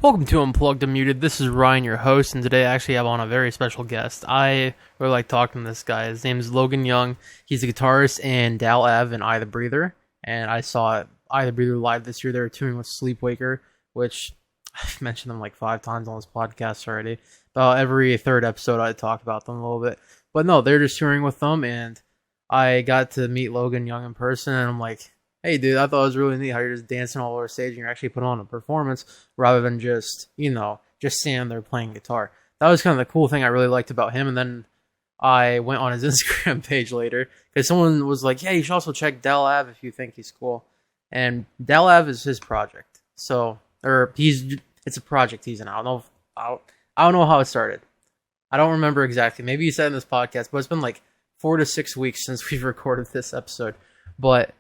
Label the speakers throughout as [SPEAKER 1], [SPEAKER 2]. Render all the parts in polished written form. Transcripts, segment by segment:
[SPEAKER 1] Welcome to Unplugged and Muted. This is Ryan, your host, and today I actually have on a very special guest. I really like talking to this guy. His name is Logan Young. He's a guitarist in Dal Ev and I the Breather, and I saw I the Breather live this year. They were touring with Sleepwaker, which I've mentioned them like 5 times on this podcast already. About every third episode I talk about them a little bit. But no, they're just touring with them, and I got to meet Logan Young in person, and I'm like, hey, dude, I thought it was really neat how you're just dancing all over stage and you're actually putting on a performance rather than just, just standing there playing guitar. That was kind of the cool thing I really liked about him. And then I went on his Instagram page later because someone was like, yeah, you should also check Dal Ev if you think he's cool. And Dal Ev is his project. It's a project he's in. I don't know how it started. I don't remember exactly. Maybe you said in this podcast, but it's been like 4 to 6 weeks since we've recorded this episode. But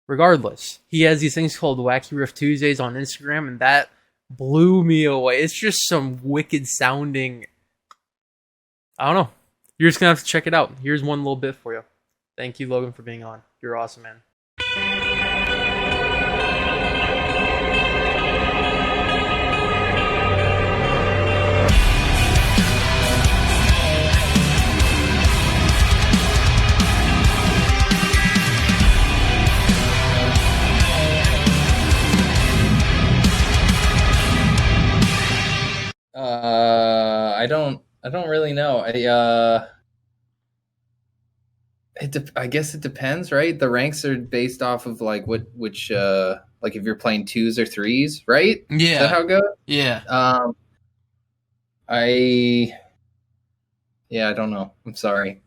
[SPEAKER 1] regardless, he has these things called Wacky Riff Tuesdays on Instagram, and that blew me away. It's just some wicked sounding... I don't know. You're just going to have to check it out. Here's one little bit for you. Thank you, Logan, for being on. You're awesome, man.
[SPEAKER 2] I don't really know. I guess it depends, right? The ranks are based off of like which like if you're playing 2s or 3s, right?
[SPEAKER 1] Yeah.
[SPEAKER 2] Is that how it goes?
[SPEAKER 1] Yeah.
[SPEAKER 2] I don't know. I'm sorry.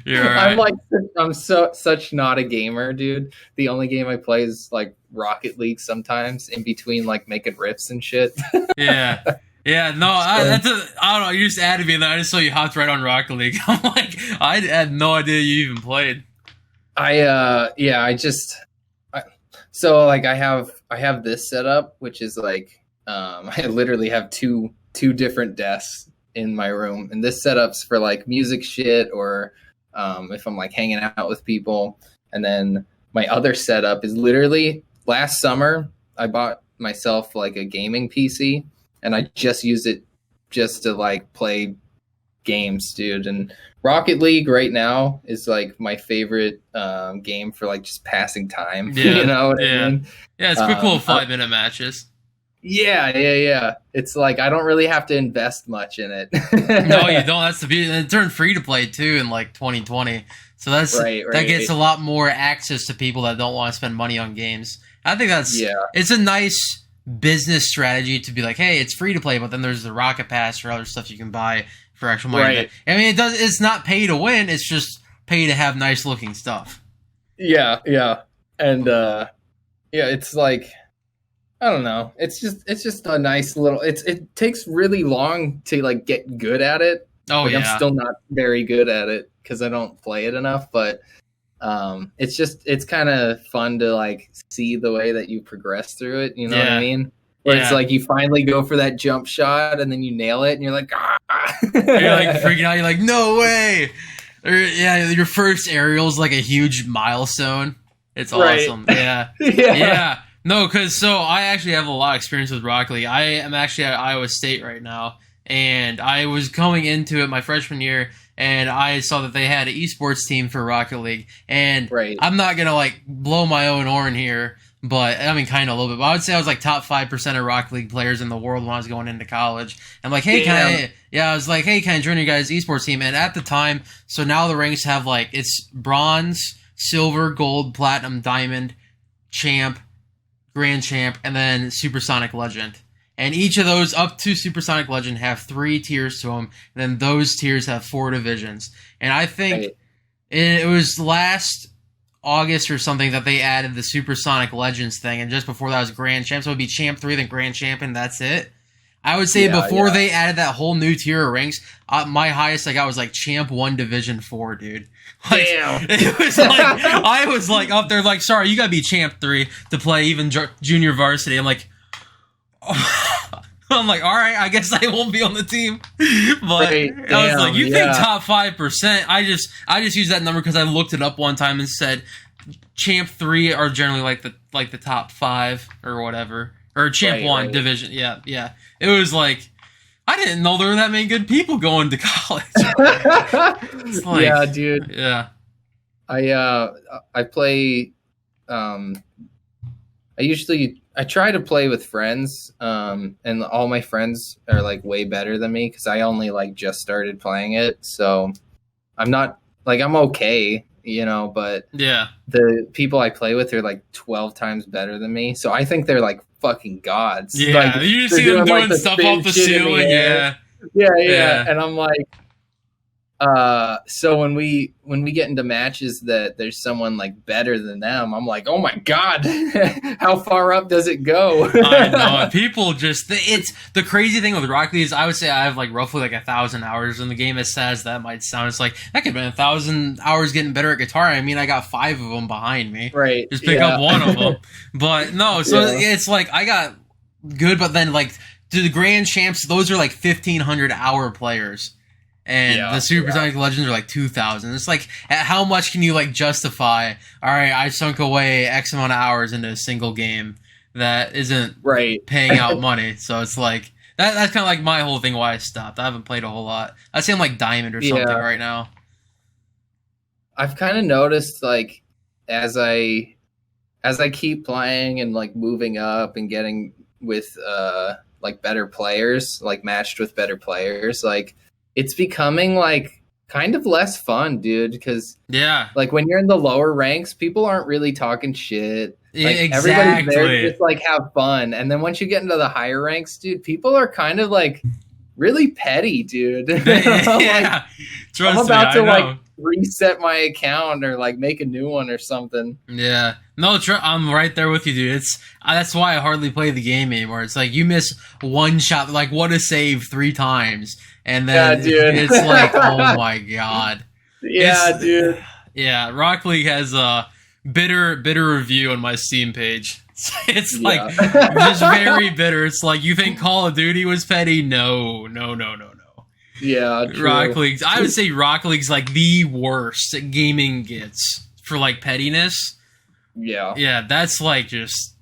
[SPEAKER 1] You're all right.
[SPEAKER 2] I'm such not a gamer, dude. The only game I play is like Rocket League sometimes in between like making riffs and shit.
[SPEAKER 1] Yeah. Yeah, no, I don't know. You just added me, and then I just saw you hopped right on Rocket League. I'm like, I had no idea you even played.
[SPEAKER 2] I have this setup, which is like, I literally have two different desks in my room, and this setup's for like music shit or if I'm like hanging out with people. And then my other setup is literally last summer I bought myself like a gaming PC. And I just use it just to like play games, dude. And Rocket League right now is like my favorite game for like just passing time.
[SPEAKER 1] Yeah,
[SPEAKER 2] you know what
[SPEAKER 1] yeah.
[SPEAKER 2] I mean?
[SPEAKER 1] Yeah, it's quick little 5-minute matches.
[SPEAKER 2] Yeah. It's like I don't really have to invest much in it.
[SPEAKER 1] No, you don't. That's the beauty. It turned free to play too in like 2020. So that's that gets a lot more access to people that don't want to spend money on games. I think it's a nice business strategy to be like, hey, it's free to play, but then there's the Rocket Pass or other stuff you can buy for actual money.
[SPEAKER 2] Right.
[SPEAKER 1] I mean, it's not pay to win, it's just pay to have nice looking stuff.
[SPEAKER 2] Yeah. And it's like, I don't know. It's just a nice little, it takes really long to like get good at it.
[SPEAKER 1] Oh,
[SPEAKER 2] like,
[SPEAKER 1] yeah.
[SPEAKER 2] I'm still not very good at it because I don't play it enough, but it's kind of fun to like see the way that you progress through it. You know what I mean? Where it's like you finally go for that jump shot and then you nail it and you're like, ah!
[SPEAKER 1] You're like freaking out. You're like, no way. Or, yeah, your first aerial is like a huge milestone. It's awesome. Right. Yeah. No, because I actually have a lot of experience with Rocket League. I am actually at Iowa State right now, and I was coming into it my freshman year, and I saw that they had an esports team for Rocket League. And I'm not going to like blow my own horn here, but I mean, kind of a little bit. But I would say I was like top 5% of Rocket League players in the world when I was going into college. I'm like, hey, can I join your guys' esports team? And at the time, so now the ranks have like, it's bronze, silver, gold, platinum, diamond, champ, grand champ, and then supersonic legend. And each of those up to Supersonic Legend have 3 tiers to them. And then those tiers have 4 divisions. And I think it was last August or something that they added the Supersonic Legends thing. And just before that was Grand Champ. So it would be Champ 3, then Grand Champion. That's it. I would say before they added that whole new tier of ranks, my highest I got was like Champ 1 Division 4, dude. Like,
[SPEAKER 2] damn.
[SPEAKER 1] It was like, I was like up there like, sorry, you got to be Champ 3 to play even junior varsity. I'm like... I'm like, all right, I guess I won't be on the team. But I was like, you think top 5%? I just used that number because I looked it up one time and said Champ 3 are generally like the top 5 or whatever. or Champ
[SPEAKER 2] Right,
[SPEAKER 1] 1
[SPEAKER 2] right.
[SPEAKER 1] division. Yeah, yeah. It was like I didn't know there were that many good people going to college. It's like,
[SPEAKER 2] Yeah, dude.
[SPEAKER 1] yeah,
[SPEAKER 2] I play um I try to play with friends, and all my friends are like way better than me because I only like just started playing it. So I'm not like I'm okay, but
[SPEAKER 1] yeah,
[SPEAKER 2] the people I play with are like 12 times better than me. So I think they're like fucking gods. Like
[SPEAKER 1] yeah. You just
[SPEAKER 2] they're
[SPEAKER 1] see them
[SPEAKER 2] like
[SPEAKER 1] doing
[SPEAKER 2] the
[SPEAKER 1] stuff
[SPEAKER 2] spin
[SPEAKER 1] off the
[SPEAKER 2] shit in the
[SPEAKER 1] ceiling.
[SPEAKER 2] air.
[SPEAKER 1] Yeah,
[SPEAKER 2] Yeah, yeah.
[SPEAKER 1] yeah.
[SPEAKER 2] And I'm like, so when we get into matches that there's someone like better than them, I'm like, oh my god, how far up does it go?
[SPEAKER 1] I know. People it's the crazy thing with Rocket League is I would say I have like roughly like 1,000 hours in the game. As sad as that might sound, it's like that could have been 1,000 hours getting better at guitar. I mean, I got 5 of them behind me.
[SPEAKER 2] Right.
[SPEAKER 1] Just pick up one of them. But no, so it's like I got good, but then like to the grand champs, those are like 1,500 hour players. And the Super Sonic Legends are like 2,000. It's like, how much can you like justify? All right, I sunk away X amount of hours into a single game that isn't paying out money. So it's like that's kind of like my whole thing why I stopped. I haven't played a whole lot. I'd say I'm like Diamond or something right now.
[SPEAKER 2] I've kind of noticed like as I keep playing and like moving up and getting with like better players, like matched with better players, like it's becoming like kind of less fun, dude, because like when you're in the lower ranks, people aren't really talking shit. Like everybody's there to just like have fun. And then once you get into the higher ranks, dude, people are kind of like really petty, dude.
[SPEAKER 1] Yeah.
[SPEAKER 2] I'm about to like reset my account or like make a new one or something.
[SPEAKER 1] Yeah. No, I'm right there with you, dude. That's why I hardly play the game anymore. It's like you miss one shot, like what a save 3 times, and then it's like, oh my god.
[SPEAKER 2] Yeah, dude.
[SPEAKER 1] Yeah, Rock League has a bitter review on my Steam page. It's like just very bitter. It's like, you think Call of Duty was petty? No.
[SPEAKER 2] Yeah, true.
[SPEAKER 1] Rock League. I would say Rock League's like the worst gaming gets for like pettiness.
[SPEAKER 2] Yeah.
[SPEAKER 1] Yeah, that's like just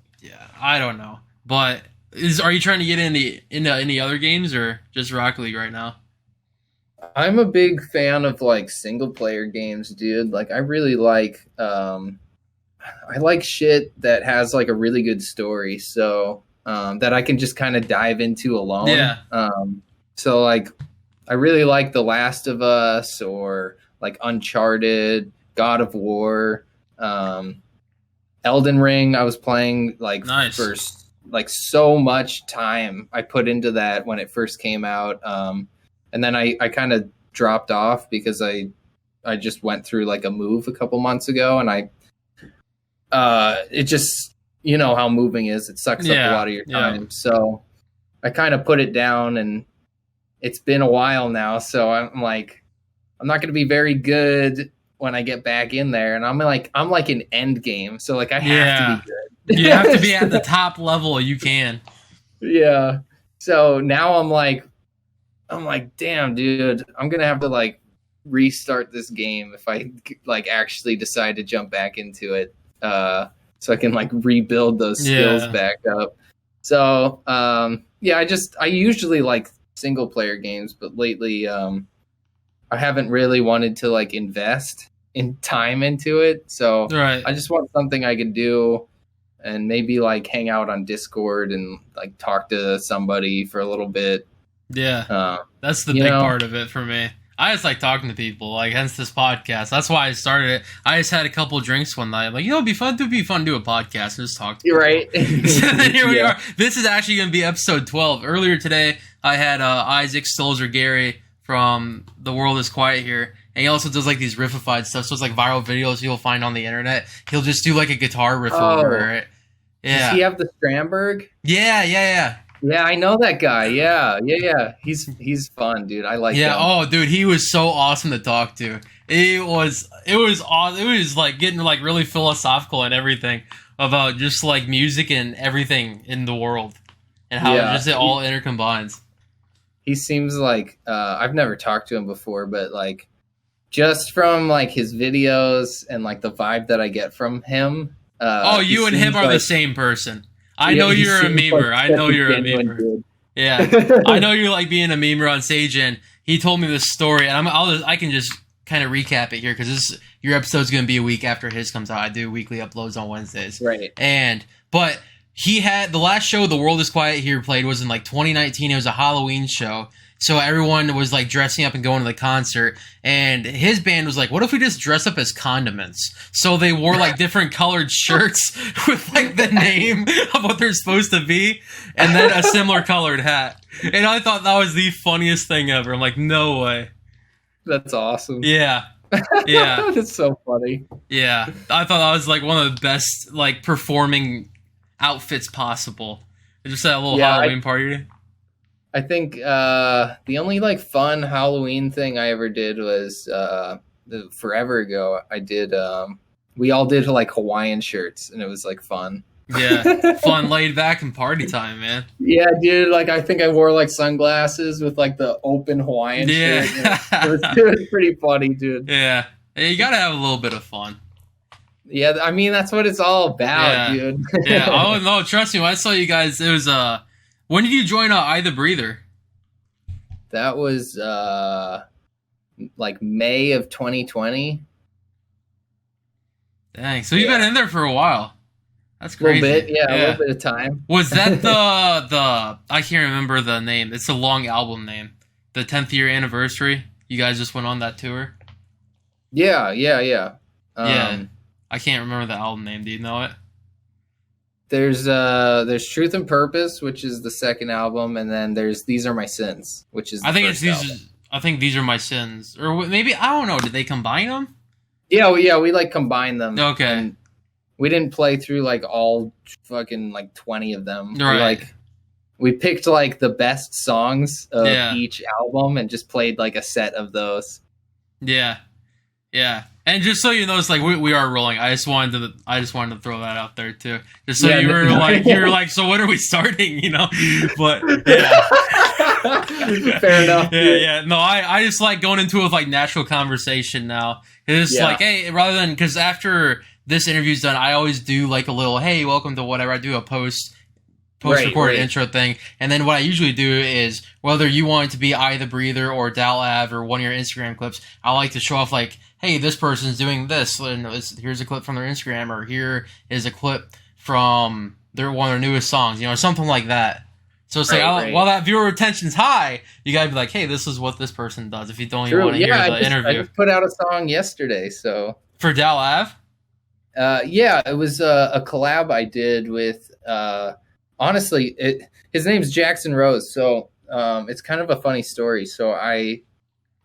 [SPEAKER 1] I don't know. But are you trying to get into any other games or just Rock League right now?
[SPEAKER 2] I'm a big fan of like single player games, dude. Like I really like I like shit that has like a really good story, so that I can just kind of dive into alone.
[SPEAKER 1] Yeah.
[SPEAKER 2] So like I really like The Last of Us or like Uncharted, God of War, Elden Ring. I was playing like for like so much time I put into that when it first came out, and then I kind of dropped off because I just went through like a move a couple months ago, and it just, you know how moving is, it sucks up a lot of your time. So I kind of put it down, and it's been a while now, so I'm like, I'm not going to be very good when I get back in there, and I'm like an end game, so like I have to be good.
[SPEAKER 1] You have to be at the top level you can.
[SPEAKER 2] Yeah. So now I'm like, damn, dude, I'm gonna have to like restart this game if I like actually decide to jump back into it, so I can like rebuild those skills back up. So I usually like single player games, but lately I haven't really wanted to like invest in time into it. So I just want something I can do and maybe like hang out on Discord and like talk to somebody for a little bit.
[SPEAKER 1] Yeah. That's the big part of it for me. I just like talking to people, like hence this podcast. That's why I started it. I just had a couple drinks one night, like, it'd be fun to do a podcast and just talk to people.
[SPEAKER 2] Right.
[SPEAKER 1] So then here we are. This is actually going to be episode 12. Earlier today, I had Isaac Stolzer Gary from The World Is Quiet Here, and he also does like these riffified stuff, so it's like viral videos you'll find on the internet. He'll just do like a guitar riff over it. Yeah.
[SPEAKER 2] Does he have the Strandberg?
[SPEAKER 1] Yeah.
[SPEAKER 2] Yeah, I know that guy. Yeah. He's fun, dude. I like him.
[SPEAKER 1] Oh, dude, he was so awesome to talk to. It was awesome. It was like getting like really philosophical and everything about just like music and everything in the world and how it all intercombines.
[SPEAKER 2] He seems like I've never talked to him before, but like just from like his videos and like the vibe that I get from him.
[SPEAKER 1] You and him are the same person. I know
[SPEAKER 2] he
[SPEAKER 1] you're a
[SPEAKER 2] seems
[SPEAKER 1] memer.
[SPEAKER 2] like
[SPEAKER 1] I
[SPEAKER 2] such
[SPEAKER 1] know
[SPEAKER 2] a
[SPEAKER 1] you're a
[SPEAKER 2] genuine
[SPEAKER 1] memer.
[SPEAKER 2] dude.
[SPEAKER 1] Yeah, I know you like being a memer on stage, and he told me this story, and I can just kind of recap it here because your episode's gonna be a week after his comes out. I do weekly uploads on Wednesdays,
[SPEAKER 2] Right.
[SPEAKER 1] But he had the last show, The World Is Quiet Here, played was in like 2019. It was a Halloween show. So everyone was like dressing up and going to the concert, and his band was like, "What if we just dress up as condiments?" So they wore like different colored shirts with like the name of what they're supposed to be, and then a similar colored hat. And I thought that was the funniest thing ever. I'm like, no way.
[SPEAKER 2] That's awesome.
[SPEAKER 1] Yeah, yeah,
[SPEAKER 2] That's so funny.
[SPEAKER 1] yeah. I thought that was like one of the best like performing outfits possible. Just that little Halloween party.
[SPEAKER 2] I think the only like fun Halloween thing I ever did was forever ago. I did we all did like Hawaiian shirts, and it was like fun.
[SPEAKER 1] Yeah, fun, laid back, and party time, man.
[SPEAKER 2] Yeah, dude. Like I think I wore like sunglasses with like the open Hawaiian shirt. It was pretty funny, dude.
[SPEAKER 1] Yeah, you gotta have a little bit of fun.
[SPEAKER 2] Yeah, I mean that's what it's all about, dude.
[SPEAKER 1] Yeah. Oh no, trust me. When I saw you guys, it was when did you join I the Breather?
[SPEAKER 2] That was like May of 2020.
[SPEAKER 1] Dang, so you've been in there for a while. That's
[SPEAKER 2] A
[SPEAKER 1] crazy.
[SPEAKER 2] little bit, a little bit of time.
[SPEAKER 1] Was that the I can't remember the name. It's a long album name. The 10th year anniversary. You guys just went on that tour.
[SPEAKER 2] Yeah.
[SPEAKER 1] Yeah. I can't remember the album name. Do you know it?
[SPEAKER 2] There's Truth and Purpose, which is the second album, and then there's These Are My Sins, which is the first album.
[SPEAKER 1] I think These Are My Sins, or maybe I don't know. Did they combine them?
[SPEAKER 2] Yeah, we like combined them.
[SPEAKER 1] Okay.
[SPEAKER 2] And we didn't play through like all fucking like 20 of them.
[SPEAKER 1] Right.
[SPEAKER 2] We picked like the best songs of each album and just played like a set of those.
[SPEAKER 1] Yeah. Yeah. And just so you know, it's like we are rolling. I just wanted to throw that out there too. Just so you were like, so when are we starting? You know, but yeah,
[SPEAKER 2] fair enough.
[SPEAKER 1] Yeah. No, I just like going into it with like natural conversation now. It's like, hey, rather than because after this interview's done, I always do like a little, hey, welcome to whatever. I do a post-recorded intro thing, and then what I usually do is whether you want it to be I the Breather or Dal Av or one of your Instagram clips, I like to show off like, hey, this person's doing this, and here's a clip from their Instagram, or here is a clip from one of their newest songs, you know, something like that. So it's while that viewer retention's high, you gotta be like, hey, this is what this person does. If you don't even want to hear the interview,
[SPEAKER 2] I just put out a song yesterday, so
[SPEAKER 1] for Dal Av.
[SPEAKER 2] It was a collab I did with. Honestly, his name's Jackson Rose, so it's kind of a funny story. So I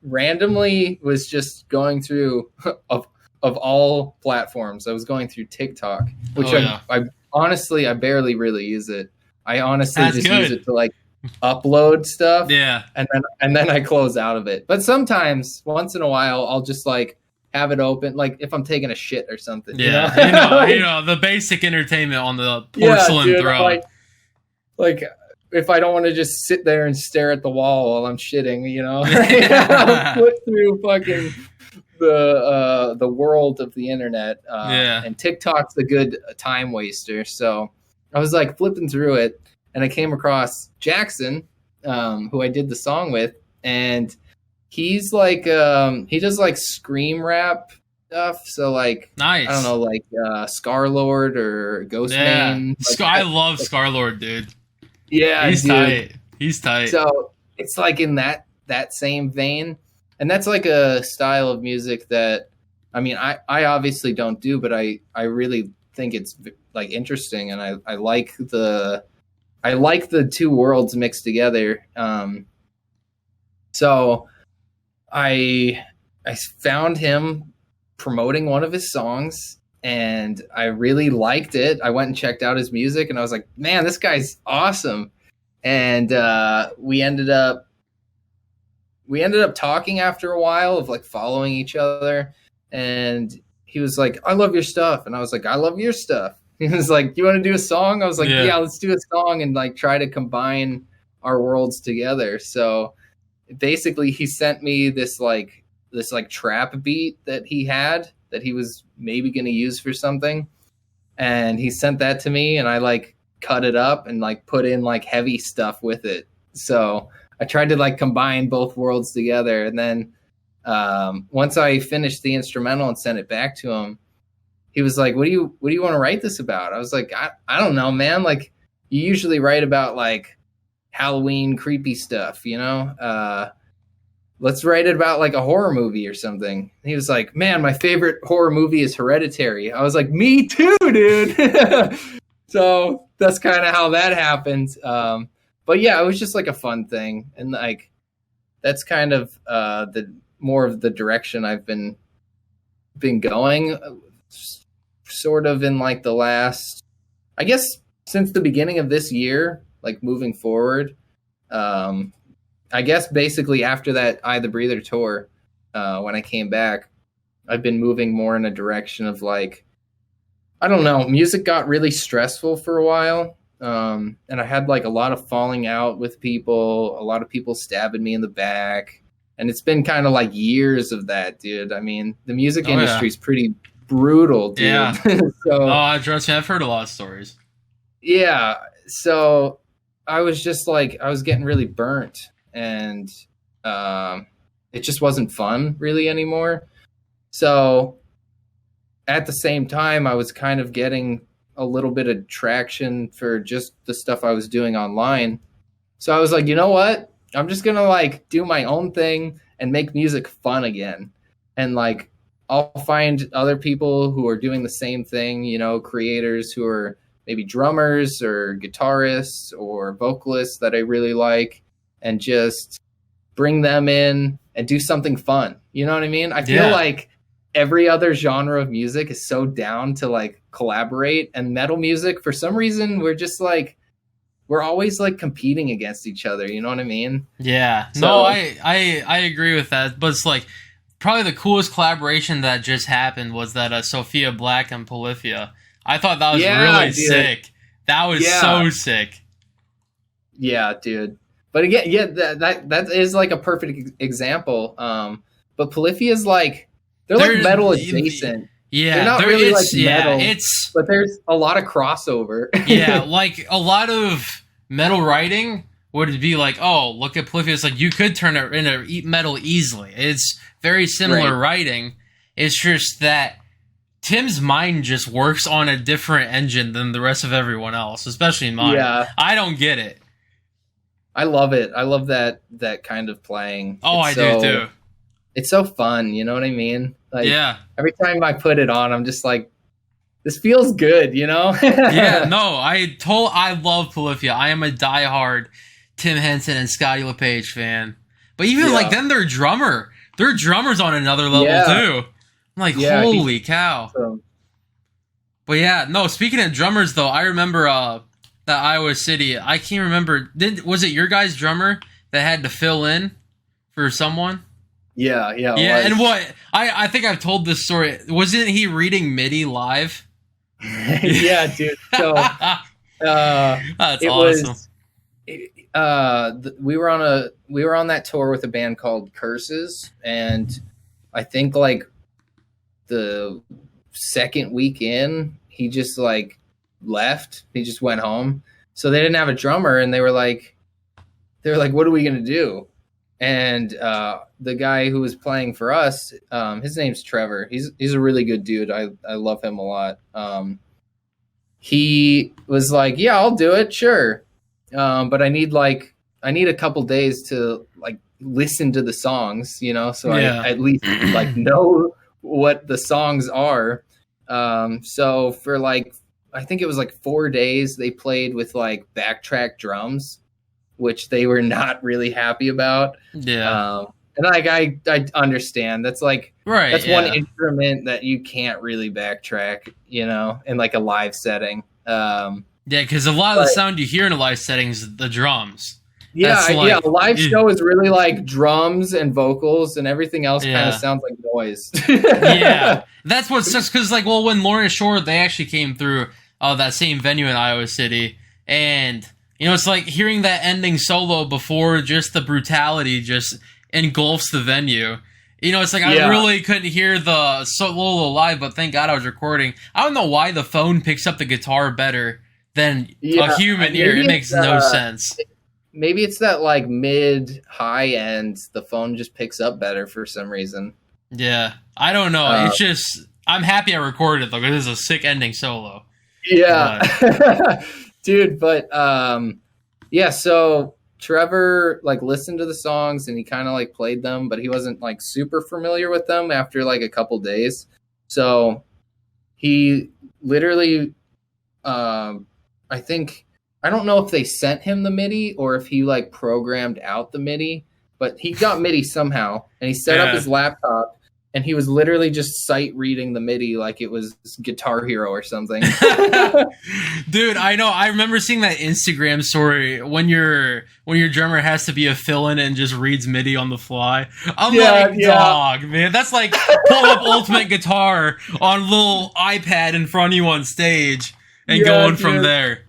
[SPEAKER 2] randomly was just going through of all platforms. I was going through TikTok, which I honestly I barely really use it. I honestly use it to like upload stuff, and then I close out of it. But sometimes, once in a while, I'll just like have it open, like if I'm taking a shit or something.
[SPEAKER 1] Yeah, you know the basic entertainment on the porcelain throne.
[SPEAKER 2] Like if I don't want to just sit there and stare at the wall while I'm shitting, you know, I'll flip through fucking the world of the internet. And TikTok's a good time waster. So I was like flipping through it, and I came across Jackson, who I did the song with, and he's like he does like scream rap stuff. So like
[SPEAKER 1] nice.
[SPEAKER 2] I don't know, like Scarlord or Ghostman.
[SPEAKER 1] I love Scarlord, dude.
[SPEAKER 2] Yeah,
[SPEAKER 1] he's tight. He's tight.
[SPEAKER 2] So it's like in that same vein, and that's like a style of music that I mean I obviously don't do, but I really think it's like interesting, and I like the two worlds mixed together. So I found him promoting one of his songs, and I really liked it. I went and checked out his music, and I was like, man, this guy's awesome. And we ended up talking after a while of like following each other, and he was like, I love your stuff. And I was like, I love your stuff. He was like, you want to do a song? I was like, yeah, let's do a song and like try to combine our worlds together. So basically he sent me this trap beat that he had that he was maybe going to use for something. And he sent that to me, and I like cut it up and like put in like heavy stuff with it. So I tried to like combine both worlds together. And then once I finished the instrumental and sent it back to him, he was like, what do you want to write this about? I was like, I don't know, man. Like, you usually write about like Halloween creepy stuff, you know? Let's write it about like a horror movie or something. And he was like, man, my favorite horror movie is Hereditary. I was like, me too, dude. So that's kind of how that happened. But yeah, it was just like a fun thing. And like, that's kind of the more of the direction I've been going, sort of in like the last, I guess, since the beginning of this year, like moving forward. I guess basically after that I the Breather tour, when I came back, I've been moving more in a direction of like, I don't know, music got really stressful for a while. And I had like a lot of falling out with people, a lot of people stabbing me in the back. And it's been kind of like years of that, dude. I mean, the music industry is pretty brutal, dude.
[SPEAKER 1] Yeah.
[SPEAKER 2] So,
[SPEAKER 1] trust me, I've heard a lot of stories.
[SPEAKER 2] Yeah. So I was just like, I was getting really burnt, and it just wasn't fun really anymore. So at the same time, I was kind of getting a little bit of traction for just the stuff I was doing online. So I was like, you know what? I'm just going to like do my own thing and make music fun again. And like, I'll find other people who are doing the same thing, you know, creators who are maybe drummers or guitarists or vocalists that I really like, and just bring them in and do something fun. You know what I mean? I feel like every other genre of music is so down to like collaborate, and metal music, for some reason, we're just like, we're always like competing against each other. You know what I mean?
[SPEAKER 1] Yeah.
[SPEAKER 2] So,
[SPEAKER 1] no, I agree with that. But it's like probably the coolest collaboration that just happened was that Sophia Black and Polyphia. I thought that was really sick. That was so sick.
[SPEAKER 2] Yeah, dude. But again, that is like a perfect example. But Polyphia is like, they're like metal adjacent.
[SPEAKER 1] Yeah,
[SPEAKER 2] they're not really like metal.
[SPEAKER 1] It's
[SPEAKER 2] but there's a lot of crossover.
[SPEAKER 1] Yeah, like a lot of metal writing would be like, oh, look at Polyphia. It's like you could turn it into metal easily. It's very similar writing. It's just that Tim's mind just works on a different engine than the rest of everyone else, especially mine. Yeah. I don't get it.
[SPEAKER 2] I love it. I love that kind of playing.
[SPEAKER 1] Oh, I do too.
[SPEAKER 2] It's so fun, you know what I mean? Like, every time I put it on, I'm just like, this feels good, you know?
[SPEAKER 1] Yeah, no, I love Polyphia. I am a diehard Tim Henson and Scotty LePage fan. But even like then their drummer's on another level too. I'm like, holy cow. Awesome. But yeah, no, speaking of drummers though, I remember that Iowa City, I can't remember, was it your guys' drummer that had to fill in for someone?
[SPEAKER 2] Yeah.
[SPEAKER 1] And what I think I've told this story. Wasn't he reading MIDI live?
[SPEAKER 2] Yeah, dude. So
[SPEAKER 1] that's awesome.
[SPEAKER 2] We were on that tour with a band called Curses, and I think like the second week in, he just like left. He just went home. So they didn't have a drummer, and they were like, what are we gonna do? And the guy who was playing for us, his name's Trevor. He's a really good dude. I love him a lot. He was like, yeah, I'll do it, sure. But I need a couple days to like listen to the songs, you know, so I at least like know what the songs are. So for like, I think it was like 4 days, they played with like backtrack drums, which they were not really happy about. Yeah. And like, I understand that's like, that's one instrument that you can't really backtrack, you know, in like a live setting.
[SPEAKER 1] Yeah. Cause a lot of the sound you hear in a live setting is the drums.
[SPEAKER 2] Yeah. A live show is really like drums and vocals, and everything else kind of sounds like noise.
[SPEAKER 1] Yeah. That's what sucks. Cause like, well, when Lorna Shore, they actually came through that same venue in Iowa City, and you know, it's like hearing that ending solo before just the brutality just engulfs the venue. You know, it's like I really couldn't hear the solo live, but thank God I was recording. I don't know why the phone picks up the guitar better than
[SPEAKER 2] Yeah,
[SPEAKER 1] a human ear. It makes no sense.
[SPEAKER 2] maybe it's that like mid high end. The phone just picks up better for some reason.
[SPEAKER 1] Yeah, I don't know.
[SPEAKER 2] Uh,
[SPEAKER 1] It's just I'm happy I recorded it though because it's a sick ending solo.
[SPEAKER 2] yeah,
[SPEAKER 1] But
[SPEAKER 2] dude. But yeah. So Trevor like listened to the songs and he kind of like played them, but he wasn't like super familiar with them after like a couple days. So he literally, I think, I don't know if they sent him the MIDI or if he like programmed out the MIDI, but he got MIDI somehow and he set up his laptop and he was literally just sight reading the MIDI like it was Guitar Hero or something.
[SPEAKER 1] dude, I know. I remember seeing that Instagram story when your drummer has to be a fill-in and just reads MIDI on the fly. I'm like, dog, man, that's like pulling up Ultimate Guitar on a little iPad in front of you on stage and going from there.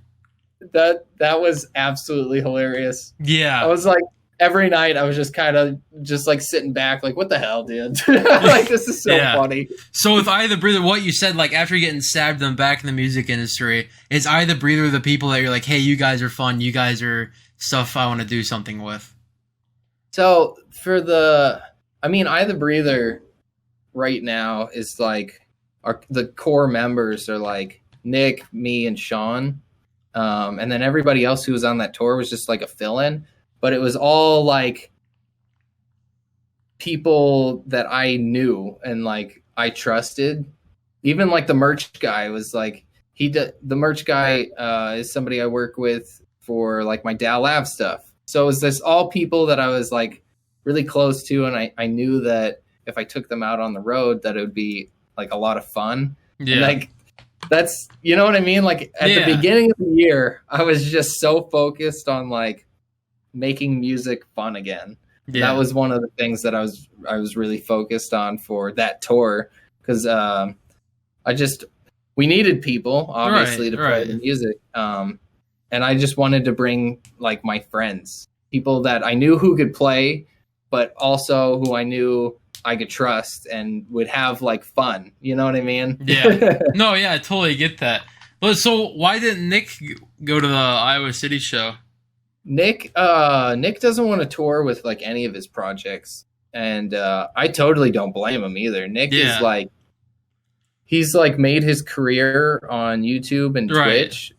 [SPEAKER 2] That was absolutely hilarious.
[SPEAKER 1] Yeah,
[SPEAKER 2] I was like, every night I was just kind of just like sitting back like, what the hell, dude? Like, this is so funny.
[SPEAKER 1] So with I the Breather, what you said, like after getting stabbed them back in the music industry, is I the Breather the people that you're like, hey, you guys are fun, you guys are stuff I want to do something with?
[SPEAKER 2] So for I the Breather right now is like the core members are like Nick, me, and Sean. And then everybody else who was on that tour was just like a fill-in. But it was all like people that I knew and like I trusted. Even like the merch guy was like the merch guy is somebody I work with for like my Dal Lab stuff. So it was this all people that I was like really close to, and I knew that if I took them out on the road that it would be like a lot of fun. Yeah. And like that's, you know what I mean? Like at the beginning of the year, I was just so focused on like making music fun again. Yeah. That was one of the things that I was really focused on for that tour because we needed people obviously to play the music, and I just wanted to bring like my friends, people that I knew who could play, but also who I knew I could trust and would have like fun. You know what I mean?
[SPEAKER 1] Yeah. No, yeah, I totally get that. But so why didn't Nick go to the Iowa City show?
[SPEAKER 2] Nick doesn't want to tour with like any of his projects, and I totally don't blame him either. Nick is like, he's like made his career on YouTube and Twitch.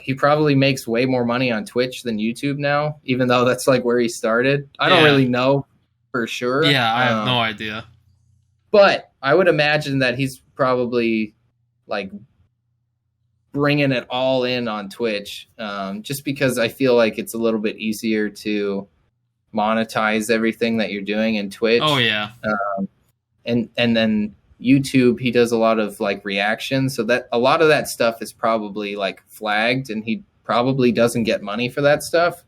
[SPEAKER 2] He probably makes way more money on Twitch than YouTube now, even though that's like where he started. I don't really know for sure.
[SPEAKER 1] Yeah, I have no idea.
[SPEAKER 2] But I would imagine that he's probably like bringing it all in on Twitch, just because I feel like it's a little bit easier to monetize everything that you're doing in Twitch.
[SPEAKER 1] Oh yeah.
[SPEAKER 2] And then YouTube, he does a lot of like reactions, so that a lot of that stuff is probably like flagged, and he probably doesn't get money for that stuff.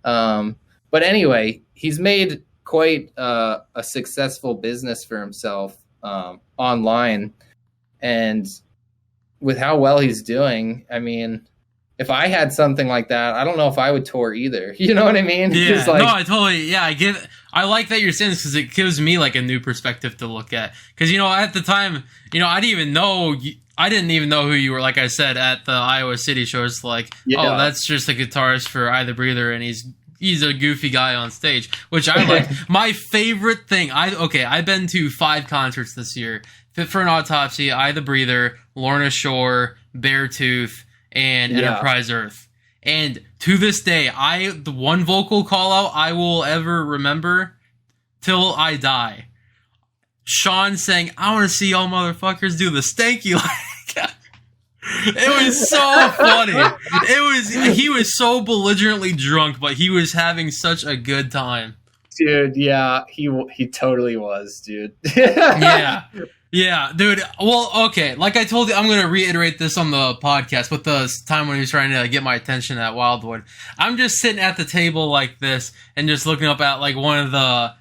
[SPEAKER 2] But anyway, he's made quite a successful business for himself online, and with how well he's doing, I mean, if I had something like that, I don't know if I would tour either. You know what I mean?
[SPEAKER 1] Yeah, like, no, I totally, I get it. I like that you're saying this because it gives me like a new perspective to look at. Because, at the time, I didn't even know who you were, like I said, at the Iowa City show. It's like, oh, that's just a guitarist for I the Breather, and he's a goofy guy on stage, which I like. My favorite thing, I've been to 5 concerts this year. Fit for an Autopsy, I the Breather, Lorna Shore, Beartooth, and Enterprise Earth. And to this day, the one vocal call out I will ever remember till I die. Sean saying, I want to see y'all motherfuckers do the stanky like. It was so funny. He was so belligerently drunk, but he was having such a good time.
[SPEAKER 2] Dude, yeah, he totally was, dude.
[SPEAKER 1] Yeah, dude. Well, okay. Like I told you, I'm going to reiterate this on the podcast, but the time when he was trying to get my attention at Wildwood, I'm just sitting at the table like this and just looking up at like one of the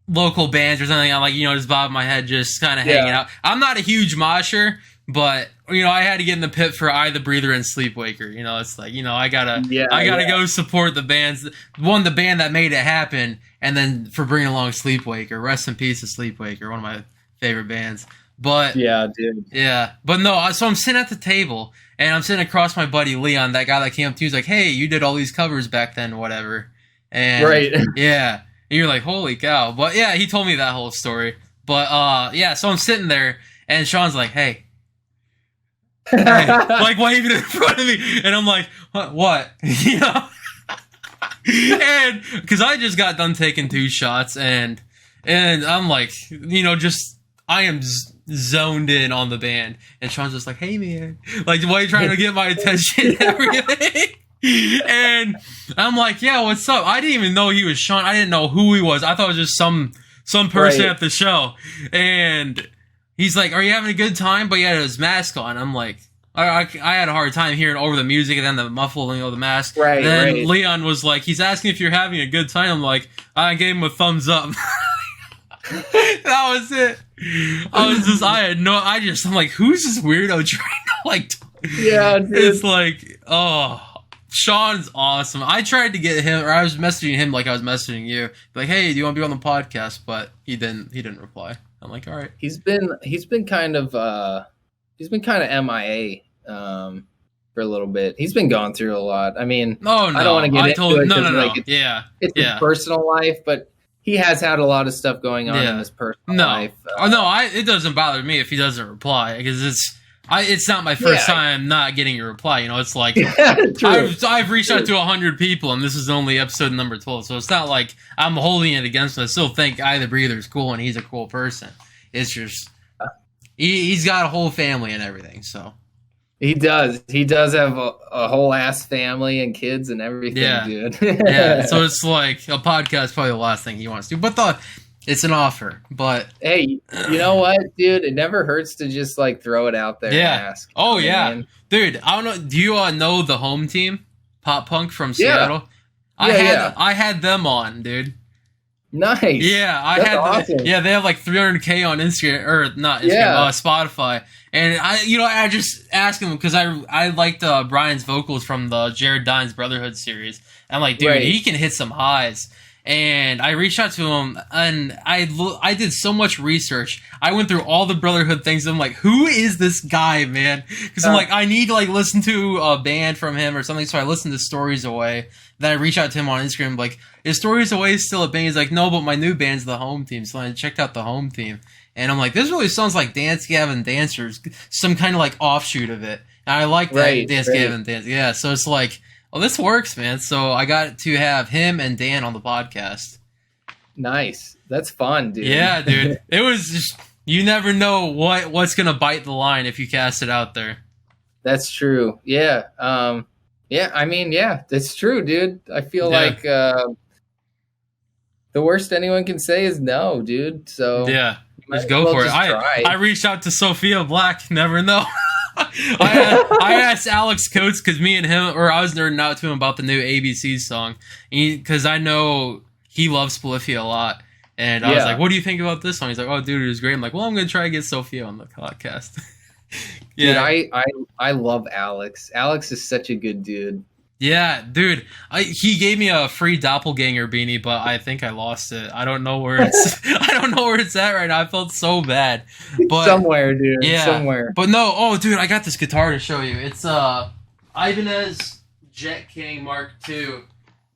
[SPEAKER 1] local bands or something. I'm like, just bobbing my head, just kind of hanging out. I'm not a huge mosher, but I had to get in the pit for I the Breather and Sleepwaker. It's like, I gotta go support the bands. The band that made it happen, and then for bringing along Sleepwaker. Rest in peace to Sleepwaker, one of my favorite bands. But
[SPEAKER 2] Yeah, dude.
[SPEAKER 1] yeah, but no. So I'm sitting at the table, and I'm sitting across my buddy Leon, that guy that came up to me. He's like, "Hey, you did all these covers back then, whatever." And
[SPEAKER 2] Right.
[SPEAKER 1] yeah, and you're like, "Holy cow!" But yeah, he told me that whole story. But yeah, so I'm sitting there, and Sean's like, "Hey." Hey, like waving in front of me, and I'm like, "What?" You know, and because I just got done taking 2 shots, and I'm like, you know, just I am zoned in on the band, and Sean's just like, "Hey man, like why are you trying to get my attention and everything?" And I'm like, "Yeah, what's up?" I didn't even know he was Sean. I didn't know who he was. I thought it was just some person
[SPEAKER 2] Right.
[SPEAKER 1] at the show, and he's like, "Are you having a good time?" But he had his mask on. I'm like, I had a hard time hearing over the music and then the muffling of the mask.
[SPEAKER 2] Right,
[SPEAKER 1] And then
[SPEAKER 2] right.
[SPEAKER 1] Leon was like, he's asking if you're having a good time. I'm like, I gave him a thumbs up. That was it. I'm like, who's this weirdo trying to like,
[SPEAKER 2] Yeah, dude.
[SPEAKER 1] it's like, oh, Sean's awesome. I tried to get him, or I was messaging him like I was messaging you, like, hey, do you want to be on the podcast? But he didn't reply. I'm like, all right.
[SPEAKER 2] He's been kind of MIA for a little bit. He's been going through a lot. I mean,
[SPEAKER 1] Oh no,
[SPEAKER 2] I don't want to get into it.
[SPEAKER 1] no,
[SPEAKER 2] 'Cause,
[SPEAKER 1] no,
[SPEAKER 2] like,
[SPEAKER 1] yeah,
[SPEAKER 2] it's his
[SPEAKER 1] yeah.
[SPEAKER 2] personal life, but he has had a lot of stuff going on
[SPEAKER 1] Yeah.
[SPEAKER 2] in his personal
[SPEAKER 1] No,
[SPEAKER 2] life.
[SPEAKER 1] it doesn't bother me if he doesn't reply because it's not my first
[SPEAKER 2] Yeah.
[SPEAKER 1] time not getting a reply. You know, it's like
[SPEAKER 2] True.
[SPEAKER 1] I've reached out to 100 people and this is only episode number 12, so it's not like I'm holding it against him. I still think I the Breather is cool and he's a cool person. It's just he's got a whole family and everything. So
[SPEAKER 2] He does. He does have a whole ass family and kids and everything,
[SPEAKER 1] Yeah.
[SPEAKER 2] dude.
[SPEAKER 1] yeah, so it's like a podcast is probably the last thing he wants to do, but it's an offer. But
[SPEAKER 2] Hey, you know what, dude? It never hurts to just like throw it out there
[SPEAKER 1] Yeah.
[SPEAKER 2] and ask.
[SPEAKER 1] Oh,
[SPEAKER 2] You know
[SPEAKER 1] yeah.
[SPEAKER 2] what I mean?
[SPEAKER 1] dude, I don't know. Do you know the home team, Pop Punk from
[SPEAKER 2] Yeah.
[SPEAKER 1] Seattle? I had them on, dude.
[SPEAKER 2] Nice.
[SPEAKER 1] Yeah, I
[SPEAKER 2] That's
[SPEAKER 1] had.
[SPEAKER 2] awesome.
[SPEAKER 1] Yeah, they have like 300K on Instagram or not Instagram,
[SPEAKER 2] Yeah.
[SPEAKER 1] Spotify. And I just asked him because I liked Brian's vocals from the Jared Dines Brotherhood series. I'm like, dude,
[SPEAKER 2] Right.
[SPEAKER 1] he can hit some highs. And I reached out to him, and I did so much research. I went through all the Brotherhood things. I'm like, who is this guy, man? Because I'm like, I need to like listen to a band from him or something. So I listened to Stories Away. Then I reached out to him on Instagram, like, is Stories Away still a band? He's like, no, but my new band's the Home Team. So I checked out the Home Team, and I'm like, this really sounds like Dance Gavin Dancers, some kind of like offshoot of it. And I like that
[SPEAKER 2] Right,
[SPEAKER 1] Dance
[SPEAKER 2] right.
[SPEAKER 1] Gavin Dance. Yeah, so it's like, oh, this works, man. So I got to have him and Dan on the podcast.
[SPEAKER 2] Nice. That's fun, dude.
[SPEAKER 1] Yeah, dude. It was just, you never know what's gonna bite the line if you cast it out there.
[SPEAKER 2] That's true. Yeah. Yeah, I mean, yeah, that's true, dude. I feel
[SPEAKER 1] Yeah.
[SPEAKER 2] like the worst anyone can say is no, dude. So
[SPEAKER 1] Yeah,
[SPEAKER 2] you might
[SPEAKER 1] just
[SPEAKER 2] as
[SPEAKER 1] go
[SPEAKER 2] well
[SPEAKER 1] for it.
[SPEAKER 2] just try.
[SPEAKER 1] I reached out to Sophia Black. Never know. I asked Alex Coates because me and him, or I was nerding out to him about the new ABC song, because I know he loves Polyphia a lot. And I was
[SPEAKER 2] Yeah.
[SPEAKER 1] like, "What do you think about this song?" He's like, "Oh, dude, it was great." I'm like, "Well, I'm gonna try to get Sophia on the podcast."
[SPEAKER 2] Dude, I love Alex. Alex is such a good dude.
[SPEAKER 1] Yeah, dude. He gave me a free doppelganger beanie, but I think I lost it. I don't know where it's. I don't know where it's at right now. I felt so bad. But
[SPEAKER 2] Somewhere, dude.
[SPEAKER 1] yeah,
[SPEAKER 2] Somewhere.
[SPEAKER 1] But no, oh, dude, I got this guitar to show you. It's Ibanez Jet King Mark II,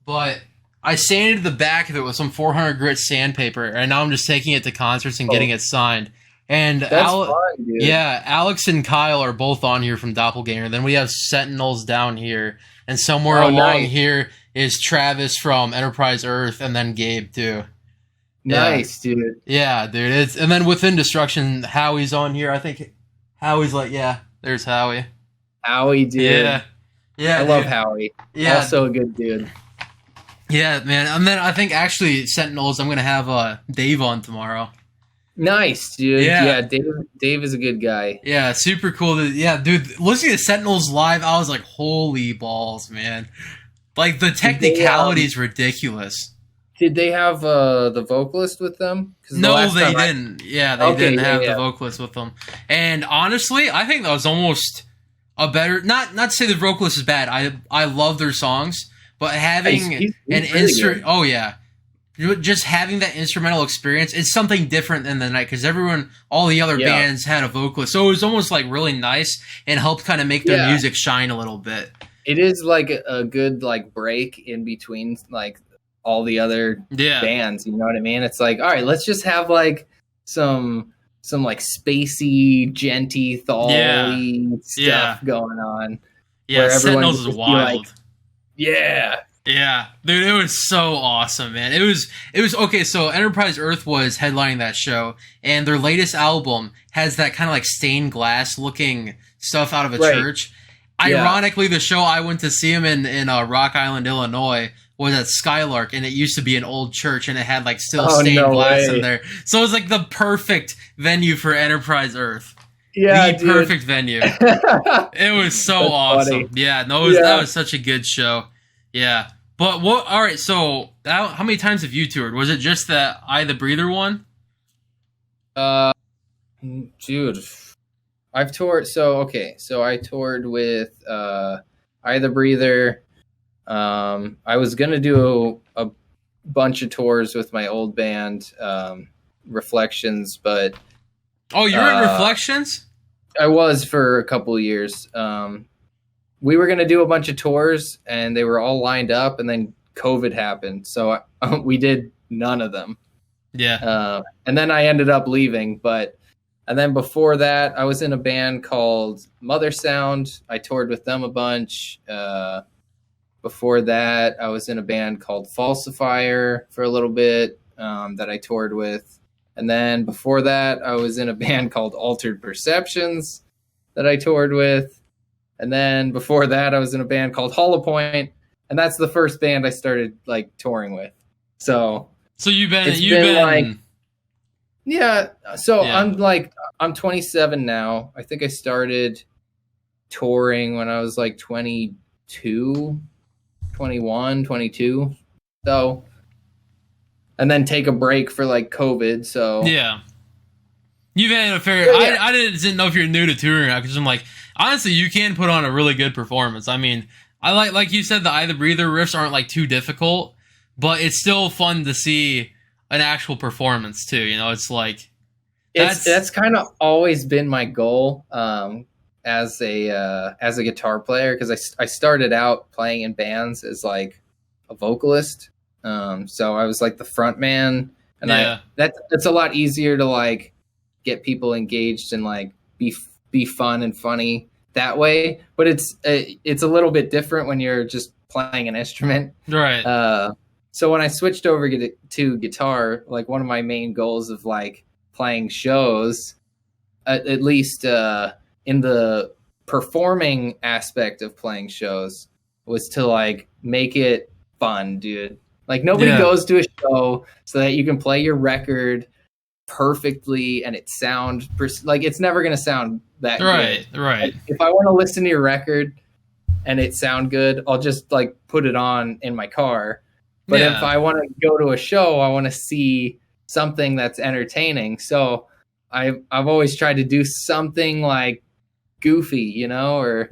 [SPEAKER 1] but I sanded the back of it with some 400 grit sandpaper, and now I'm just taking it to concerts and getting it signed. And
[SPEAKER 2] That's fun, dude.
[SPEAKER 1] yeah, Alex and Kyle are both on here from Doppelganger. Then we have Sentinels down here, and somewhere
[SPEAKER 2] Oh,
[SPEAKER 1] along
[SPEAKER 2] nice.
[SPEAKER 1] here is Travis from Enterprise Earth, and then Gabe too.
[SPEAKER 2] Nice, dude.
[SPEAKER 1] Yeah, dude. And then within Destruction, Howie's on here. I think Howie's like, yeah, there's Howie.
[SPEAKER 2] Howie, dude.
[SPEAKER 1] Yeah. Yeah.
[SPEAKER 2] I love
[SPEAKER 1] dude.
[SPEAKER 2] Howie.
[SPEAKER 1] Yeah.
[SPEAKER 2] Also a good dude.
[SPEAKER 1] Yeah, man. And then I think actually Sentinels, I'm going to have Dave on tomorrow.
[SPEAKER 2] Nice, dude.
[SPEAKER 1] Yeah.
[SPEAKER 2] Yeah, Dave is a good guy.
[SPEAKER 1] Yeah, super cool. Yeah, dude, listening to Sentinels live, I was like, holy balls, man. Like, the technicality is ridiculous.
[SPEAKER 2] Did they have the vocalist with them? 'Cause the
[SPEAKER 1] No,
[SPEAKER 2] last
[SPEAKER 1] they
[SPEAKER 2] time
[SPEAKER 1] didn't. Yeah, they
[SPEAKER 2] Okay,
[SPEAKER 1] didn't
[SPEAKER 2] yeah,
[SPEAKER 1] have
[SPEAKER 2] yeah.
[SPEAKER 1] the vocalist with them. And honestly, I think that was almost a better... Not to say the vocalist is bad. I love their songs, but having
[SPEAKER 2] He's
[SPEAKER 1] an
[SPEAKER 2] really
[SPEAKER 1] instrument...
[SPEAKER 2] good.
[SPEAKER 1] Oh, yeah. just having that instrumental experience is something different than the night, because all the other bands had a vocalist, so it was almost like really nice and helped kind of make their music shine a little bit.
[SPEAKER 2] It is like a good like break in between like all the other bands, you know what I mean? It's like, all right, let's just have like some like spacey, genty, thally stuff going on.
[SPEAKER 1] Yeah, Sentinels is wild.
[SPEAKER 2] Like, yeah,
[SPEAKER 1] dude, it was so awesome, man. It was okay. So Enterprise Earth was headlining that show, and their latest album has that kind of like stained glass looking stuff out of a church. Ironically, the show I went to see him in Rock Island, Illinois, was at Skylark, and it used to be an old church, and it had like still stained glass in there. So it was like the perfect venue for Enterprise Earth.
[SPEAKER 2] Yeah,
[SPEAKER 1] the perfect venue. It was so awesome. Funny. Yeah, no, that was such a good show. Yeah, but what? All right, so how many times have you toured? Was it just the I the Breather one?
[SPEAKER 2] Dude, I've toured. So I toured with I the Breather. I was gonna do a bunch of tours with my old band, Reflections, but
[SPEAKER 1] you were in Reflections?
[SPEAKER 2] I was for a couple of years. We were gonna do a bunch of tours, and they were all lined up, and then COVID happened, so we did none of them.
[SPEAKER 1] Yeah.
[SPEAKER 2] And then I ended up leaving, and then before that, I was in a band called Mother Sound. I toured with them a bunch. Before that, I was in a band called Falsifier for a little bit that I toured with. And then before that, I was in a band called Altered Perceptions that I toured with. And then before that, I was in a band called Hollow Point. And that's the first band I started like touring with. So
[SPEAKER 1] you've been
[SPEAKER 2] like, yeah. So I'm 27 now. I think I started touring when I was like 22. 21, 22. So, and then take a break for like COVID. So
[SPEAKER 1] yeah, you've had a fair. Yeah. I didn't know if you're new to touring or not, because I'm like, honestly, you can put on a really good performance. I mean, I like you said, the I the Breather riffs aren't like too difficult, but it's still fun to see an actual performance too. You know, it's like
[SPEAKER 2] that's kind of always been my goal. As a guitar player, because I started out playing in bands as like a vocalist, so I was like the front man, and that's a lot easier to like get people engaged and like be fun and funny that way. But it's a little bit different when you're just playing an instrument,
[SPEAKER 1] right?
[SPEAKER 2] So when I switched over to guitar, like one of my main goals of like playing shows, at least in the performing aspect of playing shows, was to like make it fun, dude. Like nobody goes to a show so that you can play your record perfectly and it sound like it's never going to sound that good.
[SPEAKER 1] Right.
[SPEAKER 2] Like, if I want to listen to your record and it sound good, I'll just like put it on in my car. But if I want to go to a show, I want to see something that's entertaining. So I've always tried to do something like goofy, you know, or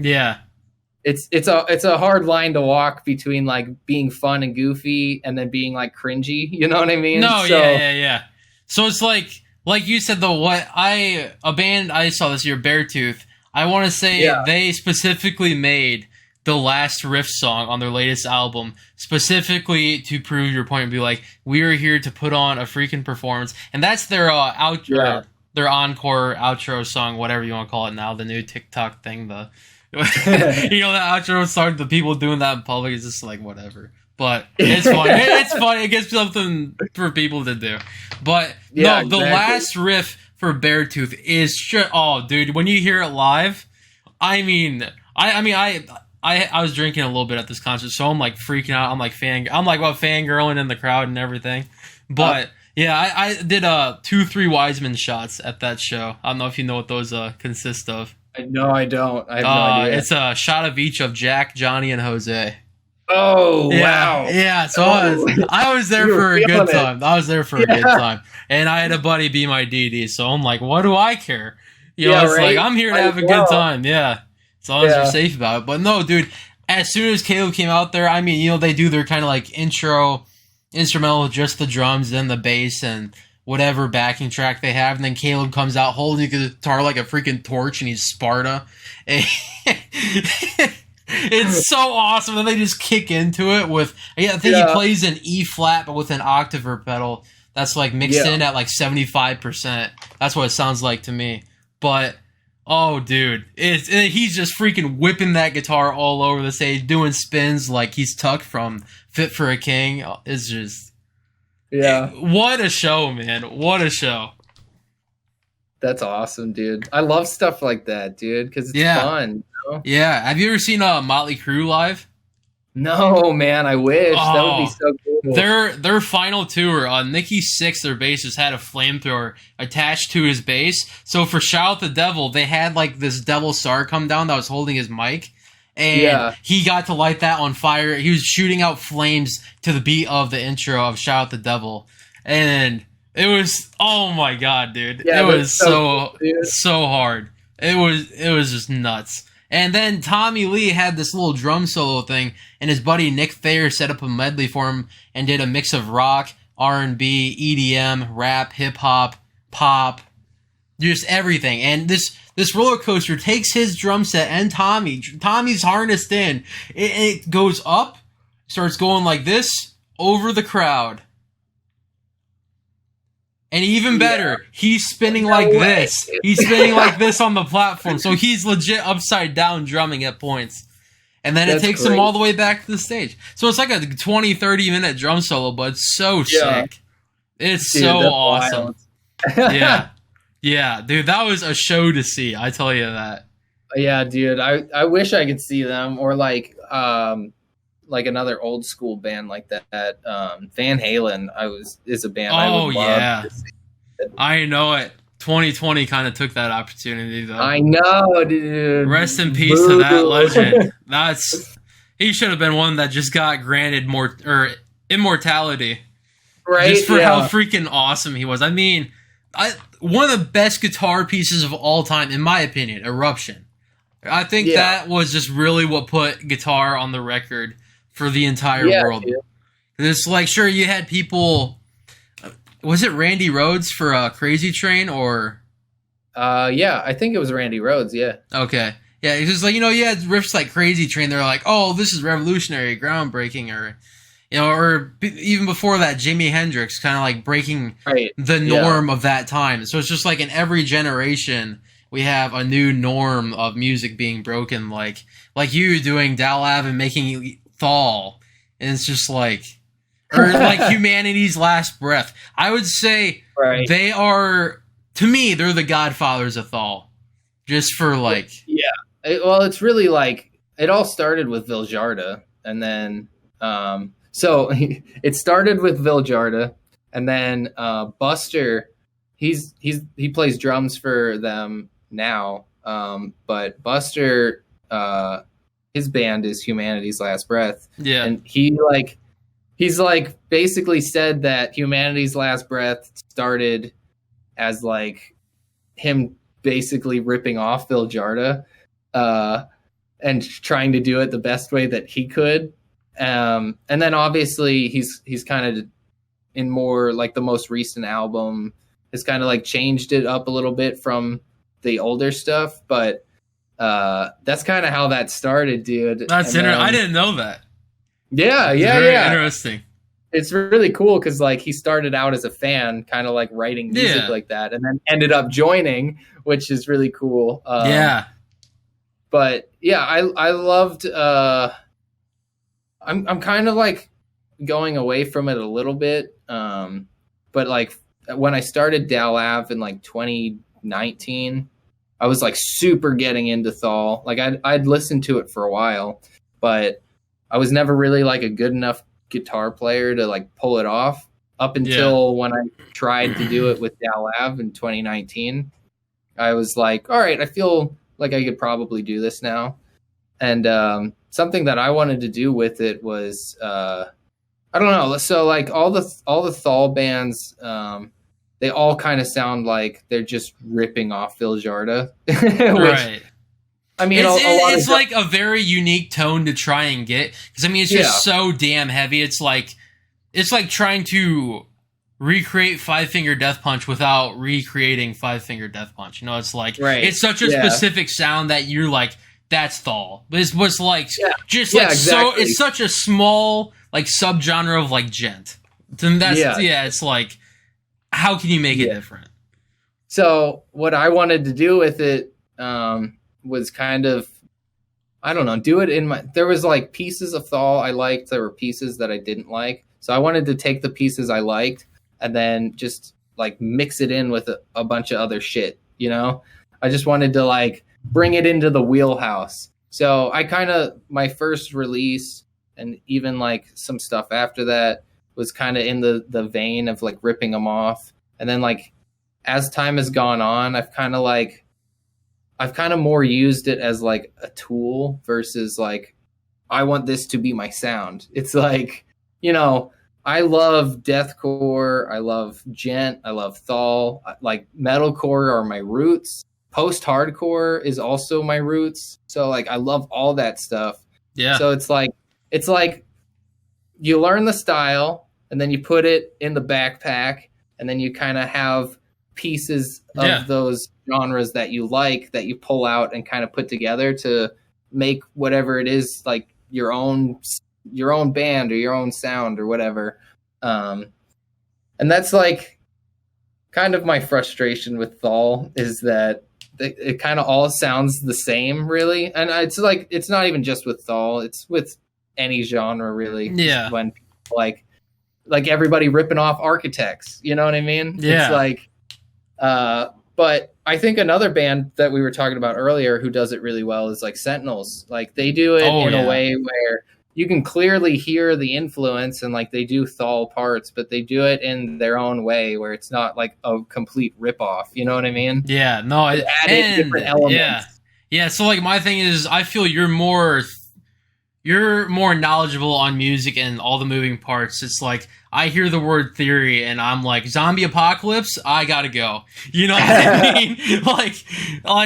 [SPEAKER 2] it's a hard line to walk between like being fun and goofy and then being like cringy, you know what I mean?
[SPEAKER 1] No, yeah. So it's like you said though, a band I saw this year, Beartooth, I want to say they specifically made the last riff song on their latest album specifically to prove your point and be like, we are here to put on a freaking performance, and that's their outro. Their encore outro song, whatever you want to call it now, the new TikTok thing, the the outro song, the people doing that in public is just like whatever. But it's funny. It's funny. It gives something for people to do. But the last riff for Beartooth is dude, when you hear it live, I was drinking a little bit at this concert, so I'm like freaking out. I'm like fangirling in the crowd and everything. But yeah, I did 2 3 Wiseman shots at that show. I don't know if you know what those consist of.
[SPEAKER 2] No, I don't. I have no idea.
[SPEAKER 1] It's a shot of each of Jack, Johnny, and Jose.
[SPEAKER 2] Oh, wow.
[SPEAKER 1] Yeah, so I was there for a good time. I was there for a good time. And I had a buddy be my DD, so I'm like, what do I care? It's like, I'm here to have a good time. Yeah, as long as you're safe about it. But no, dude, as soon as Caleb came out there, I mean, they do their kind of like intro instrumental with just the drums and the bass and whatever backing track they have, and then Caleb comes out holding the guitar like a freaking torch, and he's Sparta. It's so awesome. And they just kick into it with, I think he plays an E flat, but with an octave pedal that's like mixed in at like 75%. That's what it sounds like to me. But oh, dude, he's just freaking whipping that guitar all over the stage, doing spins like he's Tuck from Fit for a King. It's just, what a show, man! What a show.
[SPEAKER 2] That's awesome, dude. I love stuff like that, dude, because it's fun. You know?
[SPEAKER 1] Yeah. Have you ever seen Motley Crue live?
[SPEAKER 2] No, man. I wish that would be so cool.
[SPEAKER 1] Their final tour, Nikki Sixx, their bassist, had a flamethrower attached to his bass. So for Shout at the Devil, they had like this devil star come down that was holding his mic, and he got to light that on fire. He was shooting out flames to the beat of the intro of Shout at the Devil, and it was, oh my god, dude! It was so hard. It was just nuts. And then Tommy Lee had this little drum solo thing, and his buddy Nick Thayer set up a medley for him and did a mix of rock, R&B, EDM, rap, hip hop, pop, just everything. And this roller coaster takes his drum set and Tommy's harnessed in. It goes up, starts going like this over the crowd. And even better, he's spinning like this. He's spinning like this on the platform. So he's legit upside down drumming at points. And then it takes him all the way back to the stage. So it's like a 20, 30-minute drum solo, but it's so sick. It's so awesome. Yeah, dude, that was a show to see. I tell you that.
[SPEAKER 2] Yeah, dude, I wish I could see them, or like another old school band like that. Van Halen is a band I would love to see.
[SPEAKER 1] I know it. 2020 kind of took that opportunity though.
[SPEAKER 2] I know, dude.
[SPEAKER 1] Rest in peace to that legend. He should have been one that just got granted immortality.
[SPEAKER 2] Right?
[SPEAKER 1] Just for how freaking awesome he was. I mean, one of the best guitar pieces of all time, in my opinion, Eruption. I think that was just really what put guitar on the record for the entire world. Dude. It's like, sure, you had people. Was it Randy Rhoads for Crazy Train or?
[SPEAKER 2] I think it was Randy Rhoads. Yeah.
[SPEAKER 1] Okay. Yeah, it's just like, you had riffs like Crazy Train. They're like, oh, this is revolutionary, groundbreaking, or or even before that, Jimi Hendrix, kind of like breaking the norm of that time. So it's just like in every generation, we have a new norm of music being broken, like you doing Dal Ave and making Thaw, and it's just like, or like Humanity's Last Breath. I would say they are, to me, they're the godfathers of Thaw, just for like.
[SPEAKER 2] Well, it's really like it all started with Viljarda, and then so it started with Viljarda, and then Buster, he plays drums for them now, but Buster, his band is Humanity's Last Breath. Yeah. And he's basically said that Humanity's Last Breath started as like him basically ripping off Viljarda, and trying to do it the best way that he could. And then obviously he's kind of in more like the most recent album has kind of like changed it up a little bit from the older stuff, but that's kind of how that started, dude.
[SPEAKER 1] That's interesting. I didn't know that.
[SPEAKER 2] Yeah,
[SPEAKER 1] interesting.
[SPEAKER 2] It's really cool because like he started out as a fan, kind of like writing music like that, and then ended up joining, which is really cool. But yeah, I loved. I'm kind of like going away from it a little bit, but like when I started Dal Ave in like 2019. I was like super getting into Thaw. Like I'd listened to it for a while, but I was never really like a good enough guitar player to like pull it off up until when I tried to do it with Dal Ave in 2019. I was like, all right, I feel like I could probably do this now. And something that I wanted to do with it was I don't know. So like all the Thaw bands, they all kind of sound like they're just ripping off Viljarda.
[SPEAKER 1] Right.
[SPEAKER 2] I mean,
[SPEAKER 1] it's like a very unique tone to try and get. Because, I mean, it's just so damn heavy. It's like it's like trying to recreate Five Finger Death Punch without recreating Five Finger Death Punch. You know, it's like it's such a specific sound that you're like, that's Thal. But it's what's like just like exactly. So it's such a small like subgenre of like gent. And that's it's like, how can you make it different?
[SPEAKER 2] So what I wanted to do with it was kind of, I don't know, do it in my, there was like pieces of Thal I liked. There were pieces that I didn't like. So I wanted to take the pieces I liked and then just like mix it in with a bunch of other shit, you know? I just wanted to like bring it into the wheelhouse. So I kind of, my first release and even like some stuff after that was kind of in the vein of like ripping them off. And then like, as time has gone on, I've kind of more used it as like a tool versus like, I want this to be my sound. It's like, you know, I love deathcore, I love gent, I love Thal, like metalcore are my roots. Post-hardcore is also my roots. So like I love all that stuff. Yeah. So it's like you learn the style and then you put it in the backpack and then you kind of have pieces of those genres that you like that you pull out and kind of put together to make whatever it is like your own band or your own sound or whatever. And that's like kind of my frustration with Thal is that it kind of all sounds the same really. And it's like, it's not even just with Thal, it's with any genre really. Yeah. When people like everybody ripping off Architects, you know what I mean? Yeah. It's like, but I think another band that we were talking about earlier who does it really well is like Sentinels. Like they do it in a way where you can clearly hear the influence and like they do Thal parts, but they do it in their own way where it's not like a complete ripoff. You know what I mean?
[SPEAKER 1] Yeah, no,
[SPEAKER 2] added different elements.
[SPEAKER 1] Yeah. So like my thing is, I feel you're more knowledgeable on music and all the moving parts. It's like I hear the word theory and I'm like, zombie apocalypse, I gotta go. You know what I mean? like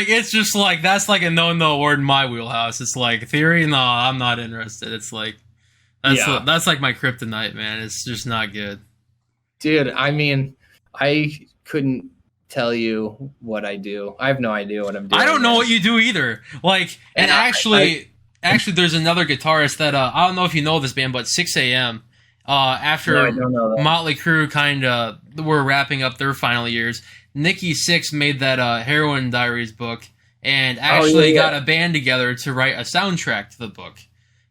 [SPEAKER 1] it's just like that's like a no word in my wheelhouse. It's like theory, no, I'm not interested. It's like that's like my kryptonite, man. It's just not good.
[SPEAKER 2] Dude, I mean, I couldn't tell you what I do. I have no idea what I'm doing.
[SPEAKER 1] I don't know what you do either. Like, and actually, there's another guitarist that I don't know if you know this band, but 6 a.m. After Motley Crue kind of were wrapping up their final years, Nikki Sixx made that Heroin Diaries book and actually got a band together to write a soundtrack to the book.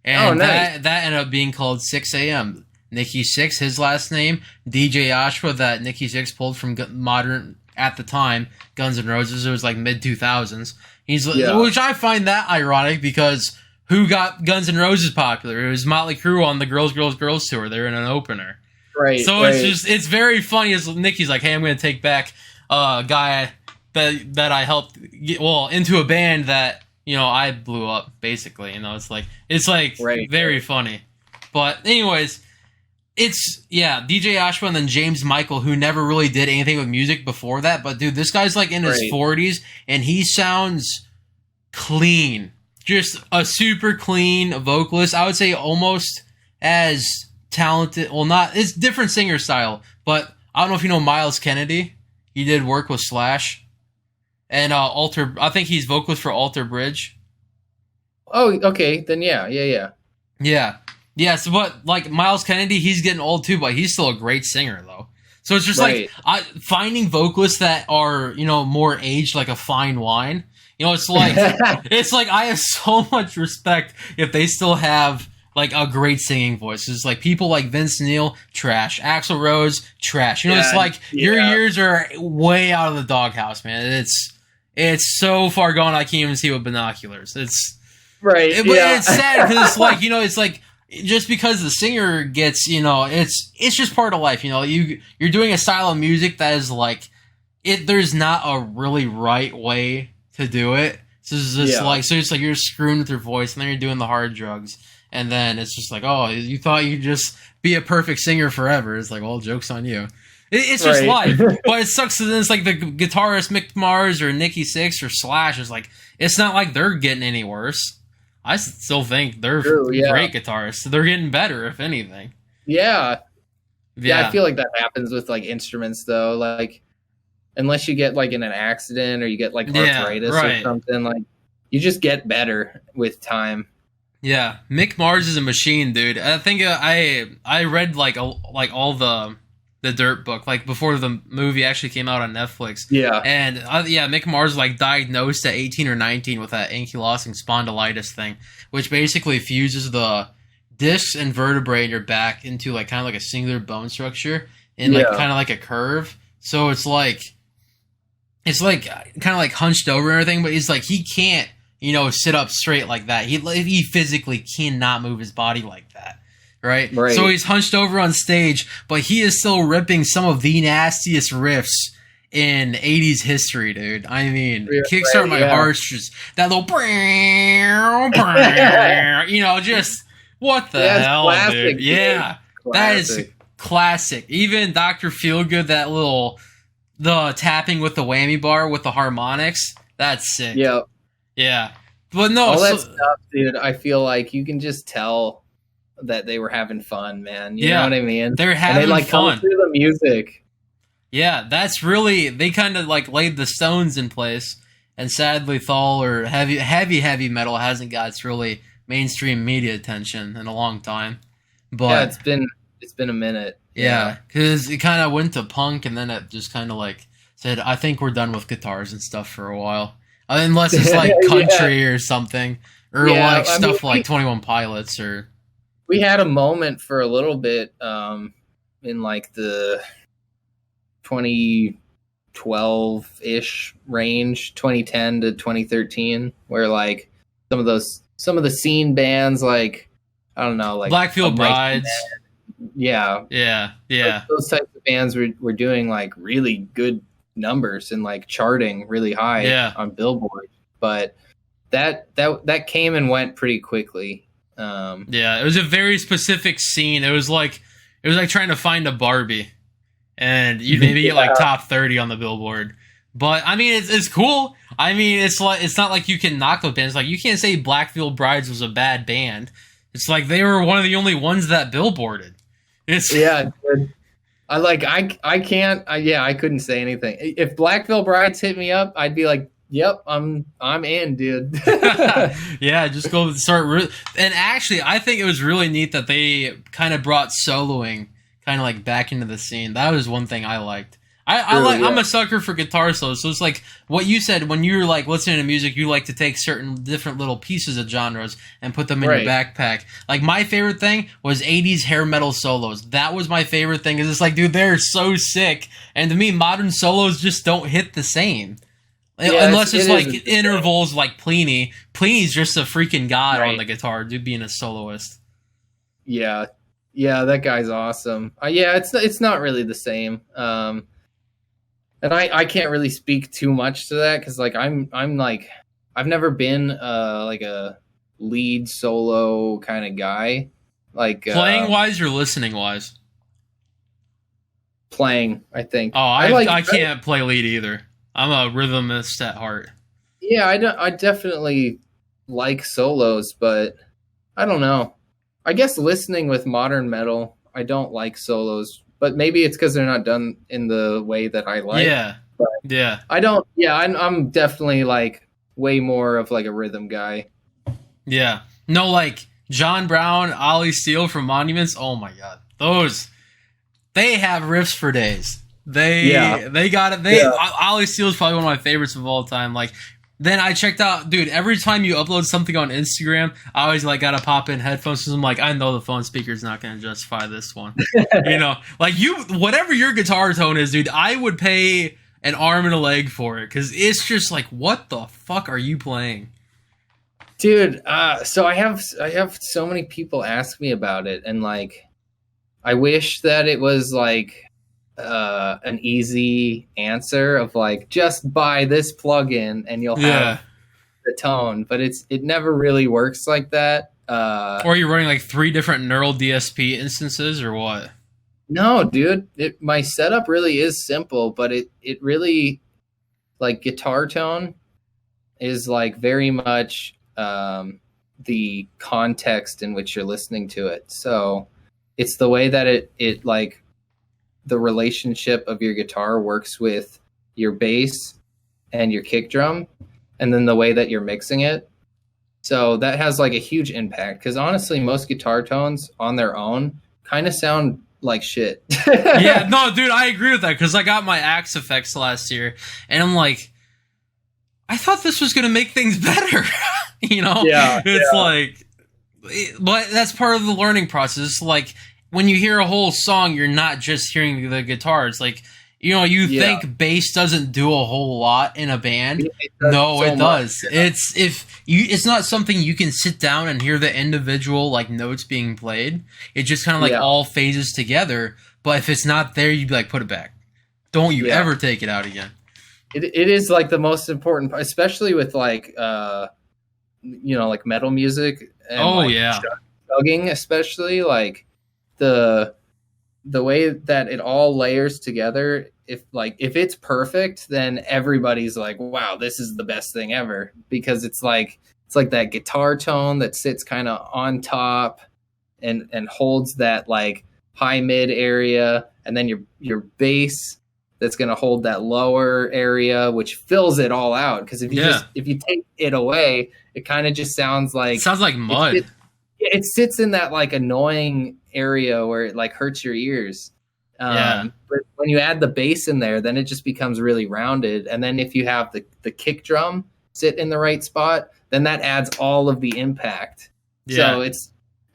[SPEAKER 1] And that ended up being called 6 a.m. Nikki Sixx, his last name, DJ Ashwa, that Nikki Sixx pulled from modern, at the time, Guns N' Roses. It was like mid-2000s. Which I find that ironic because who got Guns N' Roses popular? It was Motley Crue on the Girls, Girls, Girls tour. They're in an opener. Right. So it's very funny as Nikki's like, hey, I'm going to take back a guy that I helped get, into a band that, you know, I blew up, basically. You know, it's like very funny. But anyways, it's, DJ Ashwa and then James Michael, who never really did anything with music before that. But, dude, this guy's like in his 40s, and he sounds clean. Just a super clean vocalist. I would say almost as talented. Well, it's different singer style, but I don't know if you know Miles Kennedy. He did work with Slash and Alter. I think he's vocalist for Alter Bridge.
[SPEAKER 2] Oh, okay. Then yeah.
[SPEAKER 1] So, but like Miles Kennedy, he's getting old too, but he's still a great singer though. So it's just like finding vocalists that are, you know, more aged, like a fine wine. You know, it's like I have so much respect if they still have like a great singing voice. It's like people like Vince Neil, trash. Axl Rose, trash. You know, it's like your years are way out of the doghouse, man. It's so far gone I can't even see with binoculars. It's but it's sad because it's like, you know, it's like just because the singer gets, you know, it's just part of life. You know, you're doing a style of music that is like there's not a really right way to do it. So it's just like you're screwing with your voice and then you're doing the hard drugs. And then it's just like, oh, you thought you'd just be a perfect singer forever. It's like, well, joke's on you. It's just life. But it sucks that it's like the guitarist Mick Mars or Nikki Sixx or Slash is like, it's not like they're getting any worse. I still think they're great guitarists. They're getting better, if anything.
[SPEAKER 2] Yeah. Yeah, I
[SPEAKER 1] Yeah.
[SPEAKER 2] feel like that happens with like instruments though. Like unless you get like in an accident or you get like
[SPEAKER 1] Yeah,
[SPEAKER 2] arthritis or
[SPEAKER 1] right.
[SPEAKER 2] something, like you just get better with time.
[SPEAKER 1] Yeah, Mick Mars is a machine, dude. I think I read like all the Dirt book like before the movie actually came out on Netflix,
[SPEAKER 2] Yeah.
[SPEAKER 1] and yeah, Mick Mars like diagnosed at 18 or 19 with that ankylosing spondylitis thing, which basically fuses the discs and vertebrae in your back into like kind of like a singular bone structure in like
[SPEAKER 2] Yeah.
[SPEAKER 1] kind of like a curve. So it's like kind of like hunched over and everything, but he's like he can't sit up straight like that. He physically cannot move his body like that, right?
[SPEAKER 2] Right.
[SPEAKER 1] So he's hunched over on stage, but he is still ripping some of the nastiest riffs in 80s history, dude. I mean,
[SPEAKER 2] Yeah,
[SPEAKER 1] Kickstart
[SPEAKER 2] right,
[SPEAKER 1] My
[SPEAKER 2] yeah.
[SPEAKER 1] Heart's just that little just what the
[SPEAKER 2] Yeah, it's
[SPEAKER 1] hell,
[SPEAKER 2] classic,
[SPEAKER 1] dude?
[SPEAKER 2] dude.
[SPEAKER 1] Yeah. That is
[SPEAKER 2] Classic.
[SPEAKER 1] classic. Even Dr. Feelgood, the tapping with the whammy bar with the harmonics, that's sick.
[SPEAKER 2] Yeah.
[SPEAKER 1] Yeah. But no,
[SPEAKER 2] All that stuff, dude, I feel like you can just tell that they were having fun, man. You know what I mean?
[SPEAKER 1] they're
[SPEAKER 2] And
[SPEAKER 1] having
[SPEAKER 2] they like come
[SPEAKER 1] fun.
[SPEAKER 2] through the music.
[SPEAKER 1] Yeah, that's really they kind of like laid the stones in place. And sadly, Thal or heavy metal hasn't got its really mainstream media attention in a long time. But
[SPEAKER 2] Yeah, it's been a minute.
[SPEAKER 1] yeah, because it kind of went to punk, and then it just kind of like said, "I think we're done with guitars and stuff for a while." Unless it's like country or something, or
[SPEAKER 2] Yeah,
[SPEAKER 1] like
[SPEAKER 2] I
[SPEAKER 1] stuff
[SPEAKER 2] mean,
[SPEAKER 1] like 21 Pilots or
[SPEAKER 2] we had a moment for a little bit in like the 2012-ish range, 2010 to 2013, where like some of the scene bands like I don't know, like
[SPEAKER 1] Blackfield
[SPEAKER 2] Mike-
[SPEAKER 1] Brides.
[SPEAKER 2] yeah,
[SPEAKER 1] Yeah.
[SPEAKER 2] those types of bands were doing like really good numbers and like charting really high
[SPEAKER 1] Yeah.
[SPEAKER 2] on Billboard, but that came and went pretty quickly.
[SPEAKER 1] Yeah, it was a very specific scene. It was like trying to find a Barbie, and you maybe get like top 30 on the Billboard. But I mean, it's cool. I mean, it's not like you can knock those bands. Like you can't say Blackfield Brides was a bad band. It's like they were one of the only ones that billboarded. It's
[SPEAKER 2] Yeah, dude. I can't. I couldn't say anything. If Blackville Brides hit me up, I'd be like, "Yep, I'm in, dude."
[SPEAKER 1] yeah, just go start. And actually, I think it was really neat that they kind of brought soloing kind of like back into the scene. That was one thing I liked. I'm a sucker for guitar solos. So it's like what you said when you're like listening to music, you like to take certain different little pieces of genres and put them in your backpack. Like my favorite thing was 80s hair metal solos. That was my favorite thing. Cause it's like, dude, they're so sick. And to me, modern solos just don't hit the same.
[SPEAKER 2] Yeah,
[SPEAKER 1] unless it's like
[SPEAKER 2] is.
[SPEAKER 1] intervals like Pliny. Pliny's just a freaking god on the guitar, dude, being a soloist.
[SPEAKER 2] Yeah, that guy's awesome. Yeah, it's not really the same. And I can't really speak too much to that because like I'm like I've never been like a lead solo kind of guy. Like
[SPEAKER 1] playing wise or listening wise?
[SPEAKER 2] Playing, I think.
[SPEAKER 1] Oh, I can't play lead either. I'm a rhythmist at heart.
[SPEAKER 2] Yeah, I definitely like solos, but I don't know. I guess listening with modern metal, I don't like solos, but maybe it's because they're not done in the way that I like.
[SPEAKER 1] Yeah,
[SPEAKER 2] but
[SPEAKER 1] yeah.
[SPEAKER 2] I don't. Yeah, I'm definitely like way more of like a rhythm guy.
[SPEAKER 1] Yeah, no, like John Brown, Ollie Steele from Monuments. Oh my god, they have riffs for days. They got it. Ollie Steele is probably one of my favorites of all time. Like. Then I checked out, dude, every time you upload something on Instagram, I always like gotta pop in headphones because I'm like, I know the phone speaker's not gonna justify this one. Like whatever your guitar tone is, dude, I would pay an arm and a leg for it because it's just like, what the fuck are you playing?
[SPEAKER 2] Dude, so I have so many people ask me about it, and like I wish that it was like an easy answer of like just buy this plugin and you'll have the tone, but it never really works like that.
[SPEAKER 1] Or you're running like 3 different neural DSP instances or what?
[SPEAKER 2] No, dude, my setup really is simple, but it really like guitar tone is like very much the context in which you're listening to it. So it's the way that it like the relationship of your guitar works with your bass and your kick drum, and then the way that you're mixing it. So that has like a huge impact, because honestly, most guitar tones on their own kind of sound like shit.
[SPEAKER 1] Yeah, no, dude, I agree with that, because I got my Axe effects last year, and I'm like, I thought this was going to make things better. You know?
[SPEAKER 2] Yeah.
[SPEAKER 1] It's like, but that's part of the learning process. Like, when you hear a whole song, you're not just hearing the guitar. It's like, you know, you think bass doesn't do a whole lot in a band. It does. Yeah. It's not something you can sit down and hear the individual like notes being played. It just kind of like all phases together. But if it's not there, you'd be like, put it back. Don't you ever take it out again.
[SPEAKER 2] It is like the most important part, especially with like you know, like metal music. And chugging, especially like the way that it all layers together. If it's perfect, then everybody's like, wow, this is the best thing ever, because it's like that guitar tone that sits kind of on top and holds that like high mid area, and then your bass that's going to hold that lower area, which fills it all out. Because if you take it away, it kind of just sounds like
[SPEAKER 1] mud.
[SPEAKER 2] It sits in that like annoying area where it like hurts your ears. But when you add the bass in there, then it just becomes really rounded. And then if you have the kick drum sit in the right spot, then that adds all of the impact. So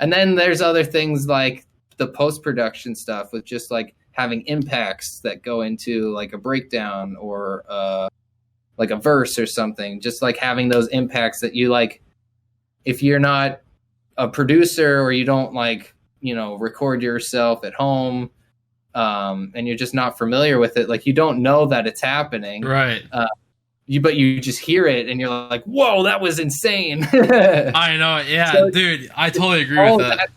[SPEAKER 2] and then there's other things like the post-production stuff with just like having impacts that go into like a breakdown or like a verse or something. Just like having those impacts that you like, if you're not a producer or you don't like, you know, record yourself at home, and you're just not familiar with it, like you don't know that it's happening,
[SPEAKER 1] right?
[SPEAKER 2] But you just hear it and you're like, whoa, that was insane.
[SPEAKER 1] I know. Yeah. So dude, I totally agree with that.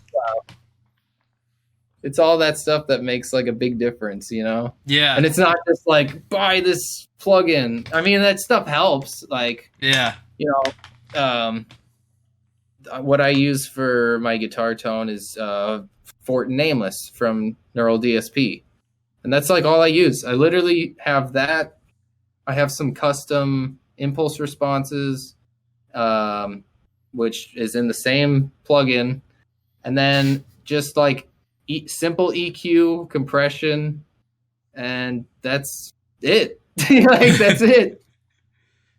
[SPEAKER 2] It's all that stuff that makes like a big difference, you know?
[SPEAKER 1] Yeah.
[SPEAKER 2] And it's not just like, buy this plugin. I mean, that stuff helps. Like, you know, what I use for my guitar tone is Fort Nameless from Neural DSP. And that's like all I use. I literally have that. I have some custom impulse responses, which is in the same plugin. And then just like simple EQ, compression, and that's it. Like, that's it.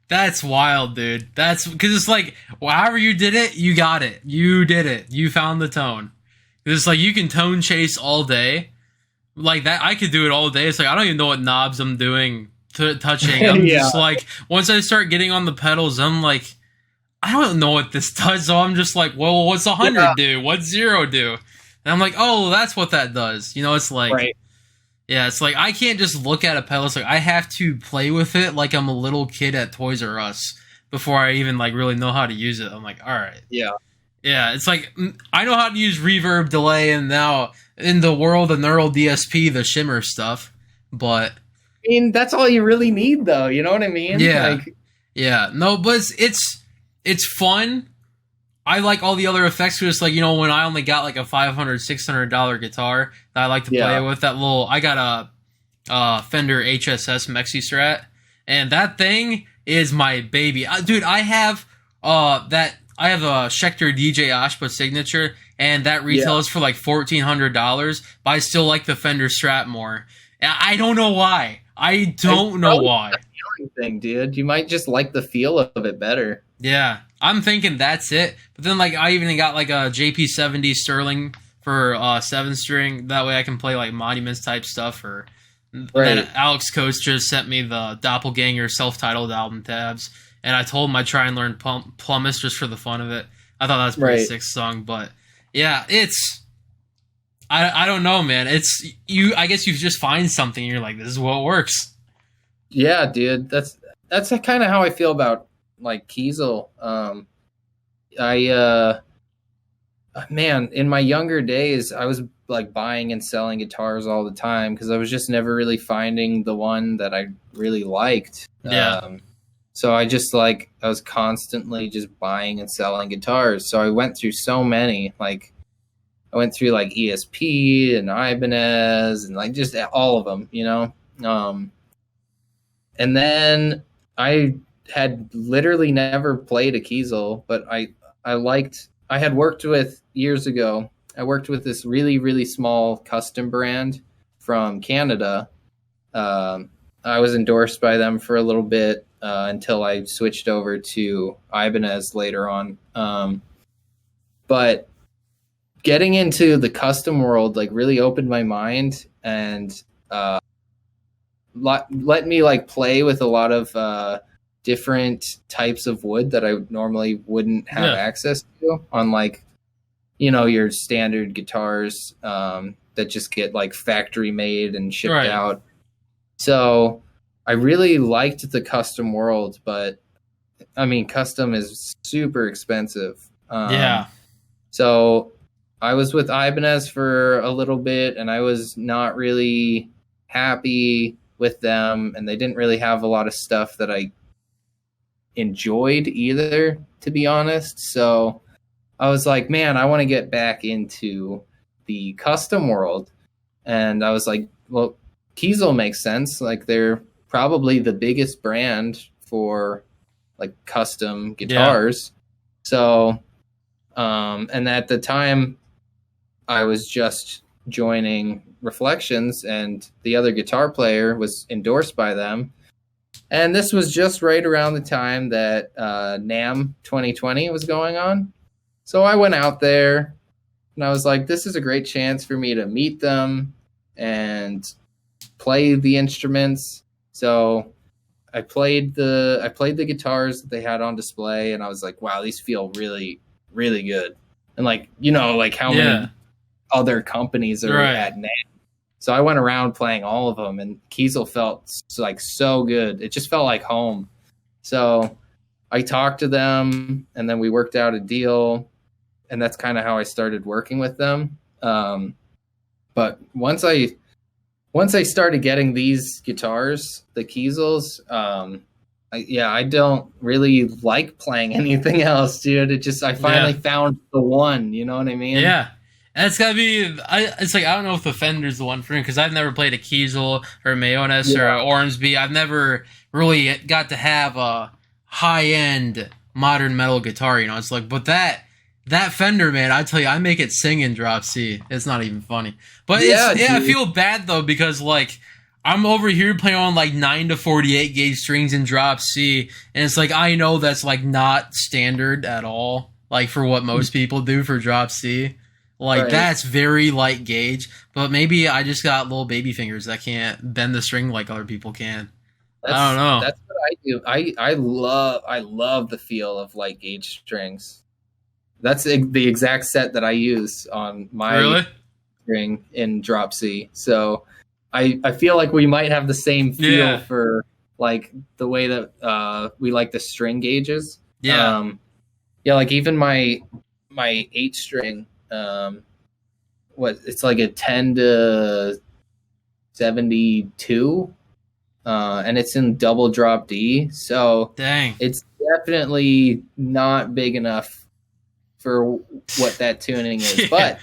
[SPEAKER 1] That's wild, dude. That's because it's like, however you did it, you got it. You did it. You found the tone. It's like you can tone chase all day. Like that, I could do it all day. It's like, I don't even know what knobs I'm doing, touching. I'm just like, once I start getting on the pedals, I'm like, I don't know what this does. So I'm just like, well, what's 100 do? What's 0 do? And I'm like, oh, that's what that does. You know, it's like, it's like, I can't just look at a pedal. It's like, I have to play with it like I'm a little kid at Toys R Us before I even like really know how to use it. I'm like, all right. Yeah, it's like, I know how to use reverb, delay, and now in the world of Neural DSP, the shimmer stuff. But
[SPEAKER 2] I mean, that's all you really need, though. You know what I mean?
[SPEAKER 1] Yeah. No, but it's fun. I like all the other effects, because like, you know, when I only got like a $500, $600 guitar that I like to play with, that little, I got a Fender HSS Mexi Strat, and that thing is my baby. Dude, I have a Schecter DJ Ashba signature, and that retails for like $1,400, but I still like the Fender Strat more. I don't know why. I don't know why.
[SPEAKER 2] Thing, dude. You might just like the feel of it better.
[SPEAKER 1] Yeah, I'm thinking that's it. But then, like, I even got like a JP70 Sterling for 7-string. That way, I can play like Monuments type stuff. Or then Alex Coates just sent me the Doppelganger self-titled album tabs, and I told him I'd try and learn Plumbus just for the fun of it. I thought that was a pretty sick song, but yeah, it's. I don't know, man. It's you. I guess you just find something, and you're like, this is what works.
[SPEAKER 2] Yeah, dude. That's kind of how I feel about like Kiesel. Man, in my younger days, I was like buying and selling guitars all the time because I was just never really finding the one that I really liked. So I just I was constantly just buying and selling guitars. So I went through so many, like I went through like ESP and Ibanez and like just all of them, you know. And then I had literally never played a Kiesel, but I had worked with years ago. I worked with this really, really small custom brand from Canada. I was endorsed by them for a little bit until I switched over to Ibanez later on. But getting into the custom world like really opened my mind and let me like play with a lot of different types of wood that I normally wouldn't have access to on like, you know, your standard guitars that just get like factory made and shipped out. So I really liked the custom world, but I mean, custom is super expensive. So I was with Ibanez for a little bit and I was not really happy with them, and they didn't really have a lot of stuff that I enjoyed either, to be honest. So I was like, man, I want to get back into the custom world. And I was like, well, Kiesel makes sense. Like they're probably the biggest brand for like custom guitars. So, and at the time I was just joining Reflections and the other guitar player was endorsed by them. And this was just right around the time that NAMM 2020 was going on. So I went out there and I was like, this is a great chance for me to meet them and play the instruments. So I played the guitars that they had on display and I was like, wow, these feel really, really good. And like, you know, like how many other companies are at NAMM. So I went around playing all of them, and Kiesel felt like so good. It just felt like home. So I talked to them, and then we worked out a deal, and that's kind of how I started working with them. But once I started getting these guitars, the Kiesels, I don't really like playing anything else, dude. I finally found the one. You know what I mean?
[SPEAKER 1] Yeah. And it's gotta be. It's like I don't know if the Fender's the one for me because I've never played a Kiesel or a Mayonnaise or a Ormsby. I've never really got to have a high end modern metal guitar. You know, it's like, but that Fender, man, I tell you, I make it sing in drop C. It's not even funny. But I feel bad though because like I'm over here playing on like 9 to 48 gauge strings in drop C, and it's like I know that's like not standard at all. Like for what most people do for drop C. Like, that's very light gauge, but maybe I just got little baby fingers that can't bend the string like other people can. I don't know.
[SPEAKER 2] That's what I do. I love the feel of light gauge strings. That's the exact set that I use on my string in drop C. So I feel like we might have the same feel for like the way that we like the string gauges. Like even my 8 string. It's like a 10 to 72 and it's in double drop D, so it's definitely not big enough for what that tuning is. But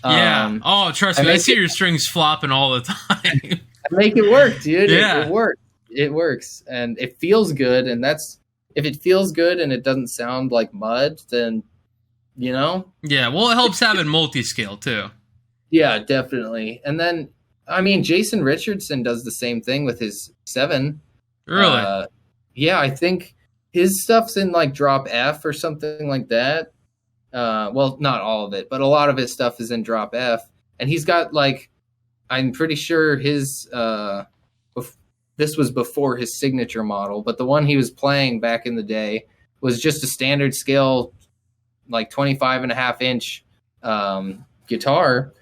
[SPEAKER 1] trust me, I see your strings flopping all the time.
[SPEAKER 2] I make it work, dude. It works and it feels good, and that's if it feels good and it doesn't sound like mud, then you know?
[SPEAKER 1] Yeah, well, it helps having multi-scale, too.
[SPEAKER 2] Yeah, definitely. And then, I mean, Jason Richardson does the same thing with his 7.
[SPEAKER 1] Really?
[SPEAKER 2] Yeah, I think his stuff's in, like, drop F or something like that. Well, not all of it, but a lot of his stuff is in drop F. And he's got, like, I'm pretty sure his, this was before his signature model, but the one he was playing back in the day was just a standard scale like 25.5-inch guitar,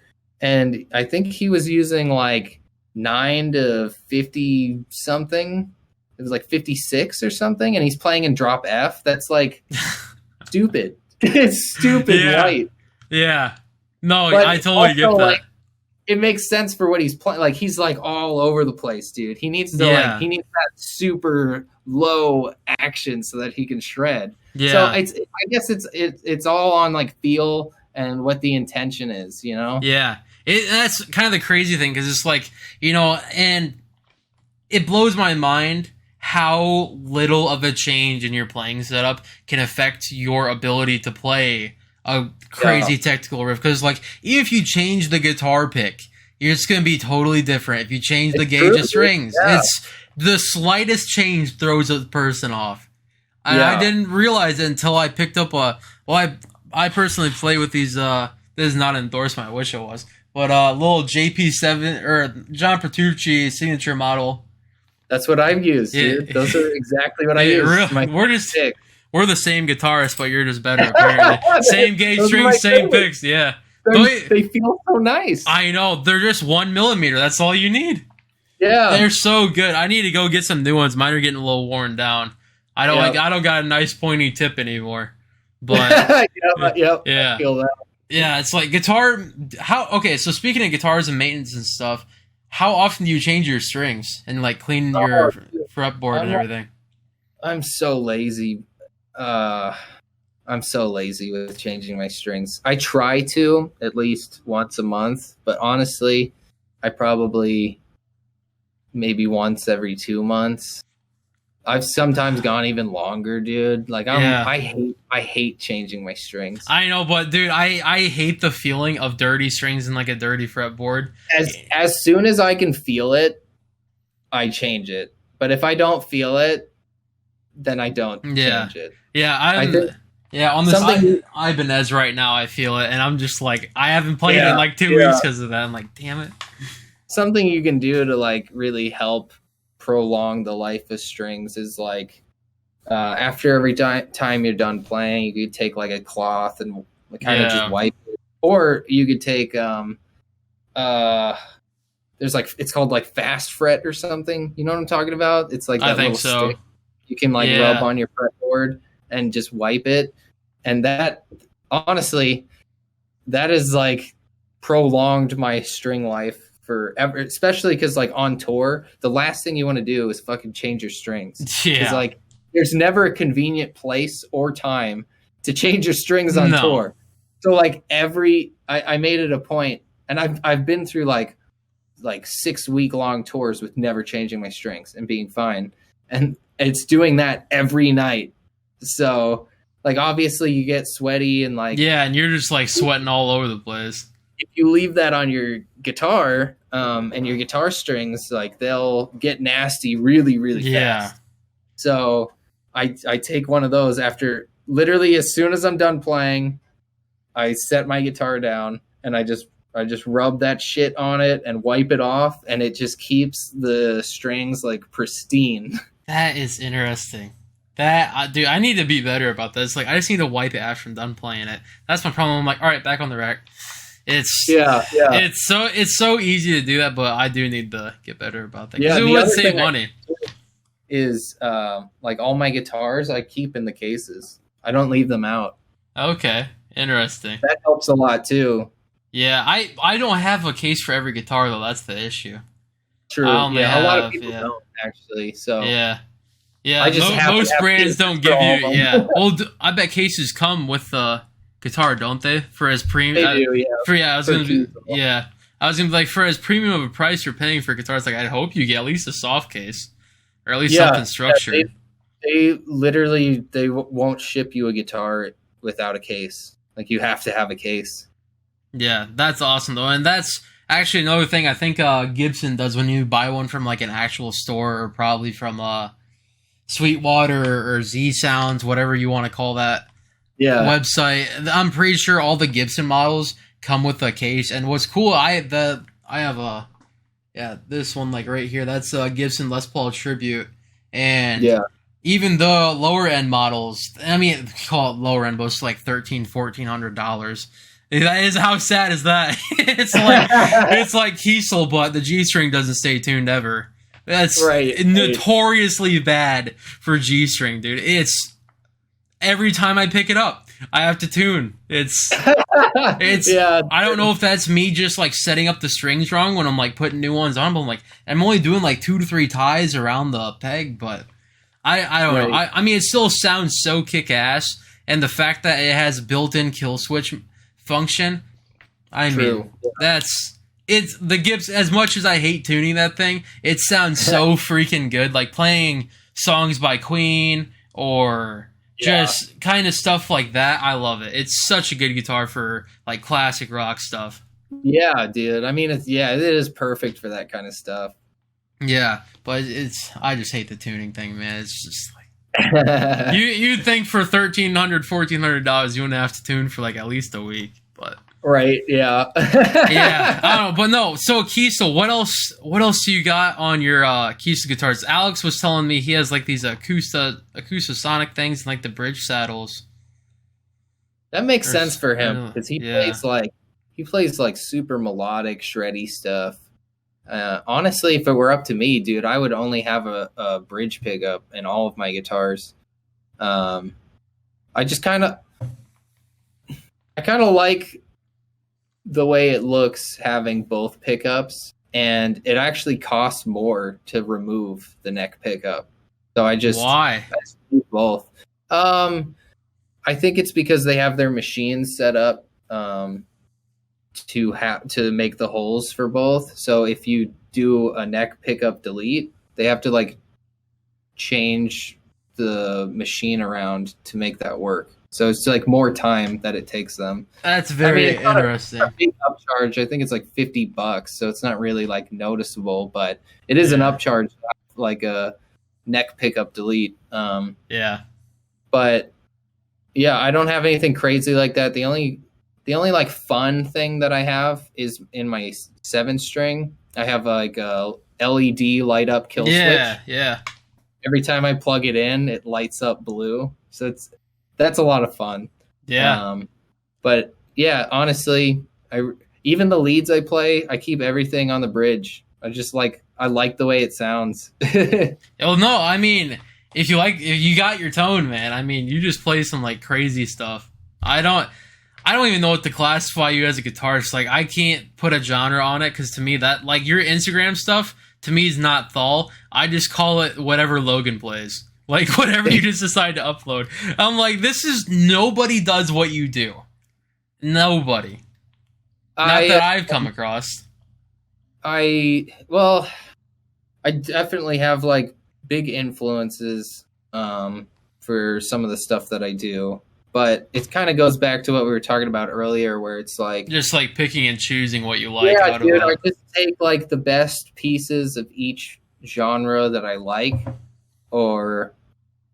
[SPEAKER 2] and I think he was using like 9 to 50 something. It was like 56 or something, and he's playing in drop F. That's like stupid. It's stupid light.
[SPEAKER 1] Yeah. No, but I totally get that.
[SPEAKER 2] Like, it makes sense for what he's playing. Like he's like all over the place, dude. He needs to he needs that super low action so that he can shred. Yeah. So I guess it's all on like feel and what the intention is, you know?
[SPEAKER 1] Yeah. That's kind of the crazy thing, because it's like, and it blows my mind how little of a change in your playing setup can affect your ability to play a crazy technical riff. Because, like, even if you change the guitar pick, it's going to be totally different. If you change the gauge of strings, it's the slightest change throws a person off. I didn't realize it until I picked up I personally play with these, this is not an endorsement, I wish it was, but little JP7, or John Petrucci signature model.
[SPEAKER 2] That's what I've used, dude. Those are exactly what I use.
[SPEAKER 1] Really, we're the same guitarist, but you're just better, apparently. Same gauge strings, same picks, yeah.
[SPEAKER 2] They feel so nice.
[SPEAKER 1] I know, they're just 1 millimeter, that's all you need.
[SPEAKER 2] Yeah.
[SPEAKER 1] They're so good. I need to go get some new ones. Mine are getting a little worn down. I don't got a nice pointy tip anymore. But
[SPEAKER 2] I feel that.
[SPEAKER 1] Yeah, it's like guitar. So speaking of guitars and maintenance and stuff, how often do you change your strings and like clean your fretboard and everything?
[SPEAKER 2] I'm so lazy. I'm so lazy with changing my strings. I try to at least once a month, but honestly, I probably maybe once every 2 months. I've sometimes gone even longer, dude. Like I hate changing my strings.
[SPEAKER 1] I know, but dude, I hate the feeling of dirty strings and like a dirty fretboard.
[SPEAKER 2] As soon as I can feel it, I change it. But if I don't feel it, then I don't change it.
[SPEAKER 1] Yeah, on this Ibanez right now, I feel it, and I'm just like, I haven't played it in like 2 weeks because of that. I'm like, damn it.
[SPEAKER 2] Something you can do to like really help prolong the life of strings is like after every time you're done playing, you could take like a cloth and kind of just wipe it, or you could take there's like, it's called like fast fret or something, you know what I'm talking about? It's like that
[SPEAKER 1] I think
[SPEAKER 2] little stick you can like rub on your fretboard and just wipe it, and that honestly, that is like prolonged my string life forever, especially because like on tour, the last thing you want to do is fucking change your strings. Because like there's never a convenient place or time to change your strings on tour. So like I made it a point, and I've been through like 6 week long tours with never changing my strings and being fine, and it's doing that every night. So like obviously you get sweaty and like
[SPEAKER 1] and you're just like sweating all over the place.
[SPEAKER 2] If you leave that on your guitar, and your guitar strings, like they'll get nasty really, really fast. So I take one of those after literally as soon as I'm done playing, I set my guitar down and I just rub that shit on it and wipe it off, and it just keeps the strings like pristine.
[SPEAKER 1] That is interesting. Dude, I need to be better about this. Like, I just need to wipe it after I'm done playing it. That's my problem. I'm like, all right, back on the rack. It's so easy to do that, but I do need to get better about that. Because it would save money.
[SPEAKER 2] Is like all my guitars I keep in the cases. I don't leave them out.
[SPEAKER 1] Okay, interesting.
[SPEAKER 2] That helps a lot too.
[SPEAKER 1] Yeah, I don't have a case for every guitar though. That's the issue.
[SPEAKER 2] True. Yeah, a lot of people don't actually. So
[SPEAKER 1] yeah. Most brands don't give you. Yeah. Well, I bet cases come with the guitar, don't they? For as premium.
[SPEAKER 2] They do, yeah.
[SPEAKER 1] I was gonna be like, for as premium of a price you're paying for guitars, like I'd hope you get at least a soft case, or at least something structured.
[SPEAKER 2] They literally won't ship you a guitar without a case. Like you have to have a case.
[SPEAKER 1] Yeah, that's awesome though, and that's actually another thing I think Gibson does when you buy one from like an actual store, or probably from Sweetwater or Z Sounds, whatever you want to call that website. I'm pretty sure all the Gibson models come with a case. And what's cool, I have this one like right here. That's a Gibson Les Paul Tribute, and even the lower end models, I mean, call it lower end, but it's like $1,300-$1,400. That is, how sad is that? it's like Kiesel, but the G string doesn't stay tuned ever. That's notoriously bad for G string, dude. It's every time I pick it up, I have to tune. It's I don't know if that's me just like setting up the strings wrong when I'm like putting new ones on, but I'm only doing like 2 to 3 ties around the peg, but I don't know. I mean, it still sounds so kick ass, and the fact that it has built-in kill switch function. I
[SPEAKER 2] True.
[SPEAKER 1] mean, it's the Gibson. As much as I hate tuning that thing, it sounds so freaking good. Like playing songs by Queen or just kind of stuff like that. I love it. It's such a good guitar for like classic rock stuff.
[SPEAKER 2] Yeah, dude. I mean, it is perfect for that kind of stuff.
[SPEAKER 1] Yeah, but I just hate the tuning thing, man. It's just like you'd think for $1,300, $1,400 you wouldn't have to tune for like at least a week, but
[SPEAKER 2] right, yeah.
[SPEAKER 1] yeah, I don't know, but no. So Kiesel, what else do you got on your Kiesel guitars? Alex was telling me he has like these Acoustasonic things and like the bridge saddles.
[SPEAKER 2] That makes sense for him because he plays like super melodic, shreddy stuff. Honestly, if it were up to me, dude, I would only have a bridge pickup in all of my guitars. I kind of like the way it looks having both pickups, and it actually costs more to remove the neck pickup. So I just do both. I think it's because they have their machines set up to make the holes for both. So if you do a neck pickup delete, they have to like change the machine around to make that work. So it's like more time that it takes them.
[SPEAKER 1] That's very interesting.
[SPEAKER 2] A big upcharge. I think it's like $50, so it's not really like noticeable, but it is an upcharge, like a neck pickup delete. But yeah, I don't have anything crazy like that. The only like fun thing that I have is in my 7-string. I have like a LED light up kill switch.
[SPEAKER 1] Yeah.
[SPEAKER 2] Every time I plug it in, it lights up blue. So that's a lot of fun.
[SPEAKER 1] Yeah.
[SPEAKER 2] But yeah, honestly, even the leads I play, I keep everything on the bridge. I like the way it sounds.
[SPEAKER 1] Well, no, I mean, if you got your tone, man, I mean, you just play some like crazy stuff. I don't even know what to classify you as a guitarist. Like, I can't put a genre on it because to me that like your Instagram stuff to me is not thal. I just call it whatever Logan plays. Like whatever you just decide to upload. I'm like, nobody does what you do. Nobody. Not that I've come across.
[SPEAKER 2] I definitely have like big influences for some of the stuff that I do. But it kind of goes back to what we were talking about earlier, where it's like
[SPEAKER 1] just like picking and choosing what you like.
[SPEAKER 2] Yeah, dude, I just take like the best pieces of each genre that I like, or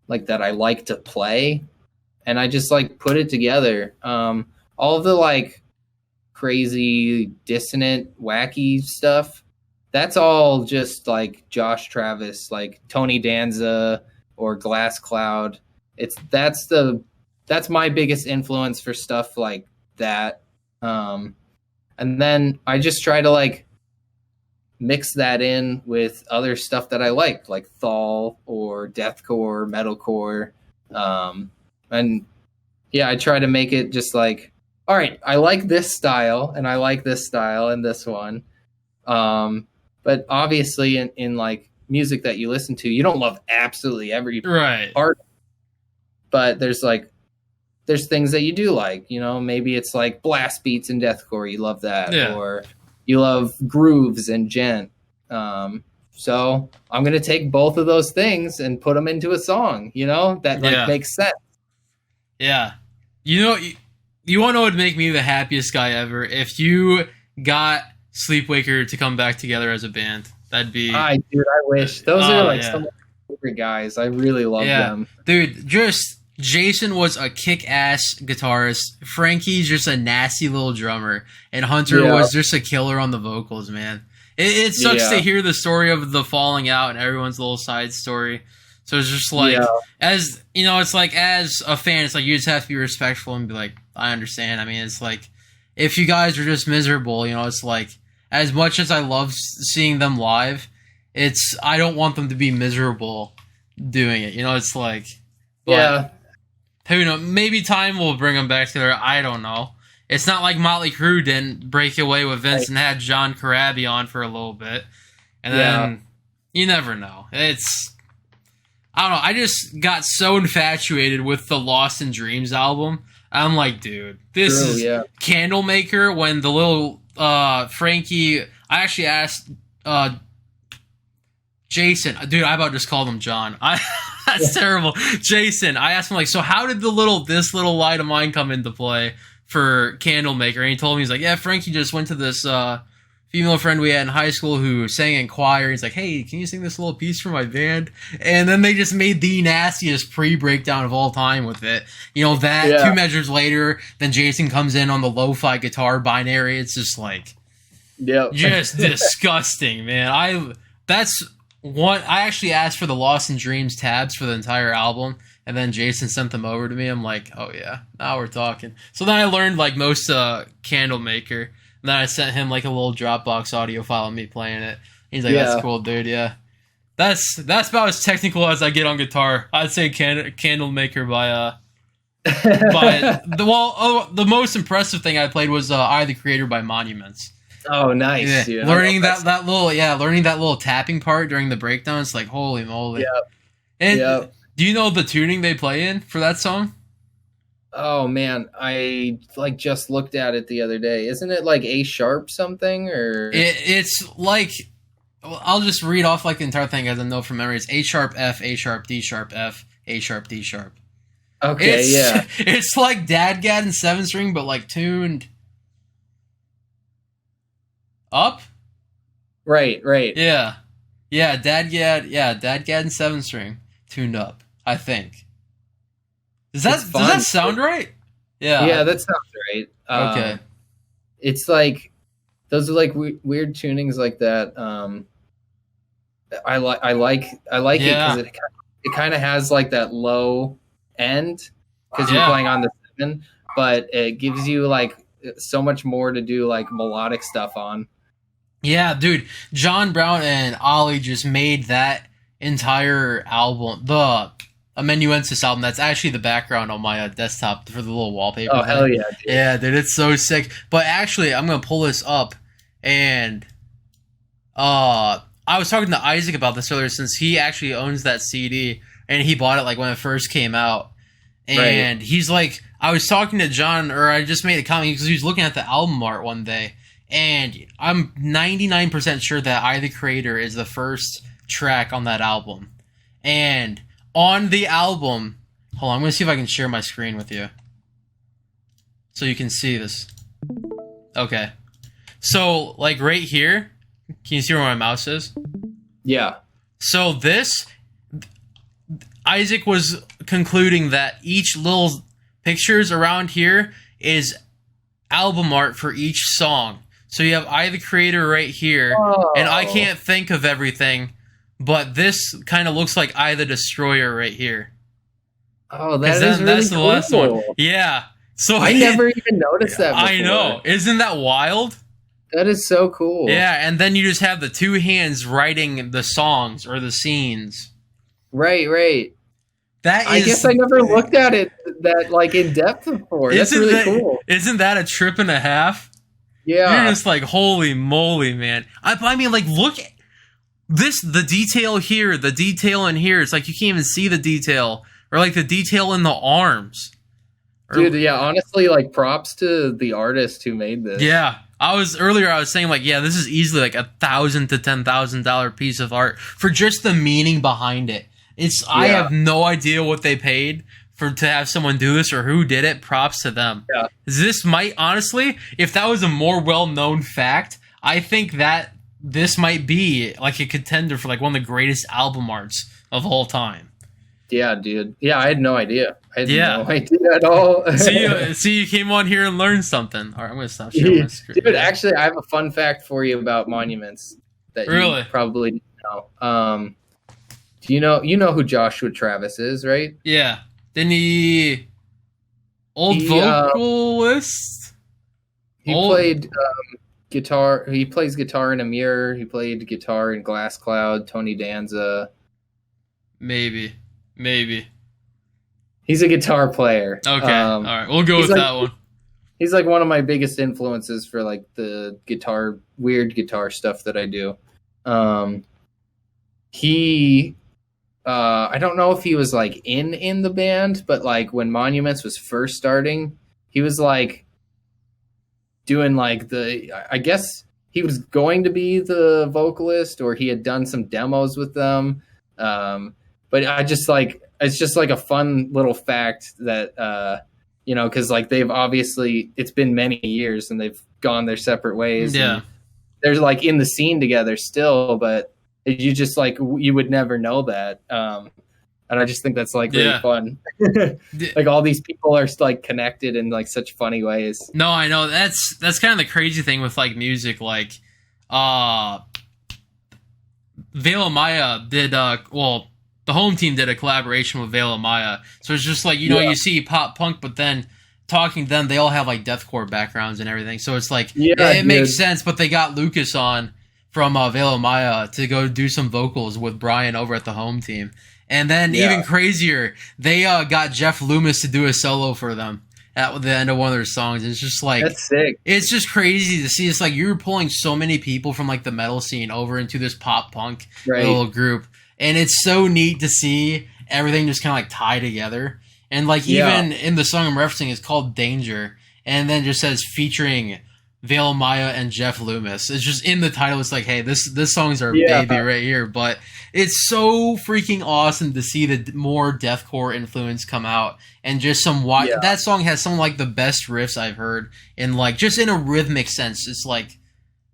[SPEAKER 2] like that I like to play, and I just like put it together. All of the like crazy, dissonant, wacky stuff, that's all just like Josh Travis, like Tony Danza or Glass Cloud. That's my biggest influence for stuff like that. And then I just try to like mix that in with other stuff that I like thal or deathcore, metalcore. And yeah, I try to make it just like, all right, I like this style and I like this style and this one. But obviously in like music that you listen to, you don't love absolutely every part. But there's things that you do like, you know, maybe it's like blast beats and deathcore. You love that. Yeah. Or you love grooves and gent. So I'm going to take both of those things and put them into a song, you know, that like makes sense. Yeah.
[SPEAKER 1] You know, you want to know what would make me the happiest guy ever? If you got Sleepwaker to come back together as a band. That'd be...
[SPEAKER 2] Dude, I wish. Those are like some of my favorite guys. I really love them.
[SPEAKER 1] Dude, Jason was a kick-ass guitarist. Frankie's just a nasty little drummer. And Hunter was just a killer on the vocals, man. It sucks to hear the story of the falling out and everyone's little side story. So it's just like, as, you know, it's like, as a fan, it's like, you just have to be respectful and be like, I understand. I mean, it's like, if you guys are just miserable, you know, it's like, as much as I love seeing them live, I don't want them to be miserable doing it. You know, it's like, who knows? Maybe time will bring them back together. I don't know. It's not like Motley Crue didn't break away with Vince and had John Corabi on for a little bit. And then you never know. I don't know. I just got so infatuated with the Lost in Dreams album. I'm like, dude, this
[SPEAKER 2] True,
[SPEAKER 1] is
[SPEAKER 2] yeah.
[SPEAKER 1] Candlemaker when the little Frankie. I actually asked Jason, dude, I about just called him John. That's terrible. Jason, I asked him like, so how did this little light of mine come into play for Candlemaker? And he told me, he's like, yeah, Frankie just went to this female friend we had in high school who sang in choir. He's like, hey, can you sing this little piece for my band? And then they just made the nastiest pre-breakdown of all time with it. You know, that 2 measures later, then Jason comes in on the lo-fi guitar binary. It's just like, just disgusting, man. I actually asked for the Lost in Dreams tabs for the entire album, and then Jason sent them over to me. I'm like, oh yeah, now we're talking. So then I learned like most Candlemaker, and then I sent him like a little Dropbox audio file of me playing it. He's like, that's cool, dude. Yeah, that's about as technical as I get on guitar. I'd say Candlemaker by the most impressive thing I played was I the Creator by Monuments.
[SPEAKER 2] Oh, nice.
[SPEAKER 1] Yeah.
[SPEAKER 2] Dude.
[SPEAKER 1] Learning that little tapping part during the breakdown, it's like, holy moly.
[SPEAKER 2] Yeah.
[SPEAKER 1] And do you know the tuning they play in for that song?
[SPEAKER 2] Oh man, I like just looked at it the other day. Isn't it like A sharp something or?
[SPEAKER 1] It's like, I'll just read off like the entire thing as I know from memory. It's A sharp F, A sharp D sharp F, A sharp D sharp.
[SPEAKER 2] Okay,
[SPEAKER 1] It's like Dadgad and 7-string, but like tuned up.
[SPEAKER 2] Right.
[SPEAKER 1] Yeah, Dadgad and 7-string tuned up, I think. Does that sound right? Yeah,
[SPEAKER 2] that sounds right.
[SPEAKER 1] Okay.
[SPEAKER 2] It's like those are like weird tunings like that. I like it because it kind of has like that low end because you're playing on the 7, but it gives you like so much more to do like melodic stuff on.
[SPEAKER 1] Yeah, dude, John Brown and Ollie just made that entire album, the Amanuensis album. That's actually the background on my desktop for the little wallpaper.
[SPEAKER 2] Oh, hell yeah, dude.
[SPEAKER 1] Yeah, dude, it's so sick. But actually, I'm gonna pull this up, and I was talking to Isaac about this earlier since he actually owns that CD and he bought it like when it first came out. And he's like, I was talking to John, or I just made a comment because he was looking at the album art one day. And I'm 99% sure that I the Creator is the first track on that album. And on the album, hold on, I'm going to see if I can share my screen with you. So you can see this. Okay. So, like right here, can you see where my mouse is?
[SPEAKER 2] Yeah.
[SPEAKER 1] So this, Isaac was concluding that each little pictures around here is album art for each song. So you have I the Creator right here, and I can't think of everything, but this kind of looks like I the Destroyer right here.
[SPEAKER 2] Oh, that's the last one.
[SPEAKER 1] Yeah. So
[SPEAKER 2] I never even noticed that before.
[SPEAKER 1] I know. Isn't that wild?
[SPEAKER 2] That is so cool.
[SPEAKER 1] Yeah, and then you just have the two hands writing the songs or the scenes.
[SPEAKER 2] Right.
[SPEAKER 1] I
[SPEAKER 2] guess I never looked at it that like in depth before. That's really cool.
[SPEAKER 1] Isn't that a trip and a half?
[SPEAKER 2] Yeah.
[SPEAKER 1] You're just like, holy moly, man. I mean, like, look at this, the detail here, the detail in here. It's like you can't even see the detail. Or like the detail in the arms.
[SPEAKER 2] Dude, yeah, honestly, like props to the artist who made this.
[SPEAKER 1] Yeah. I was saying like, yeah, this is easily like $1,000 to $10,000 piece of art for just the meaning behind it. I have no idea what they paid to have someone do this or who did it. Props to them.
[SPEAKER 2] Yeah.
[SPEAKER 1] This might, honestly, if that was a more well-known fact, I think that this might be like a contender for like one of the greatest album arts of all time.
[SPEAKER 2] Yeah, dude. Yeah, I had no idea. I had no idea at all.
[SPEAKER 1] See, you came on here and learned something. All right, I'm going to stop sharing my screen.
[SPEAKER 2] Dude, actually, I have a fun fact for you about Monuments that you probably didn't know. Do you know who Joshua Travis is, right?
[SPEAKER 1] Yeah. Didn't he... vocalist?
[SPEAKER 2] He played guitar. He plays guitar in A Mirror. He played guitar in Glass Cloud, Tony Danza.
[SPEAKER 1] Maybe.
[SPEAKER 2] He's a guitar player.
[SPEAKER 1] Okay, all right. We'll go with that one.
[SPEAKER 2] He's like one of my biggest influences for like the weird guitar stuff that I do. He I don't know if he was like in the band, but like when Monuments was first starting, he was like doing like I guess he was going to be the vocalist, or he had done some demos with them. But I just like, it's just like a fun little fact that because like they've obviously, it's been many years and they've gone their separate ways.
[SPEAKER 1] Yeah.
[SPEAKER 2] They're like in the scene together still, but you just like, you would never know that. And I just think that's like really fun. Like all these people are like connected in like such funny ways.
[SPEAKER 1] No, I know that's kind of the crazy thing with like music. Like, Veil of Maya did the home team did a collaboration with Veil of Maya, so it's just like you see pop punk, but then talking to them, they all have like deathcore backgrounds and everything, so it's like it makes sense. But they got Lucas on from Veil of Maya to go do some vocals with Brian over at the home team. And then even crazier, they got Jeff Loomis to do a solo for them at the end of one of their songs. It's just like,
[SPEAKER 2] that's sick.
[SPEAKER 1] It's just crazy to see. It's like you're pulling so many people from like the metal scene over into this pop punk little group, and it's so neat to see everything just kind of like tie together. And like even in the song I'm referencing, it's called Danger, and then just says featuring Veil Maya and Jeff Loomis. It's just in the title. It's like, hey, this song's our baby right here. But it's so freaking awesome to see the more deathcore influence come out, and just that song has some like the best riffs I've heard in like just in a rhythmic sense. It's like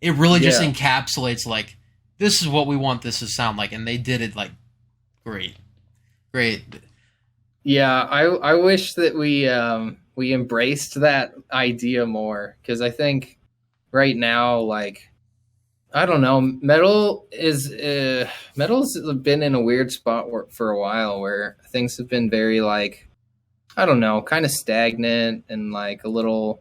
[SPEAKER 1] it really just encapsulates like this is what we want this to sound like, and they did it like great.
[SPEAKER 2] Yeah, I wish that we embraced that idea more, because I think right now, like, I don't know, metal's been in a weird spot for a while where things have been very like, I don't know, kind of stagnant and like a little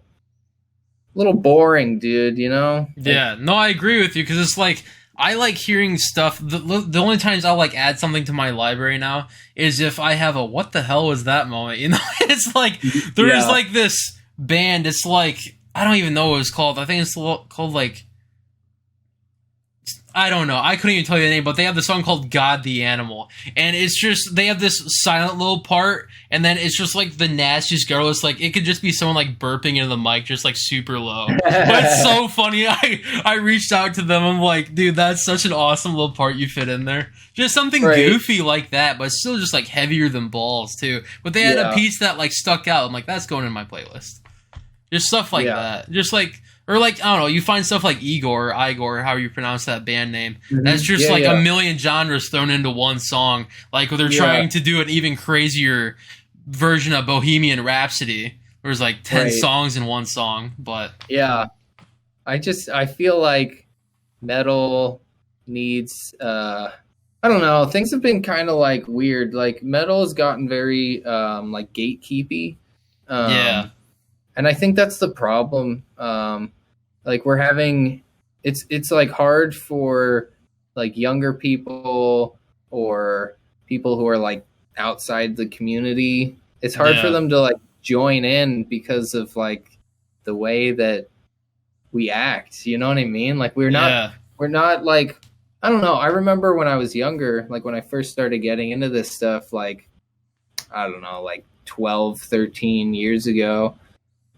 [SPEAKER 2] boring, dude,
[SPEAKER 1] Yeah, no, I agree with you, because it's like I like hearing stuff. The only times I'll like add something to my library now is if I have a what the hell was that moment, It's like there's like this band. It's like I don't even know what it's called. I think it's called like I don't know. I couldn't even tell you the name, but they have the song called God the Animal. And it's just, they have this silent little part, and then it's just like the nastiest garrulous, like it could just be someone like burping into the mic, just like super low. But it's so funny. I reached out to them. I'm like, dude, that's such an awesome little part you fit in there. Just something goofy like that, but still just like heavier than balls too. But they had a piece that like stuck out. I'm like, that's going in my playlist. Just stuff like that. Just like, or like, I don't know, you find stuff like Igor, however you pronounce that band name. That's just a million genres thrown into one song. Like they're trying to do an even crazier version of Bohemian Rhapsody. There's like 10 songs in one song, but...
[SPEAKER 2] Yeah. I feel like metal needs... I don't know, things have been kind of like weird. Like metal has gotten very like gatekeepy. And I think that's the problem. Like we're having, it's like hard for like younger people or people who are like outside the community. It's hard for them to like join in because of like the way that we act. You know what I mean? Like we're not like, I don't know. I remember when I was younger, like when I first started getting into this stuff, like, I don't know, like 12, 13 years ago.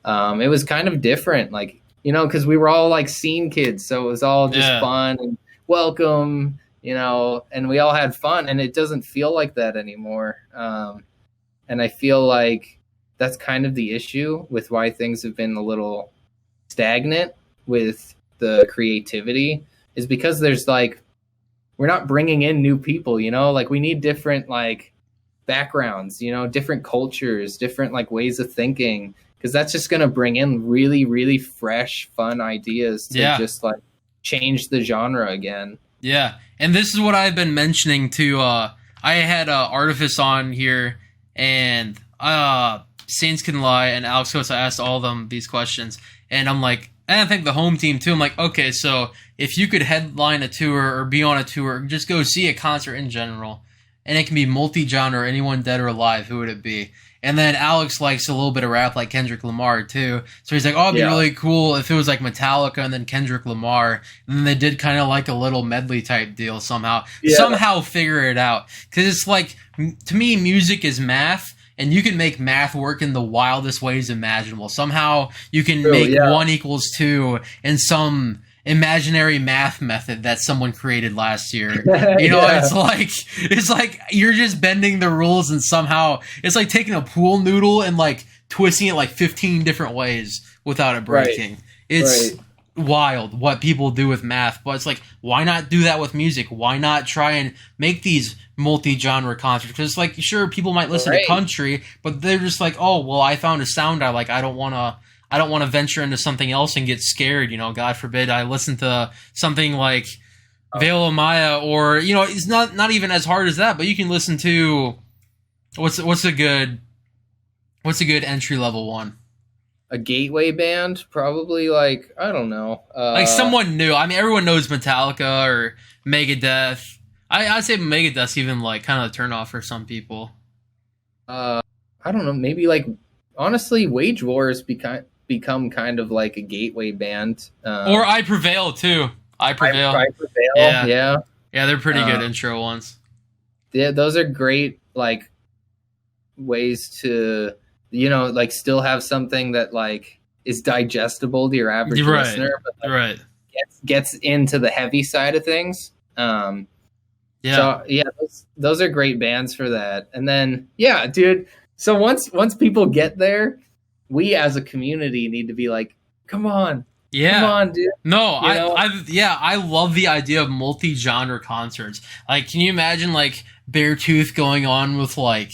[SPEAKER 2] It was kind of different, like, because we were all like scene kids, so it was all just fun and welcome, and we all had fun, and it doesn't feel like that anymore. And I feel like that's kind of the issue with why things have been a little stagnant with the creativity, is because there's like, we're not bringing in new people, like we need different like backgrounds, different cultures, different like ways of thinking. Because that's just going to bring in really, really fresh, fun ideas to just like change the genre again.
[SPEAKER 1] Yeah. And this is what I've been mentioning to, I had Artifice on here, and Saints Can Lie and Alex Coates. I asked all of them these questions, and I'm like, and I think the home team too. I'm like, okay, so if you could headline a tour or be on a tour, just go see a concert in general, and it can be multi-genre, anyone dead or alive, who would it be? And then Alex likes a little bit of rap like Kendrick Lamar too. So he's like, oh, it'd be really cool if it was like Metallica and then Kendrick Lamar. And then they did kind of like a little medley type deal somehow. Somehow figure it out. Because it's like, to me, music is math. And you can make math work in the wildest ways imaginable. Somehow you can make 1 equals 2 in some imaginary math method that someone created last year. You know, it's like you're just bending the rules, and somehow it's like taking a pool noodle and like twisting it like 15 different ways without it breaking. It's wild what people do with math, but it's like, why not do that with music? Why not try and make these multi-genre concerts? Because it's like, sure, people might listen to country, but they're just like, oh, well, I found a sound I like. I don't want to venture into something else and get scared. You know, God forbid I listen to something like Veil of Maya, or, you know, it's not even as hard as that, but you can listen to what's a good entry level one.
[SPEAKER 2] A gateway band, probably, like, I don't know.
[SPEAKER 1] Like someone new. I mean, everyone knows Metallica or Megadeth. I'd say Megadeth's even like kind of a turnoff for some people.
[SPEAKER 2] I don't know. Maybe like, honestly, Wage War has become kind of like a gateway band.
[SPEAKER 1] Or I Prevail too. I Prevail.
[SPEAKER 2] I Prevail. Yeah,
[SPEAKER 1] they're pretty good intro ones.
[SPEAKER 2] Yeah, those are great, like, ways to, you know, like, still have something that like is digestible to your average listener, but like, gets into the heavy side of things. So those are great bands for that. And then dude. So once people get there, we as a community need to be like, come on, dude.
[SPEAKER 1] No, I love the idea of multi-genre concerts. Like, can you imagine like Beartooth going on with like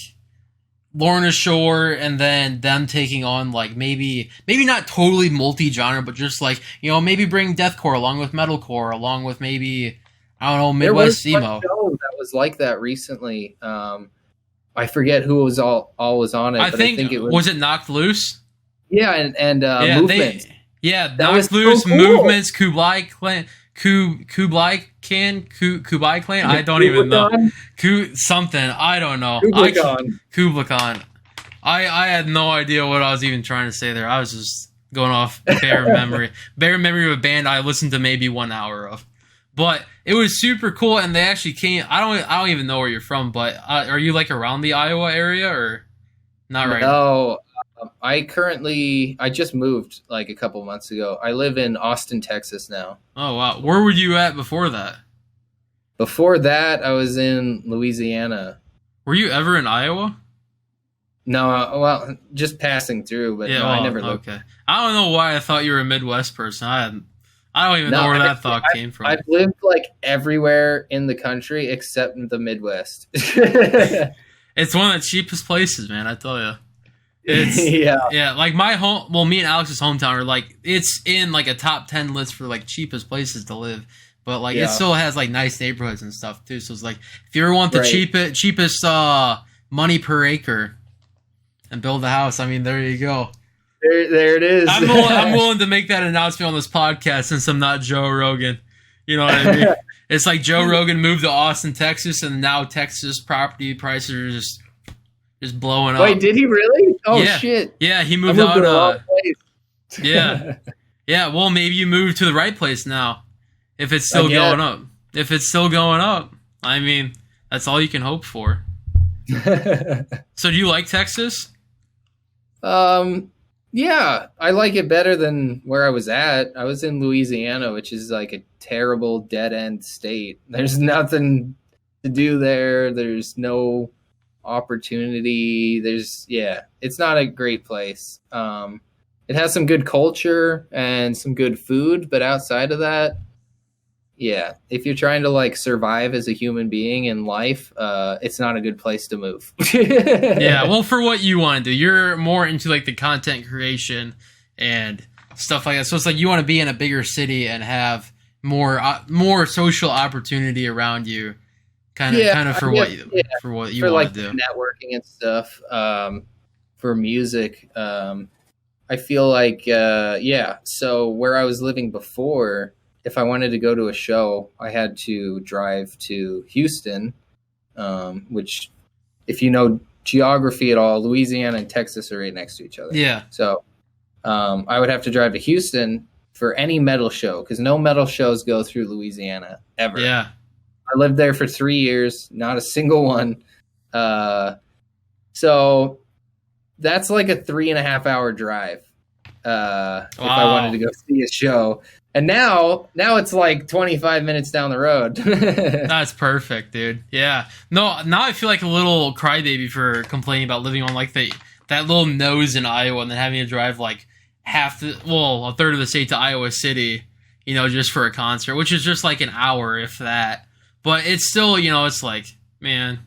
[SPEAKER 1] Lorna Shore, and then them taking on like maybe not totally multi-genre, but just like, you know, maybe bring deathcore along with metalcore, along with maybe, I don't know, Midwest emo.
[SPEAKER 2] There was one show that was like that recently. I forget who was all was on it.
[SPEAKER 1] I think it was it Knocked Loose.
[SPEAKER 2] Yeah, and Movements.
[SPEAKER 1] Knocked Loose, so cool. Movements, Kublai Clan. Kublai Clan. I don't even know. Something. I don't know. Kublai Khan. I had no idea what I was even trying to say there. I was just going off bare memory. Bare memory of a band I listened to maybe 1 hour of. But it was super cool, and they actually came. I don't even know where you're from, but are you like around the Iowa area or not right now?
[SPEAKER 2] No, I just moved like a couple months ago. I live in Austin, Texas now.
[SPEAKER 1] Oh wow, where were you at before that?
[SPEAKER 2] Before that, I was in Louisiana.
[SPEAKER 1] Were you ever in Iowa?
[SPEAKER 2] No, well, just passing through, but no, I never lived.
[SPEAKER 1] Okay, I don't know why I thought you were a Midwest person. I don't even know where that thought came from.
[SPEAKER 2] I've lived like everywhere in the country except in the Midwest.
[SPEAKER 1] It's one of the cheapest places, man. I tell you. It's like my home. Well, me and Alex's hometown are like, it's in like a top 10 list for like cheapest places to live, but like it still has like nice neighborhoods and stuff too. So it's like, if you ever want the cheapest money per acre and build a house, I mean, there you go.
[SPEAKER 2] There it is.
[SPEAKER 1] I'm willing to make that announcement on this podcast since I'm not Joe Rogan. You know what I mean? It's like Joe Rogan moved to Austin, Texas, and now Texas property prices are just blowing up.
[SPEAKER 2] Wait, did he really? Oh, shit.
[SPEAKER 1] Yeah, he moved out. To the wrong place. Yeah. Well, maybe you moved to the right place now. If it's still going up. If it's still going up, I mean, that's all you can hope for. So, do you like Texas?
[SPEAKER 2] Yeah, I like it better than where I was at. I was in Louisiana, which is like a terrible dead-end state. There's nothing to do there. There's no opportunity. It's not a great place. It has some good culture and some good food, but outside of that, if you're trying to like survive as a human being in life, it's not a good place to move.
[SPEAKER 1] Well, for what you want to do, you're more into like the content creation and stuff like that. So it's like you want to be in a bigger city and have more social opportunity around you, kind of for what you want to do,
[SPEAKER 2] networking and stuff. For music, I feel like So where I was living before, if I wanted to go to a show, I had to drive to Houston, which, if you know geography at all, Louisiana and Texas are right next to each other.
[SPEAKER 1] Yeah.
[SPEAKER 2] So I would have to drive to Houston for any metal show because no metal shows go through Louisiana ever.
[SPEAKER 1] Yeah.
[SPEAKER 2] I lived there for 3 years, not a single one. So that's like a 3.5 hour drive if I wanted to go see a show. And now it's like 25 minutes down the road.
[SPEAKER 1] That's perfect, dude. Yeah. No, now I feel like a little crybaby for complaining about living on like that little nose in Iowa and then having to drive like a third of the state to Iowa City, you know, just for a concert, which is just like an hour, if that. But it's still, you know, it's like, man,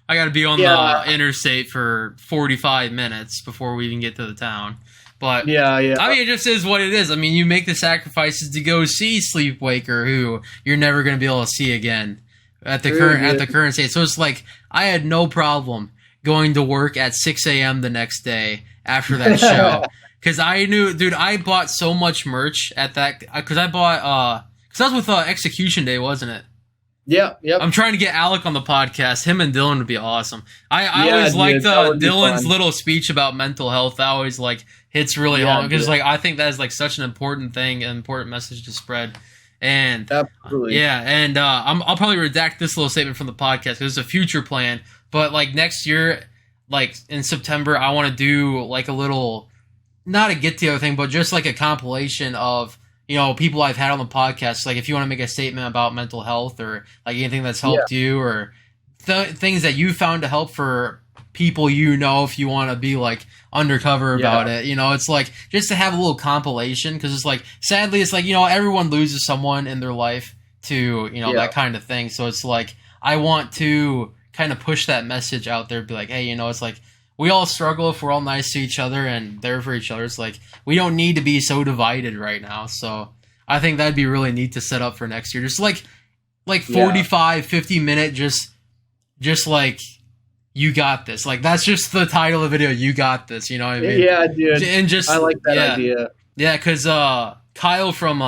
[SPEAKER 1] I got to be on the interstate for 45 minutes before we even get to the town. But
[SPEAKER 2] yeah.
[SPEAKER 1] I mean, it just is what it is. I mean, you make the sacrifices to go see Sleepwaker, who you're never going to be able to see again at the current state. So it's like I had no problem going to work at 6 a.m. the next day after that show because I knew, dude. I bought so much merch at that because I bought because that was with Execution Day, wasn't it?
[SPEAKER 2] Yeah, yep.
[SPEAKER 1] I'm trying to get Alec on the podcast. Him and Dylan would be awesome. I always liked Dylan's little speech about mental health. I always like hits really home because like I think that is like such an important thing, an important message to spread. And
[SPEAKER 2] absolutely,
[SPEAKER 1] yeah. And I'll probably redact this little statement from the podcast because it's a future plan. But like next year, like in September, I want to do like a little, not a get together thing, but just like a compilation of, you know, people I've had on the podcast. Like if you want to make a statement about mental health or like anything that's helped you or things that you found to help for people, you know, if you want to be like undercover about it, you know, it's like just to have a little compilation because it's like, sadly, it's like, you know, everyone loses someone in their life to, you know, that kind of thing. So it's like, I want to kind of push that message out there, be like, hey, you know, it's like, we all struggle if we're all nice to each other and there for each other. It's like, we don't need to be so divided right now. So I think that'd be really neat to set up for next year. Just like 45, 50 minute, just like, you got this. Like, that's just the title of the video. You got this. You know what I mean?
[SPEAKER 2] Yeah, dude.
[SPEAKER 1] And just,
[SPEAKER 2] I like that idea.
[SPEAKER 1] Yeah. Cause, Kyle from,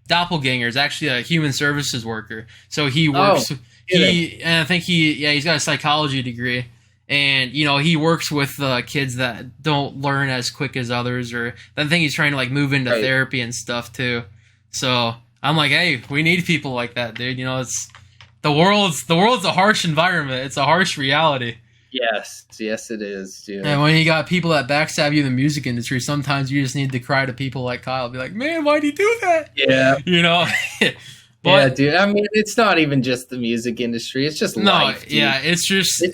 [SPEAKER 1] Doppelganger is actually a human services worker. So he works, and I think he's got a psychology degree. And, you know, he works with kids that don't learn as quick as others, or I think he's trying to, like, move into therapy and stuff, too. So I'm like, hey, we need people like that, dude. You know, it's the world's a harsh environment. It's a harsh reality.
[SPEAKER 2] Yes, it is, dude.
[SPEAKER 1] And when you got people that backstab you in the music industry, sometimes you just need to cry to people like Kyle. Be like, man, why'd you do that?
[SPEAKER 2] Yeah.
[SPEAKER 1] You know?
[SPEAKER 2] But, yeah, dude. I mean, it's not even just the music industry. It's just life, dude.
[SPEAKER 1] Yeah, it's just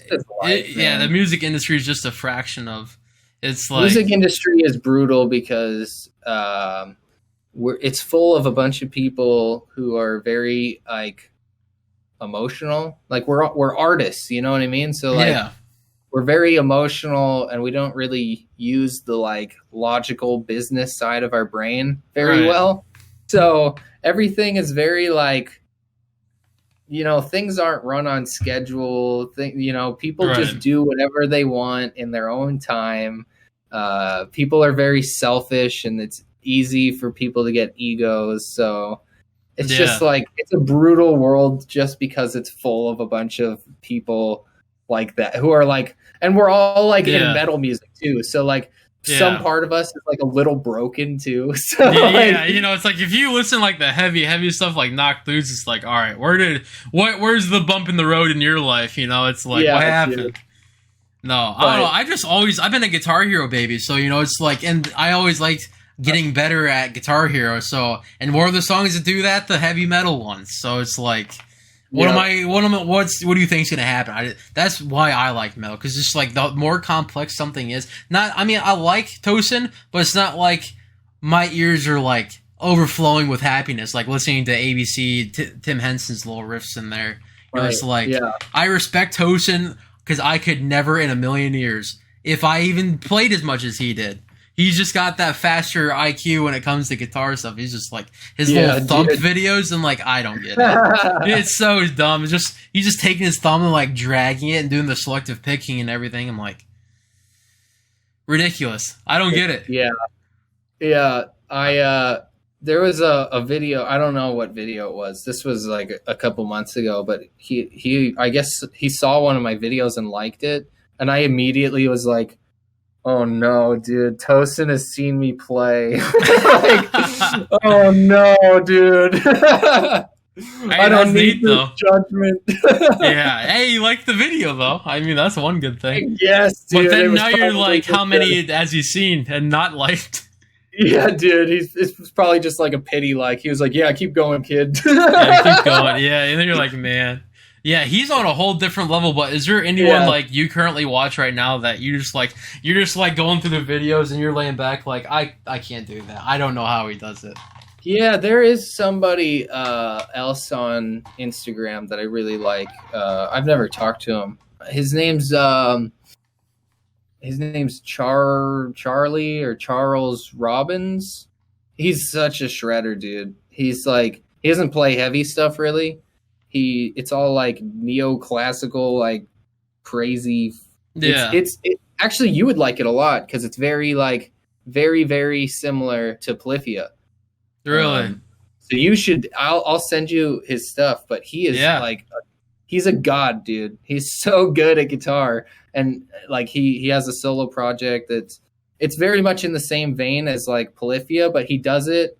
[SPEAKER 1] life, yeah, the music industry is just a fraction of. It's like
[SPEAKER 2] music industry is brutal because it's full of a bunch of people who are very like emotional. Like we're artists, you know what I mean? So like we're very emotional and we don't really use the like logical business side of our brain very well. So everything is very like, you know, things aren't run on schedule. You know, people just do whatever they want in their own time. People are very selfish and it's easy for people to get egos. So it's just like, it's a brutal world just because it's full of a bunch of people like that who are like, and we're all like in metal music too. So like, some part of us is like a little broken too. So
[SPEAKER 1] you know, it's like if you listen like the heavy stuff like Knocked Loose, it's like, all right, where's the bump in the road in your life? You know, it's like what happened? Dude. No, I don't know. I've been a Guitar Hero baby, so you know, it's like, and I always liked getting better at Guitar Hero. So, and more of the songs that do that, the heavy metal ones. So it's like, what do you think is going to happen? That's why I like metal, because it's like the more complex something is. I like Tosin, but it's not like my ears are like overflowing with happiness, like listening to ABC, Tim Henson's little riffs in there. You know, it's like, I respect Tosin because I could never in a million years, if I even played as much as he did. He's just got that faster IQ when it comes to guitar stuff. He's just like his little thump videos, and like I don't get it. It's so dumb. It's just he's just taking his thumb and like dragging it and doing the selective picking and everything. I'm like, ridiculous. I don't get it.
[SPEAKER 2] Yeah. There was a video. I don't know what video it was. This was like a couple months ago, but he I guess he saw one of my videos and liked it. and I immediately was like, "Oh no, dude! Tosin has seen me play." Like, oh no, dude! I don't need this
[SPEAKER 1] though.
[SPEAKER 2] judgment.
[SPEAKER 1] Yeah. Hey, you like the video though. I mean, that's one good thing.
[SPEAKER 2] Yes, dude.
[SPEAKER 1] But then
[SPEAKER 2] it was
[SPEAKER 1] now you're
[SPEAKER 2] probably
[SPEAKER 1] like,
[SPEAKER 2] just
[SPEAKER 1] how many has he seen and not liked?
[SPEAKER 2] Yeah, dude. It's probably just like a pity. Like he was like, "Yeah, keep going, kid."
[SPEAKER 1] Yeah, keep going. Yeah, and then you're like, man. Yeah, he's on a whole different level. But is there anyone
[SPEAKER 2] Yeah.
[SPEAKER 1] like you currently watch right now that you're just like going through the videos and you're laying back like I can't do that. I don't know how he does it.
[SPEAKER 2] Yeah, there is somebody else on Instagram that I really like. I've never talked to him. His name's Charlie or Charles Robbins. He's such a shredder, dude. He's like he doesn't play heavy stuff really. It's all like neoclassical, like crazy.
[SPEAKER 1] Yeah,
[SPEAKER 2] Actually you would like it a lot because it's very like very similar to Polyphia.
[SPEAKER 1] really.
[SPEAKER 2] So you should. I'll send you his stuff. But he is
[SPEAKER 1] Yeah.
[SPEAKER 2] like, he's a god, dude. He's so good at guitar, and like he has a solo project it's very much in the same vein as like Polyphia, but he does it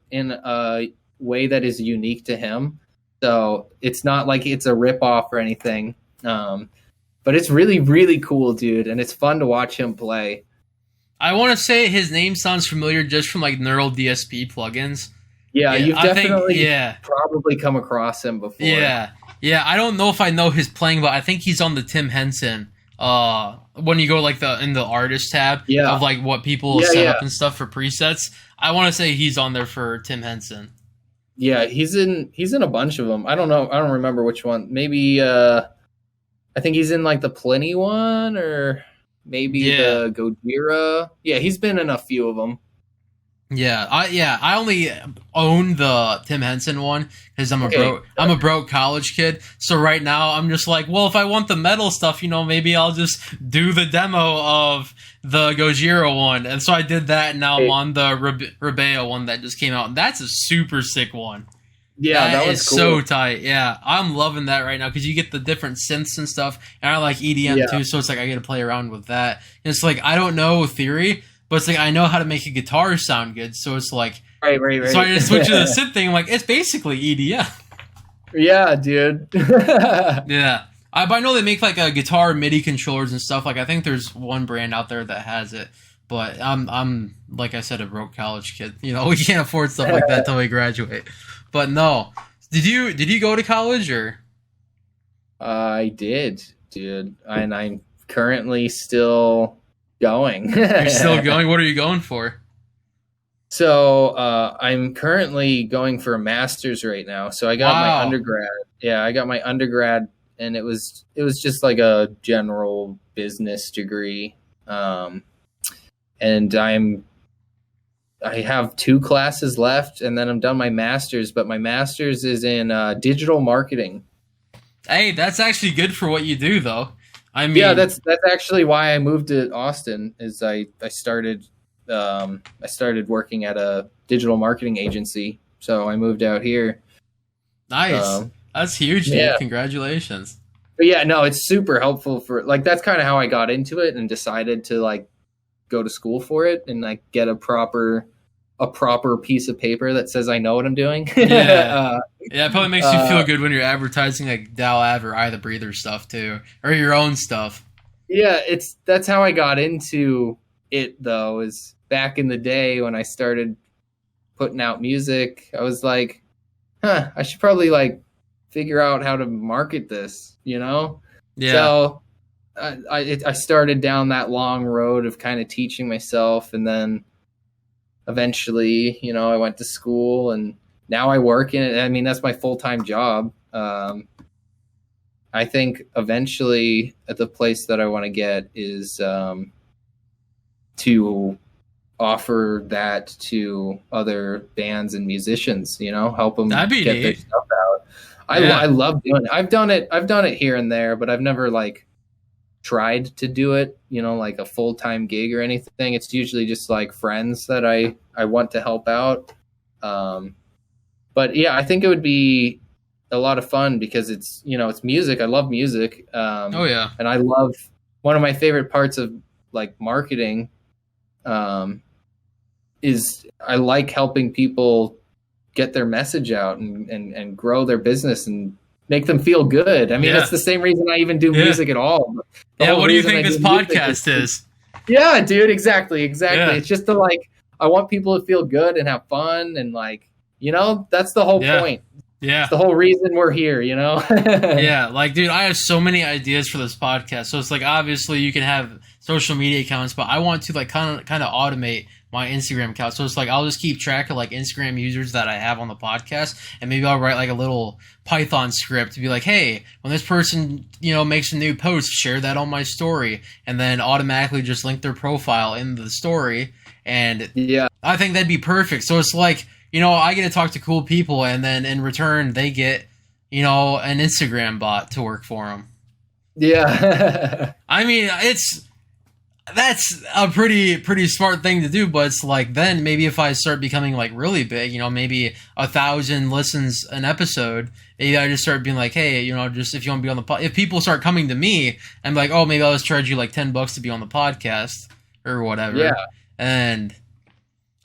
[SPEAKER 2] in a way that is unique to him. So it's not like it's a rip off or anything. But it's really cool, dude, and it's fun to watch him play.
[SPEAKER 1] I want to say his name sounds familiar just from like neural DSP plugins.
[SPEAKER 2] Yeah, you've
[SPEAKER 1] I think,
[SPEAKER 2] definitely probably come across him before.
[SPEAKER 1] Yeah. I don't know if I know his playing, but I think he's on the Tim Henson. When you go like in the artist tab of like what people set up and stuff for presets, I want to say he's on there for Tim Henson.
[SPEAKER 2] Yeah, he's in a bunch of them. I don't know. I don't remember which one. Maybe I think he's in like the Pliny one or maybe the Gojira. Yeah, he's been in a few of them.
[SPEAKER 1] I only own the Tim Henson one because I'm a broke college kid. So right now I'm just like, well, if I want the metal stuff, maybe I'll just do the demo of the Gojira one. And so I did that, and now I'm on the Rebeo one that just came out. And that's a super sick one.
[SPEAKER 2] Yeah, that was cool.
[SPEAKER 1] So tight. Yeah, I'm loving that right now because you get the different synths and stuff, and I like EDM too. So it's like I get to play around with that. And it's like I don't know theory, but it's like I know how to make a guitar sound good. So it's like
[SPEAKER 2] right.
[SPEAKER 1] So I just switch to the synth thing. I'm like, it's basically EDM.
[SPEAKER 2] Yeah, dude.
[SPEAKER 1] Yeah. But I know they make like a guitar MIDI controllers and stuff. Like I think there's one brand out there that has it. But I'm like I said, a broke college kid. We can't afford stuff like that till we graduate. But no, did you go to college or?
[SPEAKER 2] I did, dude, and I'm currently still going.
[SPEAKER 1] You're still going? What are you going for?
[SPEAKER 2] So I'm currently going for a master's right now. So I got my undergrad. Yeah, I got my undergrad, and it was just like a general business degree. And I have 2 classes left, and then I'm done my master's. But my master's is in digital marketing.
[SPEAKER 1] Hey, that's actually good for what you do, though. I mean,
[SPEAKER 2] yeah, that's actually why I moved to Austin. Is I started working at a digital marketing agency, so I moved out here.
[SPEAKER 1] Nice, that's huge, dude.
[SPEAKER 2] Yeah.
[SPEAKER 1] Congratulations.
[SPEAKER 2] But yeah, no, it's super helpful for like that's kind of how I got into it and decided to like go to school for it and like get a proper piece of paper that says I know what I'm doing.
[SPEAKER 1] Yeah, it probably makes you feel good when you're advertising like DALAV or I the Breather stuff too, or your own stuff.
[SPEAKER 2] Yeah, that's how I got into it though. Is back in the day when I started putting out music, I was like, I should probably like figure out how to market this, Yeah. So I started down that long road of kind of teaching myself, and then eventually, I went to school, and now I work in it. I mean, that's my full-time job. I think eventually at the place that I want to get is to offer that to other bands and musicians, help them get their stuff out. I love doing it. I've done it here and there, but I've never like tried to do it, like a full-time gig or anything. It's usually just like friends that I want to help out. But yeah, I think it would be a lot of fun because it's, it's music. I love music.
[SPEAKER 1] Oh yeah.
[SPEAKER 2] And I love, one of my favorite parts of like marketing is I like helping people get their message out and grow their business and make them feel good. I mean, that's the same reason I even do music at all.
[SPEAKER 1] What do you think this podcast is?
[SPEAKER 2] Yeah, dude, exactly. It's just to like, I want people to feel good and have fun and like, that's the whole point.
[SPEAKER 1] Yeah.
[SPEAKER 2] It's the whole reason we're here,
[SPEAKER 1] Yeah, like, dude, I have so many ideas for this podcast. So it's like, obviously you can have social media accounts, but I want to like kind of automate my Instagram account. So it's like, I'll just keep track of like Instagram users that I have on the podcast, and maybe I'll write like a little Python script to be like, hey, when this person, makes a new post, share that on my story, and then automatically just link their profile in the story. And
[SPEAKER 2] yeah,
[SPEAKER 1] I think that'd be perfect. So it's like, I get to talk to cool people, and then in return they get, an Instagram bot to work for them.
[SPEAKER 2] Yeah.
[SPEAKER 1] I mean, that's a pretty smart thing to do, but it's like, then maybe if I start becoming like really big, maybe 1,000 listens an episode, maybe I just start being like, hey, just if you want to be on the if people start coming to me, I'm like, oh, maybe I'll just charge you like $10 to be on the podcast or whatever.
[SPEAKER 2] Yeah.
[SPEAKER 1] And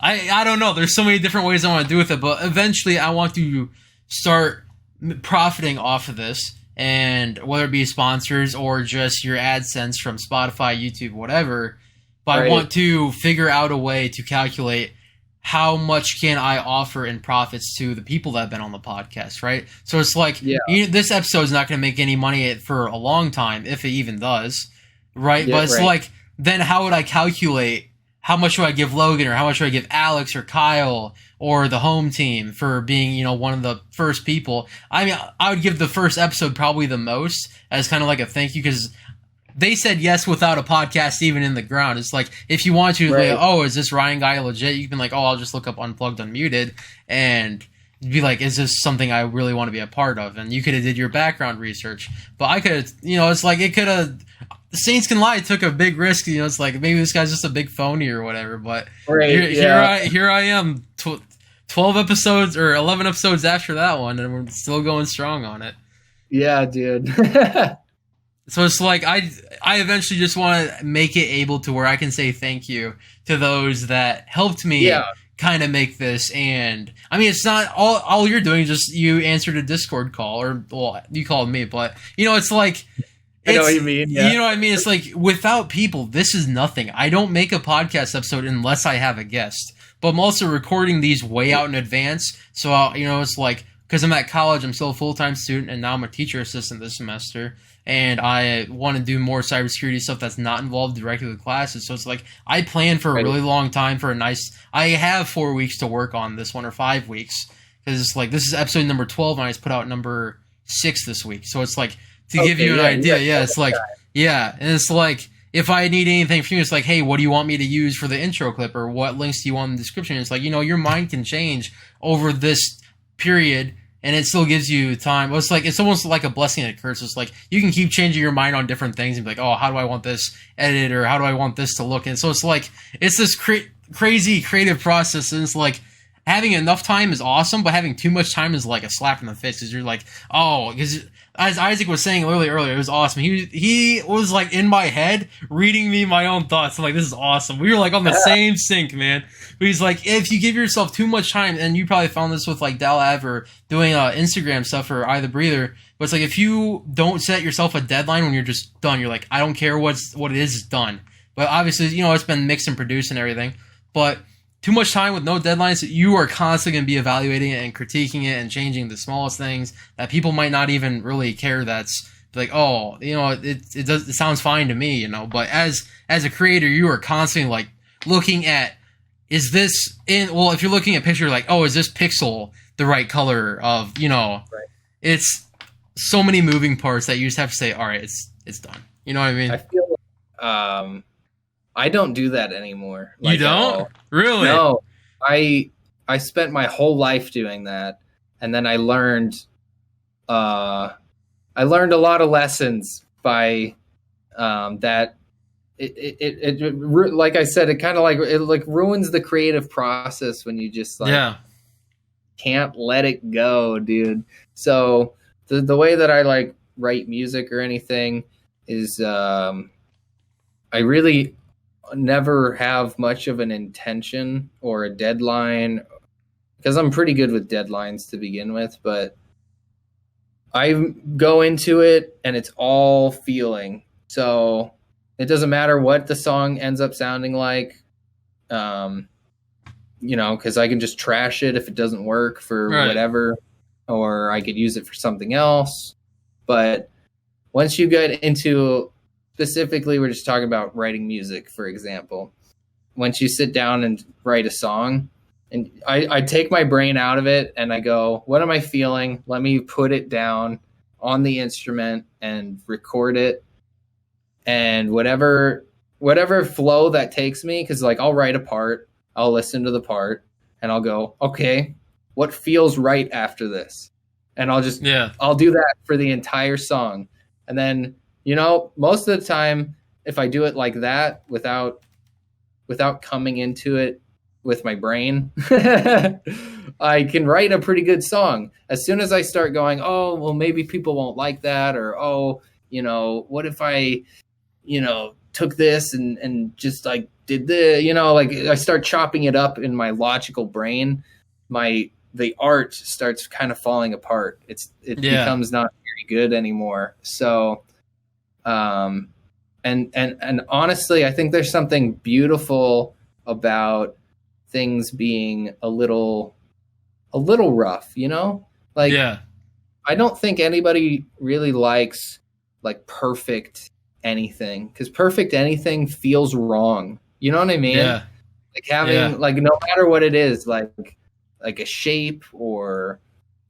[SPEAKER 1] I don't know. There's so many different ways I want to do with it, but eventually I want to start profiting off of this. And whether it be sponsors or just your AdSense from Spotify, YouTube, whatever, but right. I want to figure out a way to calculate how much can I offer in profits to the people that have been on the podcast, right? So it's like, this episode is not going to make any money for a long time, if it even does, right?
[SPEAKER 2] Yeah,
[SPEAKER 1] but it's like, then how would I calculate how much do I give Logan, or how much do I give Alex or Kyle or the home team for being, one of the first people? I mean, I would give the first episode probably the most as kind of like a thank you, because they said yes without a podcast even in the ground. It's like, if you want to, like, oh, is this Ryan guy legit? You can like, oh, I'll just look up Unplugged, Unmuted, and be like, is this something I really want to be a part of? And you could have did your background research, but I could have, it's like, it could have. Saints Can Lie took a big risk. It's like, maybe this guy's just a big phony or whatever. But here I am, 12 episodes or 11 episodes after that one, and we're still going strong on it.
[SPEAKER 2] Yeah, dude.
[SPEAKER 1] So it's like, I eventually just want to make it able to where I can say thank you to those that helped me kind of make this. And I mean, it's not all you're doing, just you answered a Discord call, or, well, you called me, but it's like,
[SPEAKER 2] I know what you mean. Yeah.
[SPEAKER 1] You know what I mean? It's like, without people, this is nothing. I don't make a podcast episode unless I have a guest. But I'm also recording these way out in advance. So, it's like, because I'm at college, I'm still a full-time student, and now I'm a teacher assistant this semester. And I want to do more cybersecurity stuff that's not involved directly with classes. So it's like, I plan for a really long time for I have 4 weeks to work on this one, or 5 weeks. Because it's like, this is episode number 12, and I just put out number 6 this week. So it's like, to give you an idea, it's like, and it's like, if I need anything from you, it's like, hey, what do you want me to use for the intro clip, or what links do you want in the description? It's like, your mind can change over this period, and it still gives you time. Well, it's almost like a blessing and a curse. It's like, you can keep changing your mind on different things and be like, oh, how do I want this edited, or how do I want this to look? And so it's like, it's this crazy creative process, and it's like, having enough time is awesome, but having too much time is like a slap in the face, because you're like, oh, because as Isaac was saying earlier, it was awesome. He was like in my head reading me my own thoughts. I'm like, this is awesome. We were like on the same sync, man. But he's like, if you give yourself too much time, and you probably found this with like Dalav or doing Instagram stuff or I the Breather, but it's like, if you don't set yourself a deadline when you're just done, you're like, I don't care what it is, it's done. But obviously, it's been mixed and produced and everything. But too much time with no deadlines, you are constantly going to be evaluating it and critiquing it and changing the smallest things that people might not even really care. That's like, oh, it sounds fine to me, But as a creator, you are constantly like looking at, is this if you're looking at picture, like, oh, is this pixel the right color of, right. It's so many moving parts that you just have to say, all right, it's done. You know what I mean?
[SPEAKER 2] I feel like, I don't do that anymore.
[SPEAKER 1] Like, you don't? Really?
[SPEAKER 2] No. I spent my whole life doing that, and then I learned a lot of lessons by that. It like I said, it kind of like ruins the creative process when you just like can't let it go, dude. So the way that I like write music or anything is I really never have much of an intention or a deadline, because I'm pretty good with deadlines to begin with, but I go into it and it's all feeling. So it doesn't matter what the song ends up sounding like, because I can just trash it if it doesn't work for whatever, or I could use it for something else. But once you get into, specifically, we're just talking about writing music, for example. Once you sit down and write a song, and I take my brain out of it and I go, what am I feeling? Let me put it down on the instrument and record it. And whatever flow that takes me, because like I'll write a part, I'll listen to the part, and I'll go, okay, what feels right after this? And I'll do that for the entire song. And then, most of the time, if I do it like that without coming into it with my brain, I can write a pretty good song. As soon as I start going, oh, well, maybe people won't like that, or, oh, what if I, took this and just like did like I start chopping it up in my logical brain, the art starts kind of falling apart. It becomes not very good anymore. So, and honestly, I think there's something beautiful about things being a little rough, like, I don't think anybody really likes like perfect anything, because perfect anything feels wrong. You know what I mean?
[SPEAKER 1] Yeah.
[SPEAKER 2] Like having like, no matter what it is, like a shape or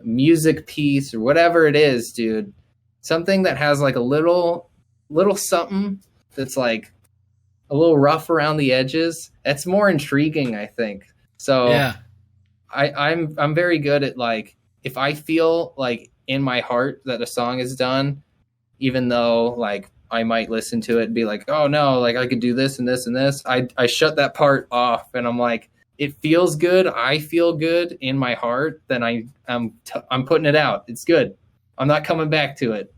[SPEAKER 2] a music piece or whatever it is, dude, something that has like a little something that's like a little rough around the edges, that's more intriguing, I think. So I'm very good at, like, if I feel like in my heart that a song is done, even though like I might listen to it and be like, oh no, like I could do this and this and this, I shut that part off and I'm like, it feels good, I feel good in my heart, then I'm putting it out. It's good. I'm not coming back to it.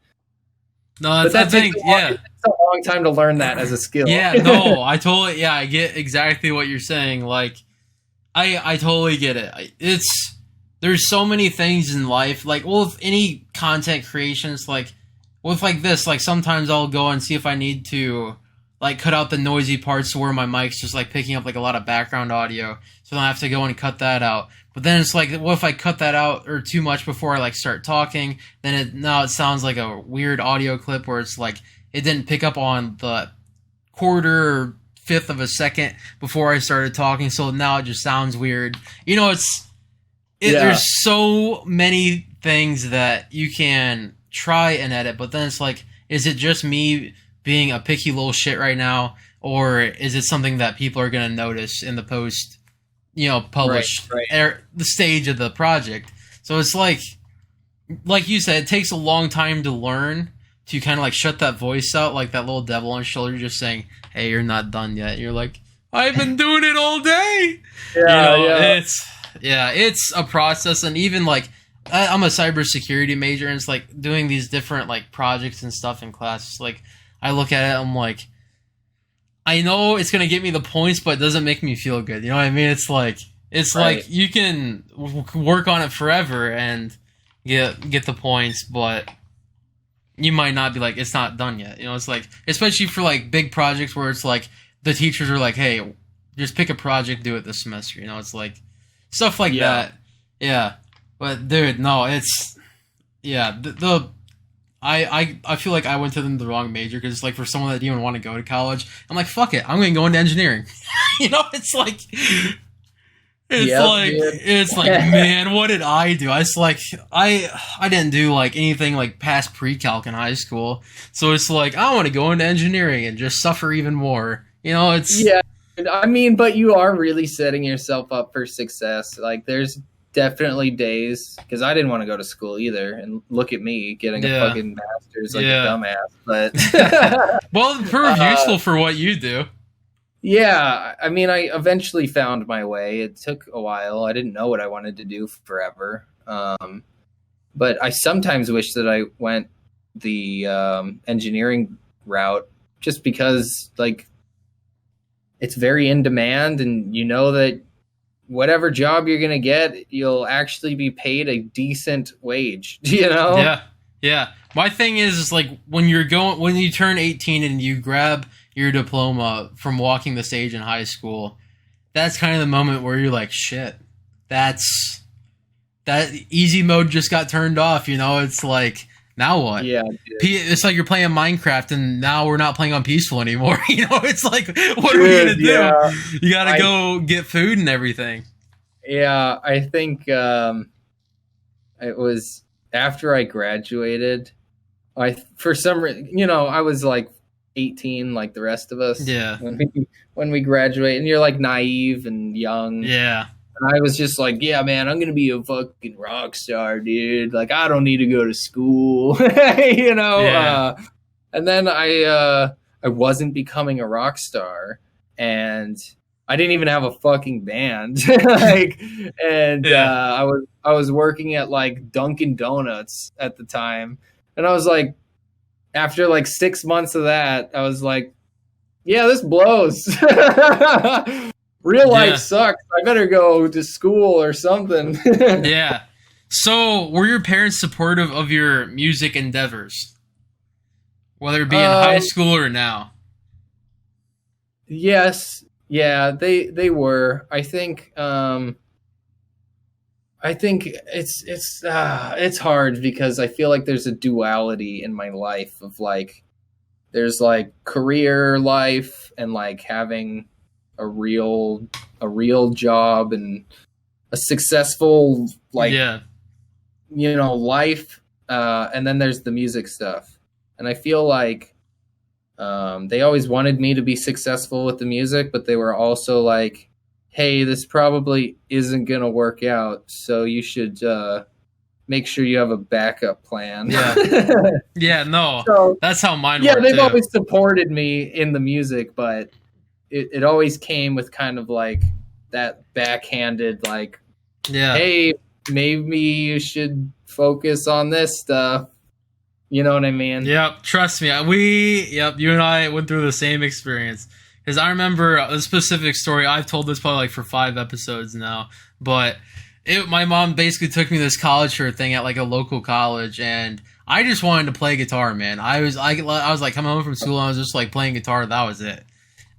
[SPEAKER 1] No, that's,
[SPEAKER 2] it's a long time to learn that as a skill.
[SPEAKER 1] I get exactly what you're saying. Like, I totally get it. There's so many things in life, like, well, with any content creations, like, with like this, like, sometimes I'll go and see if I need to, like, cut out the noisy parts where my mic's just, like, picking up, like, a lot of background audio, so then I have to go and cut that out. But then it's like, what if I cut that out or too much before I, like, start talking? Then it sounds like a weird audio clip where it's like, it didn't pick up on the quarter or fifth of a second before I started talking, so now it just sounds weird. There's so many things that you can try and edit, but then it's like, is it just me being a picky little shit right now, or is it something that people are going to notice in the post, published the stage of the project? So it's like you said, it takes a long time to learn to kind of like shut that voice out, like that little devil on your shoulder just saying, hey, you're not done yet. You're like, I've been doing it all day. It's a process. And even like, I'm a cybersecurity major, and it's like doing these different like projects and stuff in class. Like, I look at it, I'm like, I know it's gonna get me the points, but it doesn't make me feel good. You know what I mean? It's like you can work on it forever and get the points, but you might not be like, it's not done yet. It's like, especially for like big projects where it's like the teachers are like, hey, just pick a project, do it this semester. It's like stuff like that. Yeah. But dude, no, it's I feel like I went to the wrong major, because it's like, for someone that didn't even want to go to college, I'm like, fuck it, I'm going to go into engineering. It's like, it's like, man, what did I do? I didn't do like anything like past pre-calc in high school, so it's like, I want to go into engineering and just suffer even more.
[SPEAKER 2] I mean, but you are really setting yourself up for success. Like, there's definitely days, because I didn't want to go to school either, and look at me getting a fucking master's like a dumbass. But
[SPEAKER 1] well, it proved useful for what you do.
[SPEAKER 2] Yeah, I mean, I eventually found my way. It took a while. I didn't know what I wanted to do forever. But I sometimes wish that I went the engineering route, just because like it's very in demand, and you know that whatever job you're gonna get, you'll actually be paid a decent wage. You know?
[SPEAKER 1] Yeah, yeah. My thing is like when you turn 18 and you grab your diploma from walking the stage in high school, that's kind of the moment where you're like, shit, that easy mode just got turned off. You know, it's like, now what?
[SPEAKER 2] Yeah,
[SPEAKER 1] It's like you're playing Minecraft and now we're not playing on peaceful anymore. You know, it's like, what are we
[SPEAKER 2] dude,
[SPEAKER 1] gonna do?
[SPEAKER 2] yeah.
[SPEAKER 1] You gotta go get food and everything.
[SPEAKER 2] Yeah, I think it was after I graduated. For some reason, I was like 18, like the rest of us.
[SPEAKER 1] Yeah.
[SPEAKER 2] When we graduate, and you're like naive and young.
[SPEAKER 1] Yeah.
[SPEAKER 2] And I was just like, yeah, man, I'm gonna be a fucking rock star, dude. Like, I don't need to go to school,
[SPEAKER 1] Yeah.
[SPEAKER 2] And then I wasn't becoming a rock star, and I didn't even have a fucking band. I was working at like Dunkin' Donuts at the time, and I was like, after like 6 months of that, I was like, yeah, this blows. Real life sucks. I better go to school or something.
[SPEAKER 1] Yeah. So, were your parents supportive of your music endeavors, whether it be in high school or now?
[SPEAKER 2] Yes. Yeah, they were. I think it's hard because I feel like there's a duality in my life of like there's like career life and like having a real job and a successful life, and then there's the music stuff. And I feel like they always wanted me to be successful with the music, but they were also like, hey, this probably isn't gonna work out, so you should make sure you have a backup plan.
[SPEAKER 1] Yeah. Yeah, no.
[SPEAKER 2] So,
[SPEAKER 1] that's how mine
[SPEAKER 2] yeah,
[SPEAKER 1] worked
[SPEAKER 2] they've
[SPEAKER 1] too.
[SPEAKER 2] always supported me in the music, but it always came with kind of like that backhanded, like,
[SPEAKER 1] Yeah.
[SPEAKER 2] hey, maybe you should focus on this stuff. You know what I mean?
[SPEAKER 1] Yep, trust me. You and I went through the same experience. Because I remember a specific story. I've told this probably like for 5 episodes now. But my mom basically took me to this college tour thing at like a local college, and I just wanted to play guitar, man. I was like coming home from school, and I was just like playing guitar. That was it.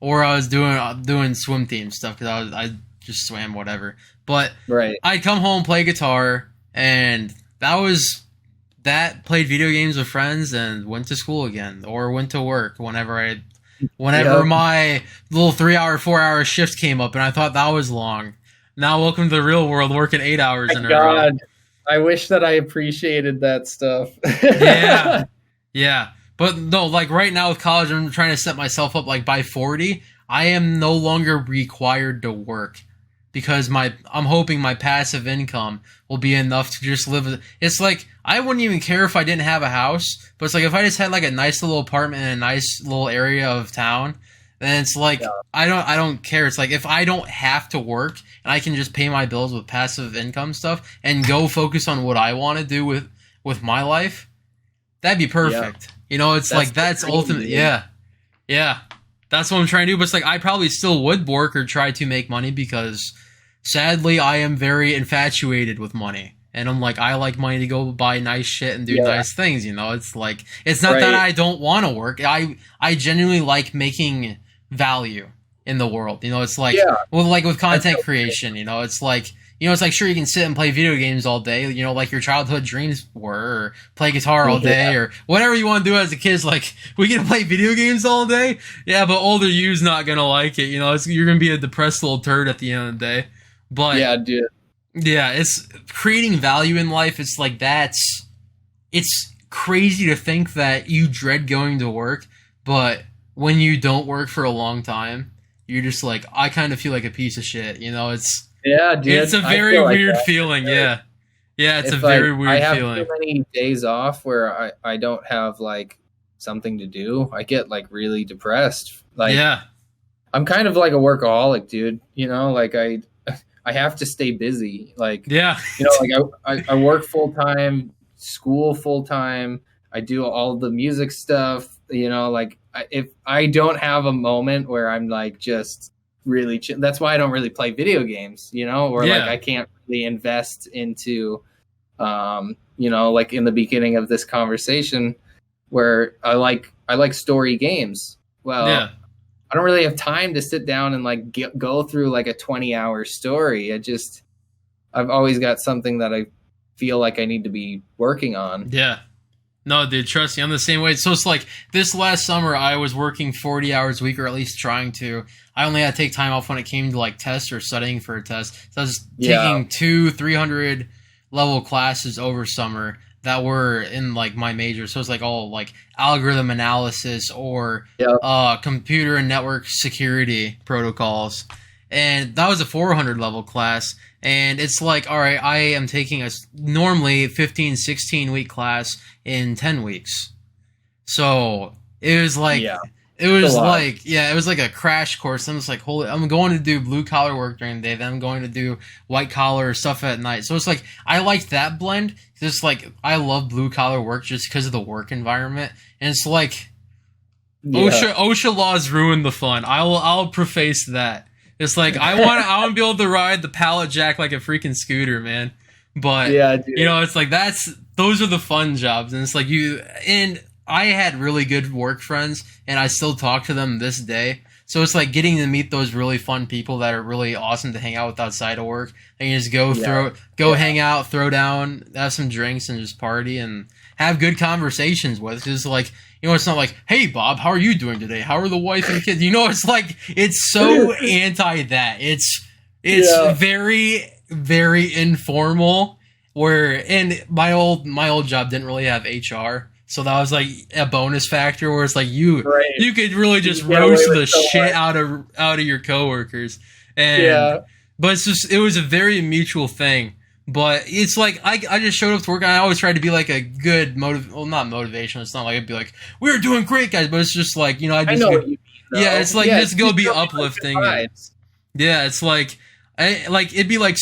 [SPEAKER 1] Or I was doing swim team stuff because I just swam, whatever. But
[SPEAKER 2] right.
[SPEAKER 1] I'd come home, play guitar, and that played video games with friends and went to school again or went to work whenever my little 3-hour, 4-hour shift came up, and I thought that was long. Now welcome to the real world, working 8 hours in a row.
[SPEAKER 2] I wish that I appreciated that stuff.
[SPEAKER 1] Yeah. But no, like right now with college, I'm trying to set myself up like by 40, I am no longer required to work. Because I'm hoping my passive income will be enough to just live. It's like, I wouldn't even care if I didn't have a house, but it's like if I just had like a nice little apartment in a nice little area of town, then it's like, I don't care. It's like if I don't have to work and I can just pay my bills with passive income stuff and go focus on what I want to do with my life, that'd be perfect. It's like, that's ultimate. Yeah. That's what I'm trying to do. But it's like, I probably still would work or try to make money because sadly, I am very infatuated with money. And I'm like, I like money to go buy nice shit and do nice things, It's like, it's not that I don't want to work. I genuinely like making value in the world. It's like, with content creation, it's like, it's like, sure, you can sit and play video games all day, like your childhood dreams were, or play guitar all day, or whatever you want to do as a kid. It's like, we get to play video games all day? Yeah, but older you's not going to like it, you're going to be a depressed little turd at the end of the day. But
[SPEAKER 2] yeah, dude.
[SPEAKER 1] Yeah, it's creating value in life. It's like it's crazy to think that you dread going to work, but when you don't work for a long time, you're just like, I kind of feel like a piece of shit. It's
[SPEAKER 2] dude.
[SPEAKER 1] It's a very weird feeling. Yeah, it's a very weird feeling. I have
[SPEAKER 2] too many days off where I don't have like something to do. I get like really depressed. Like, I'm kind of like a workaholic, dude. You know, like I have to stay busy. Like,
[SPEAKER 1] Yeah.
[SPEAKER 2] you know, like I work full time, school full time. I do all the music stuff. You know, like if I don't have a moment where I'm like just really that's why I don't really play video games. You know, or like
[SPEAKER 1] Yeah.
[SPEAKER 2] I can't really invest into, you know, like in the beginning of this conversation, where I like story games.
[SPEAKER 1] Yeah.
[SPEAKER 2] Well, I don't really have time to sit down and like go through like a 20-hour story. I've always got something that I feel like I need to be working on.
[SPEAKER 1] Yeah. No, dude, trust me, I'm the same way. So it's like this last summer, I was working 40 hours a week, or at least trying to. I only had to take time off when it came to like tests or studying for a test. So I was taking 300 level classes over summer that were in like my major. So it's like all like algorithm analysis or computer and network security protocols. And that was a 400 level class. And it's like, all right, I am taking a normally 15, 16 week class in 10 weeks. So it was like, it was like a crash course. I'm just like, holy, I'm going to do blue collar work during the day. Then I'm going to do white collar stuff at night. So it's like, I like that blend. Just like, I love blue collar work just because of the work environment. And it's like, OSHA laws ruin the fun. I'll preface that. It's like I want to be able to ride the pallet jack like a freaking scooter, man. But you know, it's like those are the fun jobs, and it's like I had really good work friends, and I still talk to them this day. So it's like getting to meet those really fun people that are really awesome to hang out with outside of work. And you just go hang out, throw down, have some drinks, and just party and have good conversations with. Because like, you know, it's not like, hey Bob, how are you doing today? How are the wife and kids? You know, it's like it's so anti that. It's very, very informal. And my old job didn't really have HR. So that was like a bonus factor where it's like you could really just roast the shit out of your coworkers. And but it was a very mutual thing. But it's like I just showed up to work, and I always tried to be like a good not motivation. It's not like I'd be like, we're doing great, guys, but it's just like, you know, I know what you mean, though. Yeah, it's like just go be uplifting. It's like it'd be like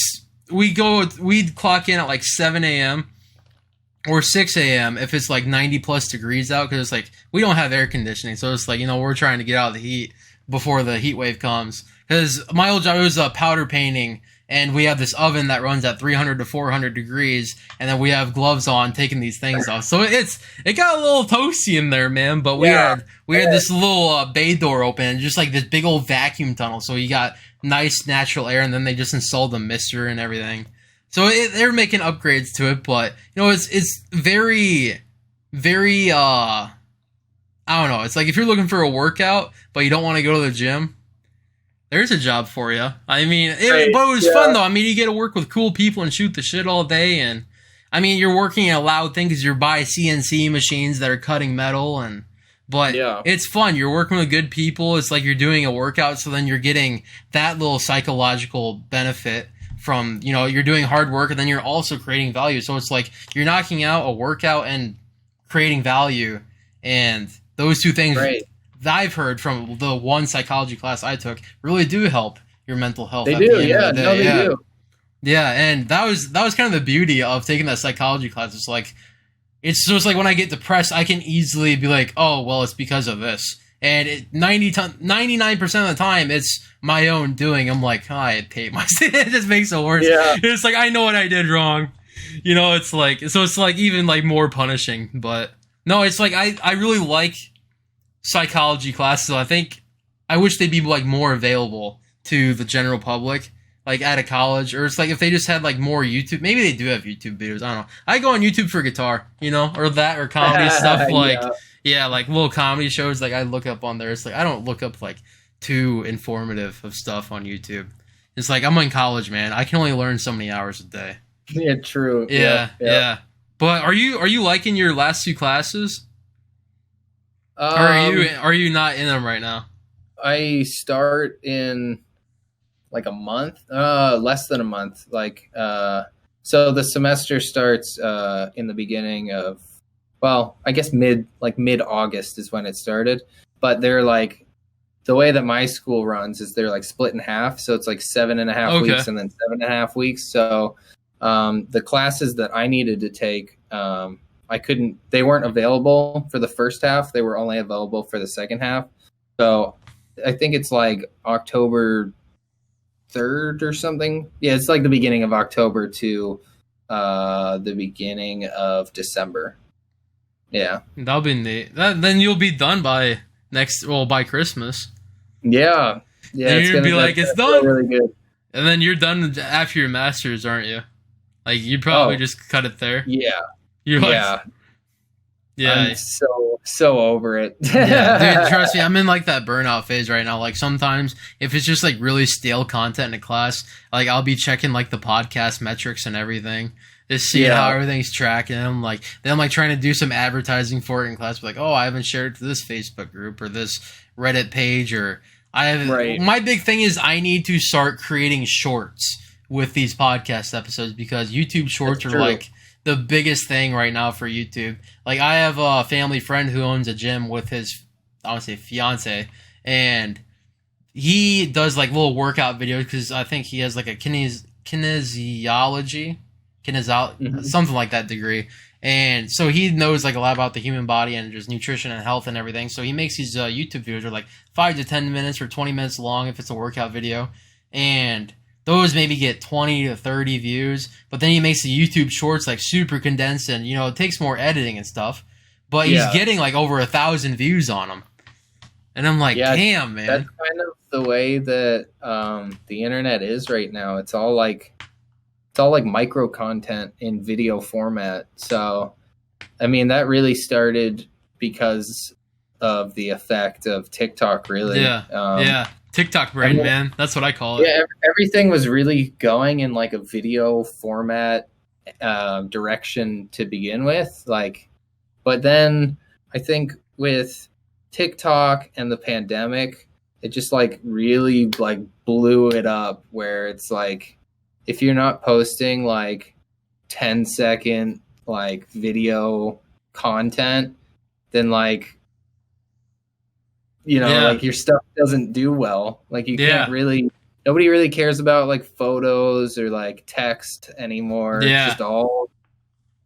[SPEAKER 1] we'd clock in at like 7 a.m. or 6 a.m. if it's like 90 plus degrees out, because it's like we don't have air conditioning, so it's like, you know, we're trying to get out of the heat before the heat wave comes. Because my old job, it was powder painting, and we have this oven that runs at 300 to 400 degrees, and then we have gloves on taking these things off. So it got a little toasty in there, man. But we had this little bay door open, and just like this big old vacuum tunnel, so you got nice natural air, and then they just installed the mister and everything. So they're making upgrades to it, but you know, it's very, very I don't know. It's like if you're looking for a workout, but you don't want to go to the gym, there's a job for you. I mean, but it was fun though. I mean, you get to work with cool people and shoot the shit all day, and I mean, you're working in a loud thing because you're by CNC machines that are cutting metal, but it's fun. You're working with good people. It's like you're doing a workout, so then you're getting that little psychological benefit from, you know, you're doing hard work, and then you're also creating value. So it's like you're knocking out a workout and creating value, and those two things that I've heard from the one psychology class I took really do help your mental health. They do, they do. Yeah, and that was kind of the beauty of taking that psychology class. It's like it's just like when I get depressed, I can easily be like, oh well, it's because of this. And 99% of the time, it's my own doing. I'm like, oh, I hate myself. It just makes it worse. Yeah. It's like, I know what I did wrong. You know, it's like, so it's like even like more punishing. But no, it's like, I really like psychology classes. So I wish they'd be like more available to the general public, like at a college. Or it's like if they just had like more YouTube, maybe they do have YouTube videos. I don't know. I go on YouTube for guitar, you know, or comedy stuff like... Yeah, like little comedy shows like I look up on there. It's like I don't look up like too informative of stuff on YouTube. It's like I'm in college, man. I can only learn so many hours a day.
[SPEAKER 2] Yeah, true.
[SPEAKER 1] Yeah. But are you liking your last two classes? Or are you not in them right now?
[SPEAKER 2] I start in like a month, less than a month. Like so the semester starts in the beginning of, well, I guess mid August is when it started, but they're like the way that my school runs is they're like split in half. So it's like 7.5 weeks and then 7.5 weeks. So the classes that I needed to take, they weren't available for the first half. They were only available for the second half. So I think it's like October 3rd or something. Yeah, it's like the beginning of October to the beginning of December. Yeah.
[SPEAKER 1] That'll be neat. Then you'll be done by by Christmas.
[SPEAKER 2] Yeah. Yeah.
[SPEAKER 1] And you're gonna be like, it's done.
[SPEAKER 2] Really good.
[SPEAKER 1] And then you're done after your master's, aren't you? Like, you probably just cut it there.
[SPEAKER 2] Yeah.
[SPEAKER 1] You're like, yeah.
[SPEAKER 2] I'm so over it.
[SPEAKER 1] Yeah, dude, trust me, I'm in like that burnout phase right now. Like, sometimes if it's just like really stale content in a class, like I'll be checking like the podcast metrics and everything, just seeing how everything's tracking. And I'm like trying to do some advertising for it in class, like, oh, I haven't shared it to this Facebook group or this Reddit page, or I haven't. My big thing is I need to start creating shorts with these podcast episodes, because YouTube shorts are like the biggest thing right now for YouTube. Like, I have a family friend who owns a gym with his, I want to say, fiance, and he does like little workout videos, because I think he has like a kinesiology, something like that degree. And so he knows like a lot about the human body and just nutrition and health and everything. So he makes these YouTube videos that are like 5 to 10 minutes or 20 minutes long if it's a workout video. And those maybe get 20 to 30 views, but then he makes the YouTube shorts like super condensed, and it takes more editing and stuff, but he's getting like over 1,000 views on them. And I'm like, damn, man.
[SPEAKER 2] That's kind of the way that the internet is right now. It's all like micro content in video format. So, I mean, that really started because of the effect of TikTok, really.
[SPEAKER 1] Yeah. TikTok brain, man. That's what I call it.
[SPEAKER 2] Yeah, everything was really going in like a video format direction to begin with. But then I think with TikTok and the pandemic, it just like really like blew it up, where it's like, if you're not posting like 10-second like video content, then like, like your stuff doesn't do well. Like, you can't really, nobody really cares about like photos or like text anymore.
[SPEAKER 1] Yeah.
[SPEAKER 2] It's just all,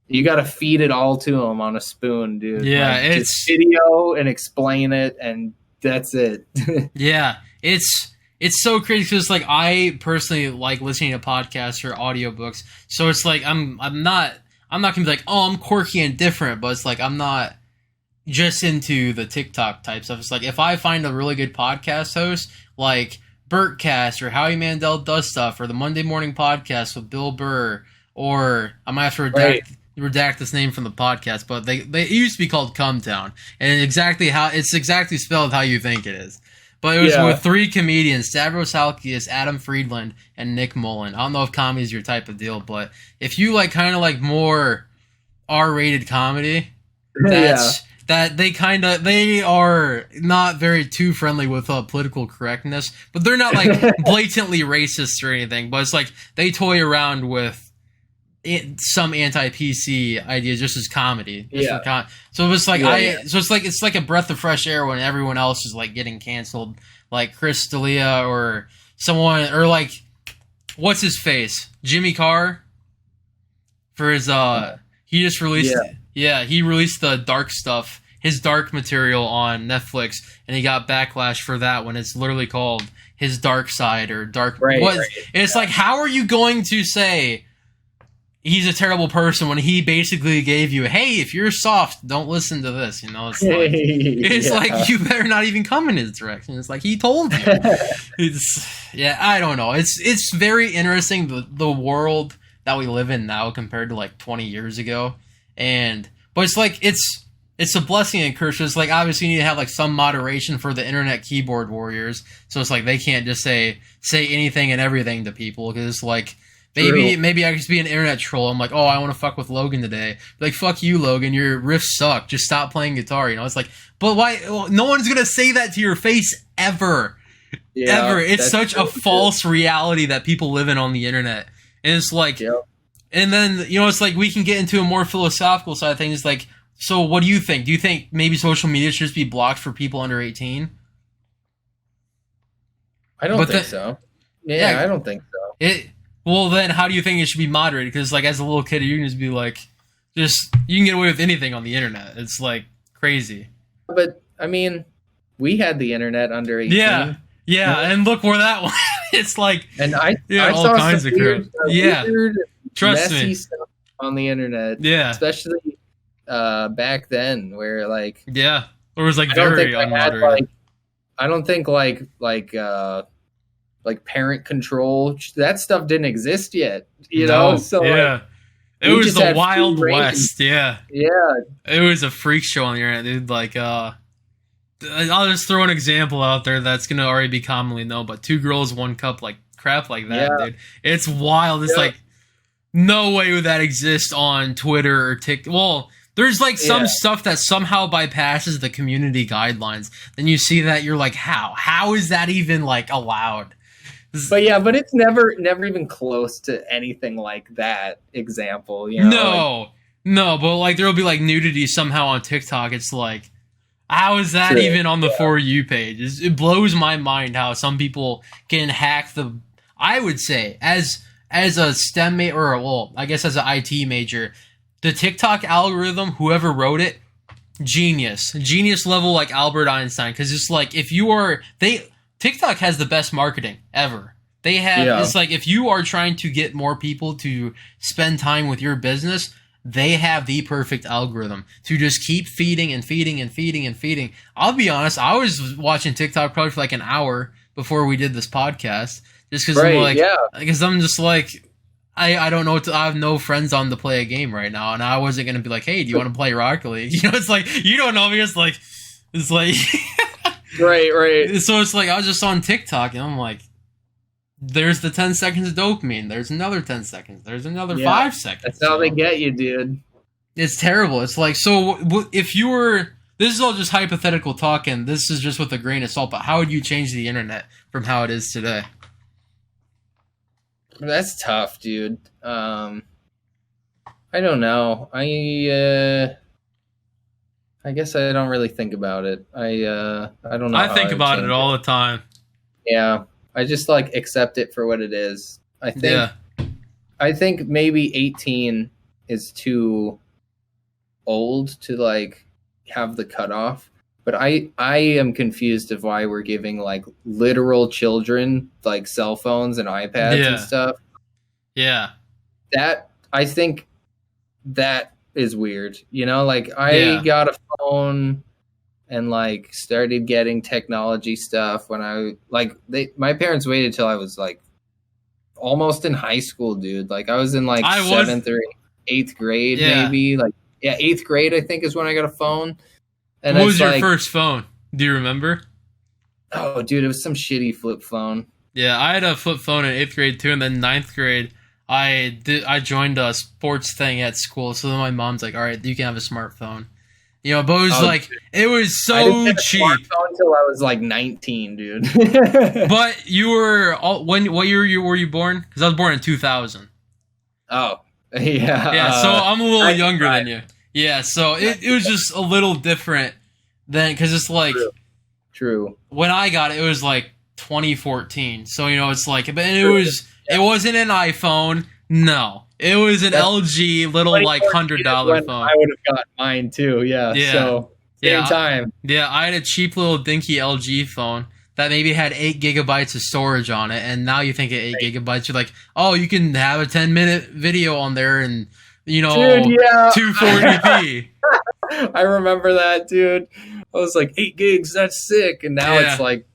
[SPEAKER 2] you got to feed it all to them on a spoon, dude.
[SPEAKER 1] Yeah.
[SPEAKER 2] Like,
[SPEAKER 1] it's
[SPEAKER 2] just video and explain it, and that's it.
[SPEAKER 1] Yeah. It's so crazy, because like I personally like listening to podcasts or audiobooks. So it's like, I'm not gonna be like, oh, I'm quirky and different, but it's like, I'm not just into the TikTok type stuff. It's like, if I find a really good podcast host like Bertcast or Howie Mandel Does Stuff or the Monday Morning Podcast with Bill Burr, or I might have to redact this name from the podcast, but they used to be called Cumtown, and it's exactly spelled how you think it is. But it was with 3 comedians, Stavros Halkias, Adam Friedland, and Nick Mullen. I don't know if comedy is your type of deal, but if you like kind of like more R-rated comedy, that they are not very too friendly with political correctness, but they're not like blatantly racist or anything. But it's like they toy around with some anti-PC ideas just as comedy. So it's like it's like a breath of fresh air when everyone else is like getting canceled, like Chris D'Elia or someone, or like what's his face, Jimmy Carr, for his he just released he released the dark stuff, his dark material on Netflix, and he got backlash for that when it's literally called his dark side or dark. It's like, how are you going to say he's a terrible person when he basically gave you, hey, if you're soft, don't listen to this. It's like, like you better not even come in his direction. It's like, he told you. I don't know. It's very interesting, the world that we live in now compared to like 20 years ago. But it's like, it's a blessing and curse. It's like, obviously you need to have like some moderation for the internet keyboard warriors. So it's like, they can't just say anything and everything to people, because it's like, maybe I could just be an internet troll. I'm like, oh, I want to fuck with Logan today. Like, fuck you, Logan. Your riffs suck. Just stop playing guitar. It's like, but why? Well, no one's gonna say that to your face ever. Ever. It's such a false reality that people live in on the internet. And it's like, and then it's like, we can get into a more philosophical side of things. Like, so what do you think? Do you think maybe social media should just be blocked for people under 18?
[SPEAKER 2] I don't
[SPEAKER 1] But
[SPEAKER 2] think
[SPEAKER 1] the,
[SPEAKER 2] so.
[SPEAKER 1] yeah,
[SPEAKER 2] Yeah, I don't think so.
[SPEAKER 1] it. Well, then how do you think it should be moderated? Because like as a little kid, you can just be like, just you can get away with anything on the internet. It's like crazy.
[SPEAKER 2] But I mean, we had the internet under
[SPEAKER 1] Yeah,
[SPEAKER 2] 18.
[SPEAKER 1] yeah, and look where that went. It's like
[SPEAKER 2] And I
[SPEAKER 1] yeah,
[SPEAKER 2] I
[SPEAKER 1] all
[SPEAKER 2] saw
[SPEAKER 1] kinds
[SPEAKER 2] some
[SPEAKER 1] of crap.
[SPEAKER 2] weird,
[SPEAKER 1] Yeah,
[SPEAKER 2] weird
[SPEAKER 1] trust
[SPEAKER 2] messy
[SPEAKER 1] me.
[SPEAKER 2] stuff on the internet,
[SPEAKER 1] Yeah,
[SPEAKER 2] especially back then, where like
[SPEAKER 1] yeah. It was like
[SPEAKER 2] I don't
[SPEAKER 1] very
[SPEAKER 2] think I had
[SPEAKER 1] unmoderated.
[SPEAKER 2] I don't think like parent control, that stuff didn't exist yet.
[SPEAKER 1] No,
[SPEAKER 2] So like
[SPEAKER 1] yeah. It
[SPEAKER 2] we
[SPEAKER 1] was
[SPEAKER 2] just
[SPEAKER 1] the
[SPEAKER 2] had free
[SPEAKER 1] Wild
[SPEAKER 2] reign.
[SPEAKER 1] West. Yeah,
[SPEAKER 2] Yeah,
[SPEAKER 1] it was a freak show on the internet, dude. Like, I'll just throw an example out there that's gonna already be commonly known, but two girls, one cup, like crap, like that,
[SPEAKER 2] yeah,
[SPEAKER 1] dude. It's wild. It's
[SPEAKER 2] yeah,
[SPEAKER 1] like no way would that exist on Twitter or TikTok. Well, there's like some
[SPEAKER 2] yeah.
[SPEAKER 1] stuff that somehow bypasses the community guidelines. Then you see that you're like, how? How is that even like allowed?
[SPEAKER 2] But it's never even close to anything like that example.
[SPEAKER 1] No, no, but like there'll be like nudity somehow on TikTok. It's like, how is that
[SPEAKER 2] True.
[SPEAKER 1] even on the
[SPEAKER 2] Yeah.
[SPEAKER 1] For You page? It blows my mind how some people can hack the. I would say as a STEM or well, I guess as an IT major, the TikTok algorithm, whoever wrote it, genius level like Albert Einstein. Because it's like if you are TikTok has the best marketing ever. They have
[SPEAKER 2] Yeah.
[SPEAKER 1] it's like if you are trying to get more people to spend time with your business, they have the perfect algorithm to just keep feeding and feeding and feeding and feeding. I'll be honest, I was watching TikTok probably for like an hour before we did this podcast, just because
[SPEAKER 2] Right,
[SPEAKER 1] I'm like,
[SPEAKER 2] yeah.
[SPEAKER 1] because I'm just like, I don't know what to, I have no friends on to play a game right now, and I wasn't gonna be like, hey, do you want to play Rocket League? You know, it's like you don't know me. It's like
[SPEAKER 2] Right.
[SPEAKER 1] so it's like I was just on TikTok and I'm like, there's the 10 seconds of dopamine. There's another 10 seconds. There's another
[SPEAKER 2] Yeah.
[SPEAKER 1] 5 seconds.
[SPEAKER 2] That's how
[SPEAKER 1] you
[SPEAKER 2] they
[SPEAKER 1] know?
[SPEAKER 2] get you, dude.
[SPEAKER 1] It's terrible. It's like, so if you were, this is all just hypothetical talking. This is just with a grain of salt, but how would you change the internet from how it is today?
[SPEAKER 2] That's tough, dude. I don't know. I guess I don't really think about it. I don't know.
[SPEAKER 1] I
[SPEAKER 2] how
[SPEAKER 1] think
[SPEAKER 2] would
[SPEAKER 1] about
[SPEAKER 2] change
[SPEAKER 1] it all the time.
[SPEAKER 2] Yeah, I just like accept it for what it is.
[SPEAKER 1] Yeah.
[SPEAKER 2] I think maybe 18 is too old to like have the cutoff. But I am confused of why we're giving like literal children like cell phones and iPads
[SPEAKER 1] Yeah.
[SPEAKER 2] and stuff.
[SPEAKER 1] Yeah.
[SPEAKER 2] That I think that is weird. Like I
[SPEAKER 1] Yeah.
[SPEAKER 2] got a phone and like started getting technology stuff when my parents waited till I was like almost in high school, dude. Like I was in like
[SPEAKER 1] I was-
[SPEAKER 2] 7th or 8th grade,
[SPEAKER 1] Yeah.
[SPEAKER 2] maybe. Like 8th grade I think is when I got a phone. And
[SPEAKER 1] What
[SPEAKER 2] it's
[SPEAKER 1] was your
[SPEAKER 2] like,
[SPEAKER 1] first phone? Do you remember?
[SPEAKER 2] oh, dude, it was some shitty flip phone.
[SPEAKER 1] Yeah, I had a flip phone in 8th grade too, and then 9th grade, I joined a sports thing at school. So then my mom's like, "All right, you can have a smartphone." You know, but it was
[SPEAKER 2] Oh,
[SPEAKER 1] like it was
[SPEAKER 2] I didn't
[SPEAKER 1] so
[SPEAKER 2] get a
[SPEAKER 1] cheap.
[SPEAKER 2] smartphone until I was like 19, dude.
[SPEAKER 1] But you were what year were you born? Because I was born in 2000.
[SPEAKER 2] Oh, yeah.
[SPEAKER 1] Yeah, so I'm a little
[SPEAKER 2] 95.
[SPEAKER 1] younger than you. Yeah, so it was just a little different than because it's like
[SPEAKER 2] True.
[SPEAKER 1] when I got it, it was like 2014. So it's like, but it wasn't an iPhone. No, it was an
[SPEAKER 2] That's-
[SPEAKER 1] LG little like $100
[SPEAKER 2] When
[SPEAKER 1] phone.
[SPEAKER 2] I would have got mine too. Yeah.
[SPEAKER 1] Yeah.
[SPEAKER 2] So same
[SPEAKER 1] Yeah.
[SPEAKER 2] time.
[SPEAKER 1] Yeah, I had a cheap little dinky LG phone that maybe had 8 gigabytes of storage on it, and now you think at 8 gigabytes, you're like, oh, you can have a 10-minute video on there, and
[SPEAKER 2] Dude, yeah.
[SPEAKER 1] 240p.
[SPEAKER 2] I remember that, dude. I was like 8 gigs. That's sick. And now
[SPEAKER 1] Yeah.
[SPEAKER 2] it's like,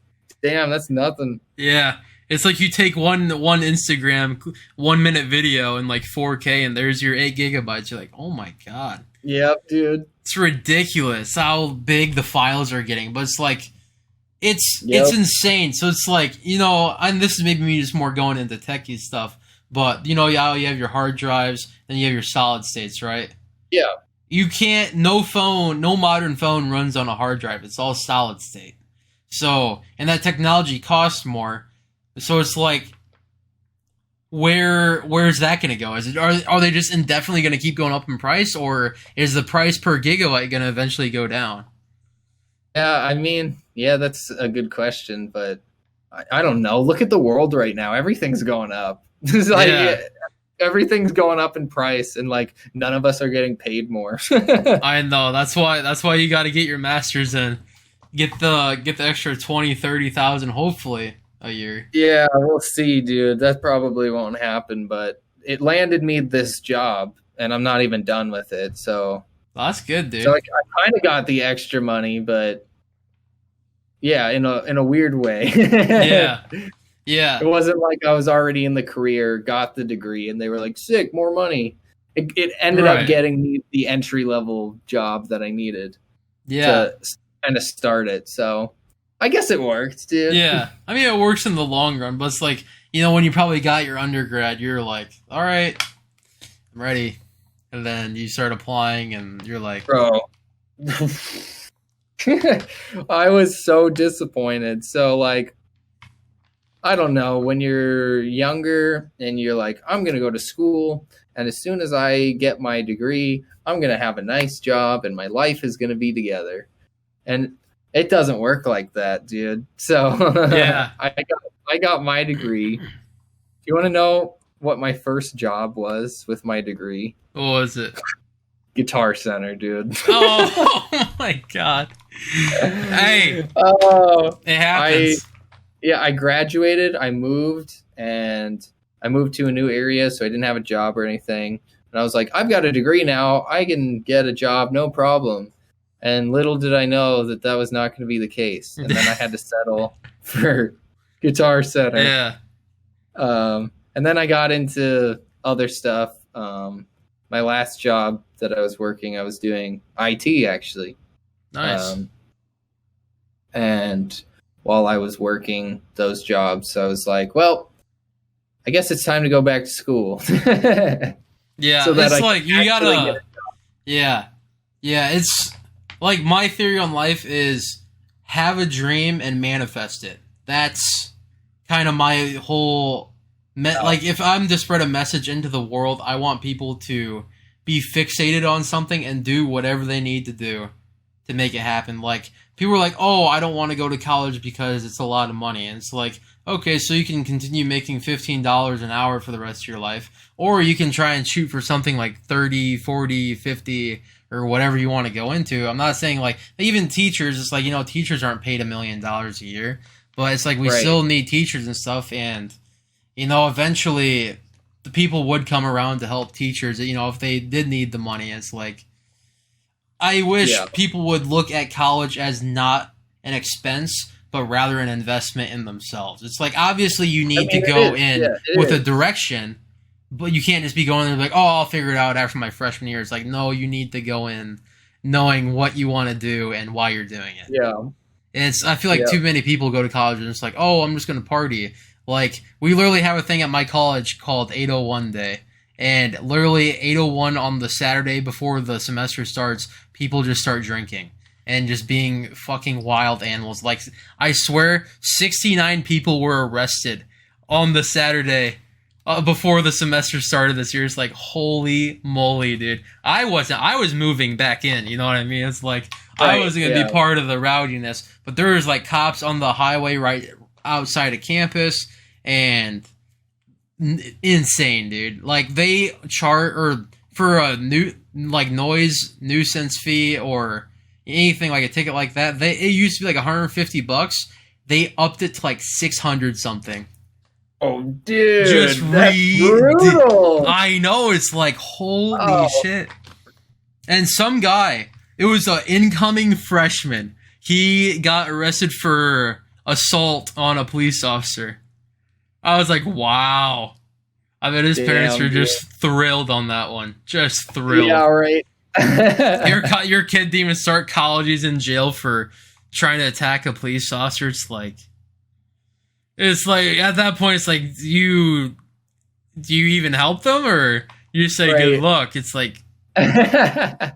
[SPEAKER 2] damn, that's nothing.
[SPEAKER 1] Yeah, it's like you take one Instagram 1-minute video in like 4K, and there's your 8 gigabytes. You're like, oh my god,
[SPEAKER 2] Yep, dude.
[SPEAKER 1] it's ridiculous how big the files are getting. But it's like, it's
[SPEAKER 2] Yep.
[SPEAKER 1] insane. So it's like, and this is maybe me just more going into techie stuff. But you have your hard drives, then you have your solid states, right?
[SPEAKER 2] Yeah.
[SPEAKER 1] You can't. No modern phone runs on a hard drive. It's all solid state. So, and that technology costs more. So it's like, where's that going to go? Are they just indefinitely going to keep going up in price, or is the price per gigabyte going to eventually go down?
[SPEAKER 2] Yeah, I mean, yeah, that's a good question, but I don't know. Look at the world right now. Everything's going up. It's like everything's going up in price, and like none of us are getting paid more.
[SPEAKER 1] I know. That's why you got to get your masters in. Get the extra 20, 30,000 hopefully a year.
[SPEAKER 2] Yeah, we'll see, dude. That probably won't happen, but it landed me this job, and I'm not even done with it. So
[SPEAKER 1] That's good, dude.
[SPEAKER 2] so like I kind of got the extra money, but yeah, in a weird way.
[SPEAKER 1] Yeah. Yeah.
[SPEAKER 2] It wasn't like I was already in the career, got the degree, and they were like, "Sick, more money." It ended up getting me the entry level job that I needed to kind of start it. So I guess it worked, dude.
[SPEAKER 1] Yeah. I mean, it works in the long run, but it's like, when you probably got your undergrad, you're like, all right, I'm ready. And then you start applying and you're like,
[SPEAKER 2] bro. I was so disappointed. So like, I don't know, when you're younger and you're like, I'm going to go to school, and as soon as I get my degree, I'm going to have a nice job and my life is going to be together. And it doesn't work like that, dude. So
[SPEAKER 1] yeah.
[SPEAKER 2] I got my degree. Do you want to know what my first job was with my degree?
[SPEAKER 1] What was it?
[SPEAKER 2] Guitar Center, dude.
[SPEAKER 1] Oh my God. Hey.
[SPEAKER 2] Oh,
[SPEAKER 1] it happens.
[SPEAKER 2] I graduated, I moved to a new area, so I didn't have a job or anything. And I was like, I've got a degree now. I can get a job, no problem. And little did I know that was not going to be the case. And then I had to settle for Guitar Center.
[SPEAKER 1] Yeah.
[SPEAKER 2] And then I got into other stuff. My last job that I was working, I was doing IT, actually.
[SPEAKER 1] Nice.
[SPEAKER 2] And while I was working those jobs, I was like, well, I guess it's time to go back to school.
[SPEAKER 1] Yeah,
[SPEAKER 2] so
[SPEAKER 1] it's like you gotta. Yeah, it's like my theory on life is have a dream and manifest it. That's kind of my whole. Like if I'm to spread a message into the world, I want people to be fixated on something and do whatever they need to do to make it happen. Like people are like, "Oh, I don't want to go to college because it's a lot of money," and it's like, okay, so you can continue making $15 an hour for the rest of your life, or you can try and shoot for something like 30, 40, 50, or whatever you want to go into. I'm not saying like even teachers, it's like, teachers aren't paid $1 million a year, but it's like we still need teachers and stuff. And, eventually the people would come around to help teachers, if they did need the money. It's like, I wish people would look at college as not an expense, but rather an investment in themselves. It's like, obviously you need to go in with a direction, but you can't just be going in like, oh, I'll figure it out after my freshman year. It's like, no, you need to go in knowing what you want to do and why you're doing it.
[SPEAKER 2] Yeah.
[SPEAKER 1] I feel like too many people go to college and it's like, oh, I'm just going to party. Like, we literally have a thing at my college called 801 Day. And literally 801 on the Saturday before the semester starts, people just start drinking and just being fucking wild animals. Like, I swear, 69 people were arrested on the Saturday before the semester started this year. It's like, holy moly, dude. I was moving back in, you know what I mean? It's like, I wasn't going to be part of the rowdiness, but there was like cops on the highway right outside of campus, and insane, dude. Like, they for a noise nuisance fee or anything like a ticket like that, it used to be like $150. They upped it to like 600 something.
[SPEAKER 2] Oh, dude,
[SPEAKER 1] just
[SPEAKER 2] that's brutal.
[SPEAKER 1] I know, it's like, holy shit. And some guy, it was an incoming freshman, he got arrested for assault on a police officer. I was like, wow. I bet his parents were just thrilled on that one. Just thrilled.
[SPEAKER 2] Yeah, right.
[SPEAKER 1] Your kid didn't even start college. He's in jail for trying to attack a police officer. It's like at that point, it's like, do you even help them, or you just say good luck? It's like, I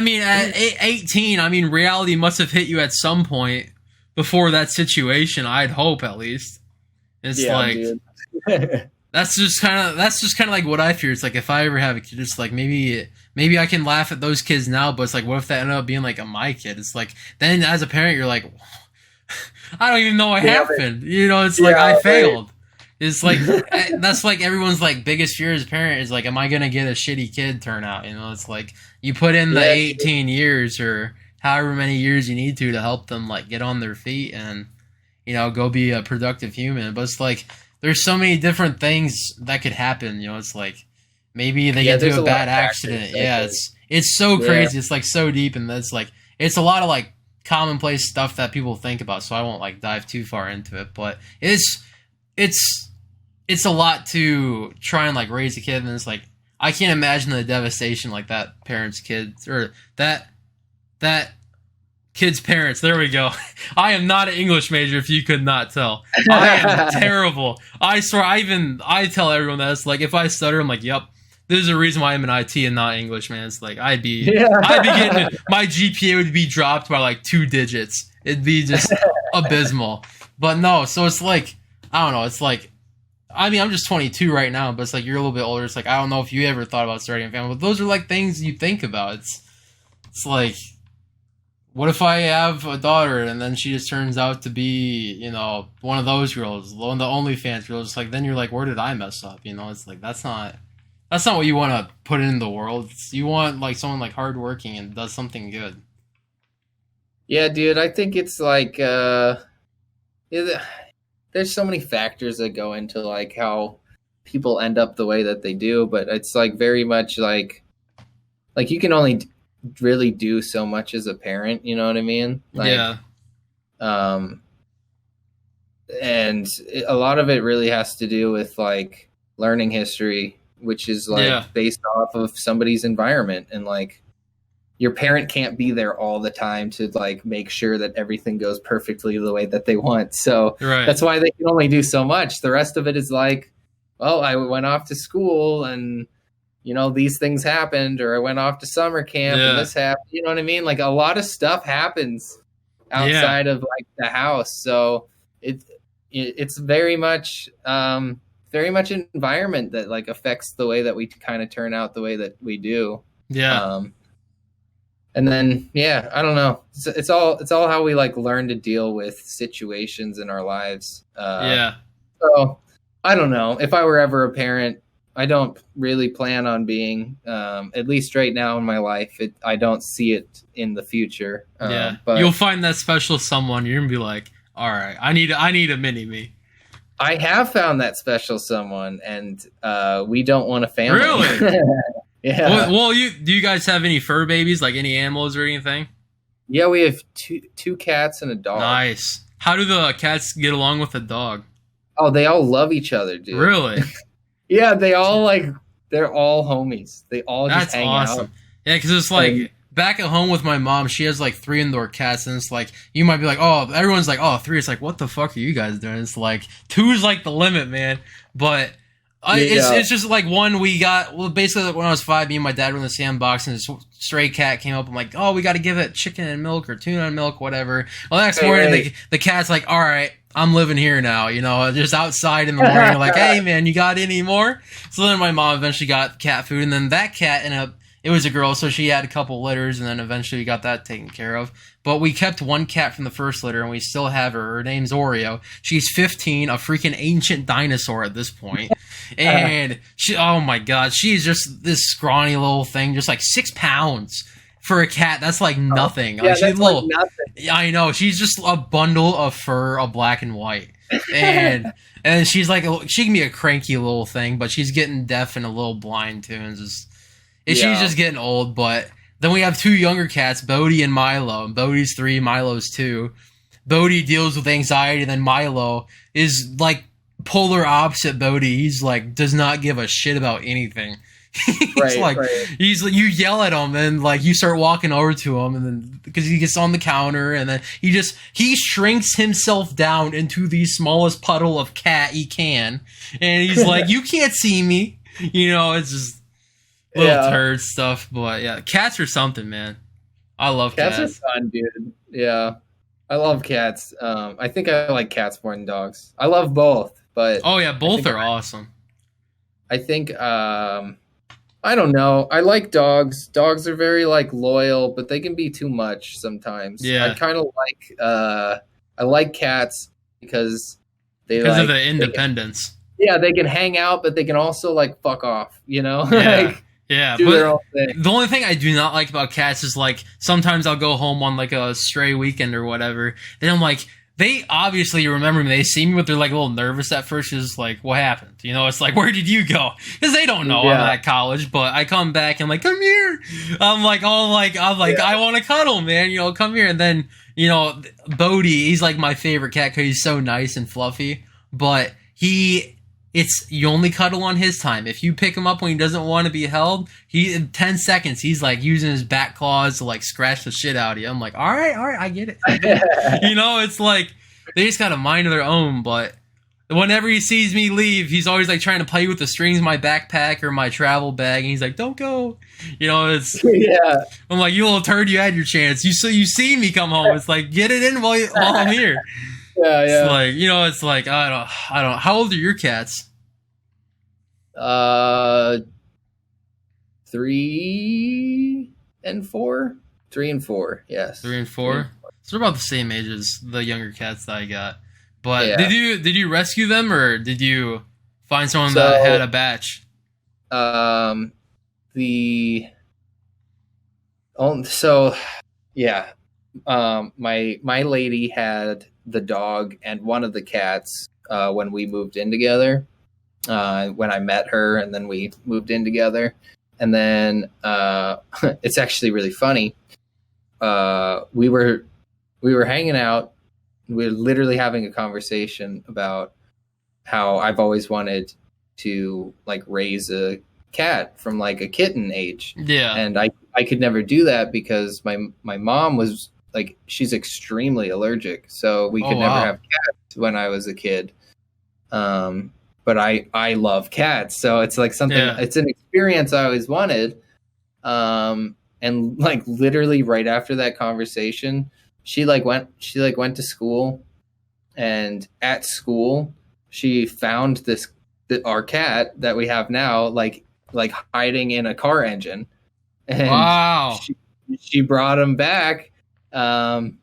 [SPEAKER 1] mean, at 18, I mean, reality must have hit you at some point before that situation. I'd hope, at least. It's that's just kind of like what I fear. It's like, if I ever have a kid, it's like maybe I can laugh at those kids now, but it's like, what if that ended up being like my kid? It's like, then as a parent, you're like, I don't even know what
[SPEAKER 2] Yeah,
[SPEAKER 1] happened. You know, it's like
[SPEAKER 2] yeah,
[SPEAKER 1] I
[SPEAKER 2] right.
[SPEAKER 1] failed. It's like that's like everyone's like biggest fear as a parent is like, am I gonna get a shitty kid turnout? You know, it's like you put in the
[SPEAKER 2] Yeah,
[SPEAKER 1] 18 years or however many years you need to help them like get on their feet and go be a productive human. But it's like there's so many different things that could happen. You know, it's like maybe they
[SPEAKER 2] yeah.
[SPEAKER 1] get into
[SPEAKER 2] There's
[SPEAKER 1] a
[SPEAKER 2] a lot
[SPEAKER 1] bad
[SPEAKER 2] of factors
[SPEAKER 1] accident.
[SPEAKER 2] that
[SPEAKER 1] Yeah,
[SPEAKER 2] could.
[SPEAKER 1] it's so
[SPEAKER 2] Yeah,
[SPEAKER 1] crazy. It's like so deep, and that's like it's a lot of like commonplace stuff that people think about. So I won't like dive too far into it, but it's it's a lot to try and like raise a kid, and it's like I can't imagine the devastation like that parent's kids or that kids' parents. There we go. I am not an English major, if you could not tell. I am terrible. I swear. I tell everyone that it's like if I stutter, I'm like, "Yep, there's a reason why I'm in IT and not English, man." It's like I'd be
[SPEAKER 2] yeah.
[SPEAKER 1] getting my GPA would be dropped by like 2 digits. It'd be just abysmal. But no, so it's like I don't know. It's like I mean, I'm just 22 right now, but it's like you're a little bit older. It's like I don't know if you ever thought about starting a family, but those are like things you think about. It's like what if I have a daughter and then she just turns out to be, one of those girls, one of the OnlyFans girls? It's like then you're like, where did I mess up? You know, it's like that's not what you want to put in the world. You want like someone like hardworking and does something good.
[SPEAKER 2] Yeah, dude. I think it's like yeah, there's so many factors that go into like how people end up the way that they do, but it's like very much like you can only really do so much as a parent, you know what I mean? Like
[SPEAKER 1] Yeah,
[SPEAKER 2] um and a lot of it really has to do with like learning history, which is
[SPEAKER 1] yeah,
[SPEAKER 2] like based off of somebody's environment, and like your parent can't be there all the time to like make sure that everything goes perfectly the way that they want. So
[SPEAKER 1] right.
[SPEAKER 2] that's why they can only do so much. The rest of it is like, well, I went off to school and these things happened, or I went off to summer camp and
[SPEAKER 1] Yeah,
[SPEAKER 2] this happened. You know what I mean? Like a lot of stuff happens
[SPEAKER 1] yeah,
[SPEAKER 2] outside of like the house. So it's very much environment that like affects the way that we kind of turn out the way that we do.
[SPEAKER 1] yeah,
[SPEAKER 2] Um, and then yeah, I don't know. It's all how we like learn to deal with situations in our lives.
[SPEAKER 1] yeah.
[SPEAKER 2] So I don't know if I were ever a parent. I don't really plan on being, at least right now in my life. I don't see it in the future.
[SPEAKER 1] Yeah, you'll
[SPEAKER 2] But
[SPEAKER 1] find that special someone. You're gonna be like, all right, I need a mini me.
[SPEAKER 2] I have found that special someone, and we don't want a family.
[SPEAKER 1] Really?
[SPEAKER 2] Yeah,
[SPEAKER 1] Well, do you guys have any fur babies, like any animals or anything?
[SPEAKER 2] yeah. We have two cats and a dog.
[SPEAKER 1] Nice. How do the cats get along with the dog?
[SPEAKER 2] Oh, they all love each other, dude.
[SPEAKER 1] Really?
[SPEAKER 2] Yeah, they're all homies. They all just
[SPEAKER 1] That's
[SPEAKER 2] hang out.
[SPEAKER 1] awesome. Yeah, because it's
[SPEAKER 2] And
[SPEAKER 1] like back at home with my mom, she has like 3 indoor cats, and it's like you might be like, oh, everyone's like, oh, 3. It's like, what the fuck are you guys doing? It's like 2 is like the limit, man. But
[SPEAKER 2] yeah,
[SPEAKER 1] it's just like one we got. Well, basically, when I was 5, me and my dad were in the sandbox, and this stray cat came up. I'm like, oh, we got to give it chicken and milk or tuna and milk, whatever. Well, the next morning,
[SPEAKER 2] right.
[SPEAKER 1] the cat's like, all right, I'm living here now. Just outside in the morning. Like, hey, man, you got any more? So then my mom eventually got cat food, and then that cat ended up. It was a girl, so she had a couple litters, and then eventually we got that taken care of. But we kept one cat from the first litter, and we still have her. Her name's Oreo. She's 15, a freaking ancient dinosaur at this point. And oh my god, she's just this scrawny little thing, just like 6 pounds for a cat. That's like nothing.
[SPEAKER 2] Yeah,
[SPEAKER 1] Like she's
[SPEAKER 2] that's like nothing.
[SPEAKER 1] I know, she's just a bundle of fur, of black and white, and and she's like she can be a cranky little thing, but she's getting deaf and a little blind too, and she's
[SPEAKER 2] Yeah.
[SPEAKER 1] just getting old. But then we have 2 younger cats, Bodhi and Milo. And Bodhi's 3, Milo's 2. Bodhi deals with anxiety, then Milo is like polar opposite Bodhi. He's like does not give a shit about anything. He's
[SPEAKER 2] Right,
[SPEAKER 1] like
[SPEAKER 2] right.
[SPEAKER 1] you yell at him and like you start walking over to him, and then because he gets on the counter, and then he shrinks himself down into the smallest puddle of cat he can, and he's like, you can't see me. It's just little
[SPEAKER 2] Yeah.
[SPEAKER 1] turd stuff. But yeah, cats are something, man. I love
[SPEAKER 2] Cats are
[SPEAKER 1] cats.
[SPEAKER 2] fun, dude. Yeah. I love cats. I think I like cats more than dogs. I love both, but
[SPEAKER 1] Oh yeah,
[SPEAKER 2] I
[SPEAKER 1] both
[SPEAKER 2] think
[SPEAKER 1] are awesome.
[SPEAKER 2] I think I don't know. I like dogs. Dogs are very like loyal, but they can be too much sometimes.
[SPEAKER 1] Yeah,
[SPEAKER 2] I like cats because
[SPEAKER 1] because of the independence.
[SPEAKER 2] They can hang out, but they can also like fuck off, you know?
[SPEAKER 1] Yeah.
[SPEAKER 2] Like,
[SPEAKER 1] Yeah,
[SPEAKER 2] do their own
[SPEAKER 1] but
[SPEAKER 2] thing.
[SPEAKER 1] the only thing I do not like about cats is like sometimes I'll go home on like a stray weekend or whatever. Then I'm like, they obviously remember me. They see me, but they're like a little nervous at first. It's like, what happened? You know, it's like, where did you go? Because they don't know I'm at college. But I come back and I'm like, come here. I'm like, I want to cuddle, man. You know, come here. And then, you know, Bodie, he's like my favorite cat because he's so nice and fluffy. But you only cuddle on his time. If you pick him up when he doesn't want to be held, in 10 seconds he's like using his back claws to like scratch the shit out of you. I'm like, all right, I get it. You know, it's like they just got a mind of their own. But whenever he sees me leave, he's always like trying to play with the strings of my backpack or my travel bag, and he's like, don't go. You know, it's I'm like, you little turd, you had your chance. You see me come home. It's like, get it in while I'm here.
[SPEAKER 2] Yeah.
[SPEAKER 1] It's like, you know, it's like I don't. How old are your cats?
[SPEAKER 2] 3 and 4. 3 and 4. Yes.
[SPEAKER 1] 3 and 4. So they're about the same age as the younger cats that I got. But did you rescue them, or did you find someone that had a batch? My lady had the dog and one of the cats when we moved in together. When I met her, and then we moved in together. And then it's actually really funny. We were hanging out. We were literally having a conversation about how I've always wanted to like raise a cat from like a kitten age. Yeah.
[SPEAKER 2] And I could never do that because my mom was like, she's extremely allergic, so we could never have cats when I was a kid. But I love cats, so it's like something. Yeah. It's an experience I always wanted. And like literally right after that conversation, she went to school, and at school she found our cat that we have now like hiding in a car engine, and she brought him back, and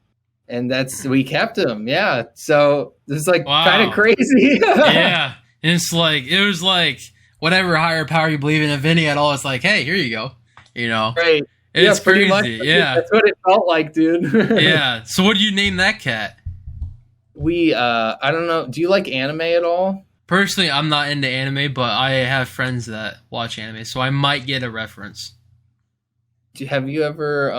[SPEAKER 2] we kept him. Yeah, so it's like kind of crazy.
[SPEAKER 1] Yeah. And it was like whatever higher power you believe in, if any at all, it's like, hey, here you go. You know,
[SPEAKER 2] right?
[SPEAKER 1] It's
[SPEAKER 2] pretty
[SPEAKER 1] crazy.
[SPEAKER 2] Much.
[SPEAKER 1] Yeah,
[SPEAKER 2] that's what it felt like, dude.
[SPEAKER 1] Yeah. So what do you name that cat?
[SPEAKER 2] I don't know. Do you like anime at all?
[SPEAKER 1] Personally, I'm not into anime, but I have friends that watch anime, so I might get a reference.
[SPEAKER 2] Have you ever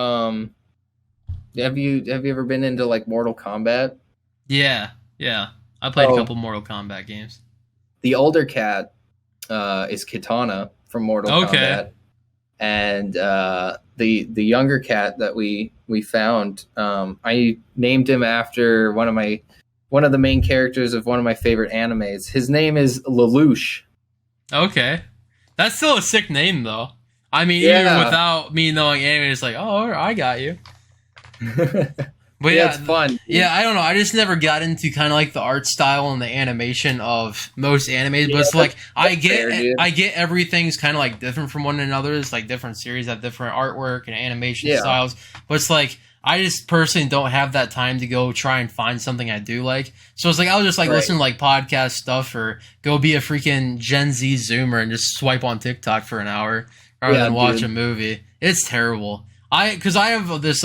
[SPEAKER 2] have you ever been into like Mortal Kombat?
[SPEAKER 1] Yeah. I played a couple Mortal Kombat games.
[SPEAKER 2] The older cat is Kitana from Mortal Kombat, and the younger cat that we found, I named him after one of the main characters of one of my favorite animes. His name is Lelouch. Okay,
[SPEAKER 1] that's still a sick name though. I mean, even without me knowing anime, it's like, oh, I got you. But
[SPEAKER 2] yeah, it's fun.
[SPEAKER 1] Yeah, I don't know. I just never got into kind of like the art style and the animation of most animes. But it's like I get everything's kind of like different from one another. It's like different series have different artwork and animation styles. But it's like I just personally don't have that time to go try and find something I do like. So it's like I'll just like listen to like podcast stuff or go be a freaking Gen Z Zoomer and just swipe on TikTok for an hour rather than watch a movie. It's terrible. Because I have this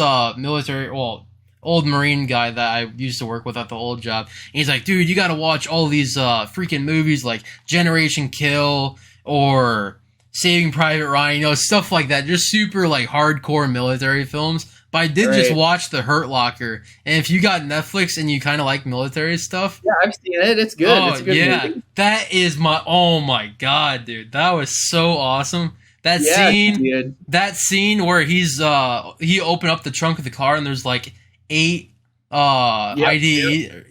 [SPEAKER 1] old Marine guy that I used to work with at the old job. And he's like, dude, you got to watch all these freaking movies like Generation Kill or Saving Private Ryan, you know, stuff like that. Just super like hardcore military films. But I did just watch The Hurt Locker. And if you got Netflix and you kind of like military stuff.
[SPEAKER 2] Yeah, I've seen it. It's good.
[SPEAKER 1] Oh,
[SPEAKER 2] it's a good movie.
[SPEAKER 1] That is oh my God, dude. That was so awesome. That scene where he opened up the trunk of the car and there's like 8 IEDs,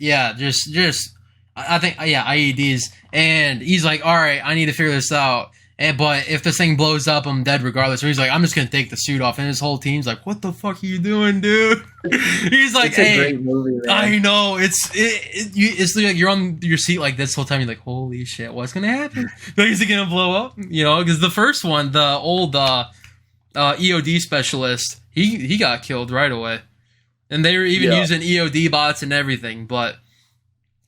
[SPEAKER 1] IEDs, and he's like, all right, I need to figure this out, but if this thing blows up, I'm dead regardless. So he's like, I'm just gonna take the suit off, and his whole team's like, what the fuck are you doing, dude? He's like, hey,
[SPEAKER 2] a great movie, man.
[SPEAKER 1] I know, it's like you're on your seat like this whole time, you're like, holy shit, what's gonna happen? Like, is it gonna blow up? You know, because the first one, the old EOD specialist, he got killed right away. and they were even using EOD bots and everything. But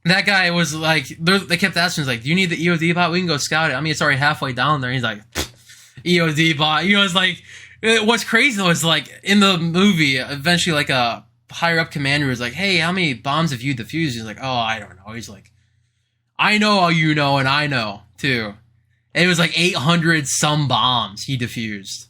[SPEAKER 1] that guy was like, they kept asking, like, "Do you need the EOD bot? We can go scout it." I mean, it's already halfway down there. He's like, "EOD bot." You know, it's like, what's crazy though is like in the movie, eventually like a higher up commander was like, "Hey, how many bombs have you defused?" He's like, "Oh, I don't know." He's like, "I know all you know, and I know too." And it was like 800 some bombs he defused.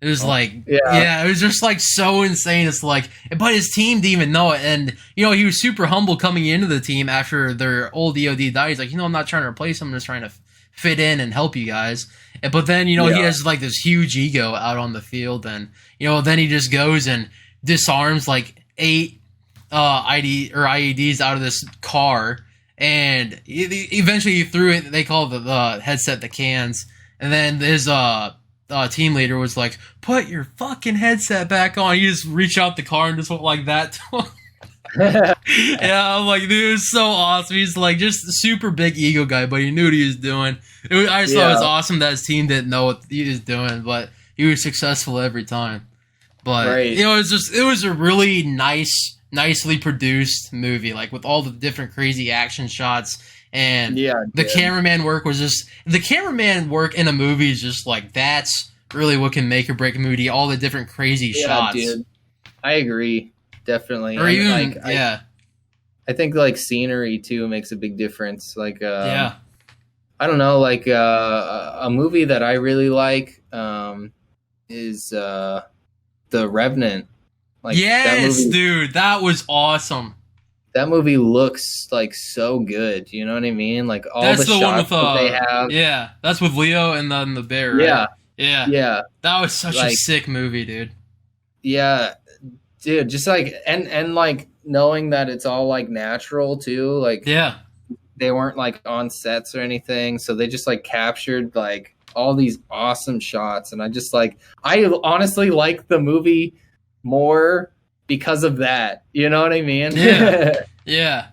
[SPEAKER 1] It was like, yeah, it was just like so insane. It's like, but his team didn't even know it. And, you know, he was super humble coming into the team after their old EOD died. He's like, I'm not trying to replace him. I'm just trying to fit in and help you guys. But then, he has like this huge ego out on the field. And, then he just goes and disarms like 8 IEDs out of this car. And eventually he threw it. They call the headset the cans. And then his team leader was like, "Put your fucking headset back on." He just reached out the car and just went like that. Yeah, I'm like, dude, it was so awesome. He's like just a super big ego guy, but he knew what he was doing. I just thought it was awesome that his team didn't know what he was doing, but he was successful every time. But it was a really nicely produced movie, like with all the different crazy action shots. And the cameraman work was just... The cameraman work in a movie is just like, that's really what can make or break a movie. All the different crazy shots. Dude.
[SPEAKER 2] I agree. Definitely.
[SPEAKER 1] Or even,
[SPEAKER 2] I think like scenery too makes a big difference. Like, I don't know, like a movie that I really like is The Revenant. Like,
[SPEAKER 1] yes, dude, that was awesome.
[SPEAKER 2] That movie looks like so good. You know what I mean? Like all
[SPEAKER 1] that's
[SPEAKER 2] the shots that they have.
[SPEAKER 1] Yeah, that's with Leo and then the bear. Right? Yeah. That was such a sick movie, dude.
[SPEAKER 2] Yeah, dude. Just like and like knowing that it's all like natural too. Like they weren't like on sets or anything, so they just like captured like all these awesome shots. And I just like I honestly like the movie more because of that, you know what I mean?
[SPEAKER 1] Yeah.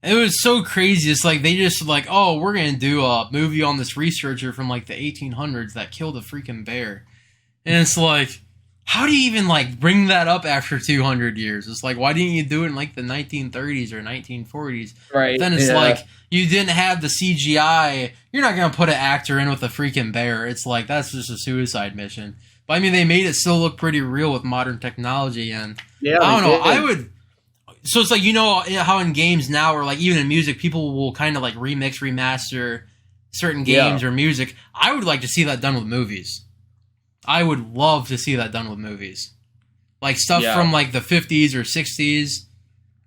[SPEAKER 1] It was so crazy. It's like they just like, oh, we're gonna do a movie on this researcher from like the 1800s that killed a freaking bear, and it's like, how do you even like bring that up after 200 years? It's like, why didn't you do it in like the 1930s or 1940s?
[SPEAKER 2] Right.
[SPEAKER 1] Then it's like you didn't have the CGI. You're not gonna put an actor in with a freaking bear. It's like that's just a suicide mission. But I mean, they made it still look pretty real with modern technology, and I don't know. I would. So it's like, how in games now, or like even in music, people will kind of like remix, remaster certain games or music. I would like to see that done with movies. I would love to see that done with movies, like stuff from like the 50s or 60s,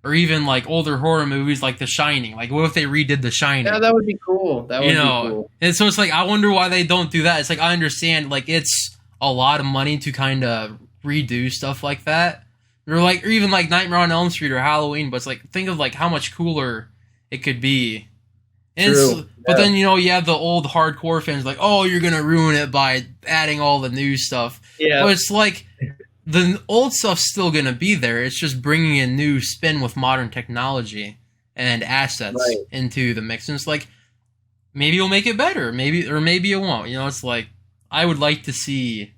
[SPEAKER 1] or even like older horror movies like The Shining. Like, what if they redid The Shining?
[SPEAKER 2] Yeah, that would be cool. That would be cool.
[SPEAKER 1] And so it's like, I wonder why they don't do that. It's like, I understand, like it's a lot of money to kind of redo stuff like that, or even like Nightmare on Elm Street or Halloween. But it's like, think of like how much cooler it could be. And but then you have the old hardcore fans like, oh, you're gonna ruin it by adding all the new stuff. Yeah, but it's like the old stuff's still gonna be there. It's just bringing a new spin with modern technology and assets into the mix. And it's like, maybe you'll make it better, maybe it won't. It's like, I would like to see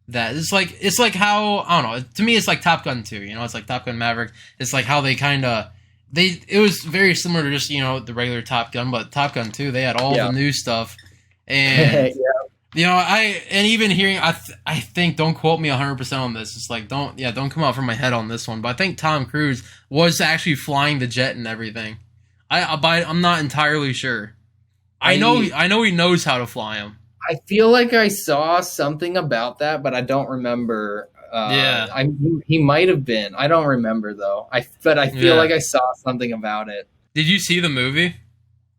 [SPEAKER 1] that. It's like how, I don't know, to me it's like Top Gun 2, it's like Top Gun Maverick. It's like how they kind of, it was very similar to just, the regular Top Gun, but Top Gun 2, they had all the new stuff. And, and even hearing, I think, don't quote me 100% on this. It's like, don't come out from my head on this one, but I think Tom Cruise was actually flying the jet and everything. I'm not entirely sure. I know he knows how to fly him.
[SPEAKER 2] I feel like I saw something about that, but I don't remember. He might have been. I don't remember though. But I feel like I saw something about it.
[SPEAKER 1] Did you see the movie?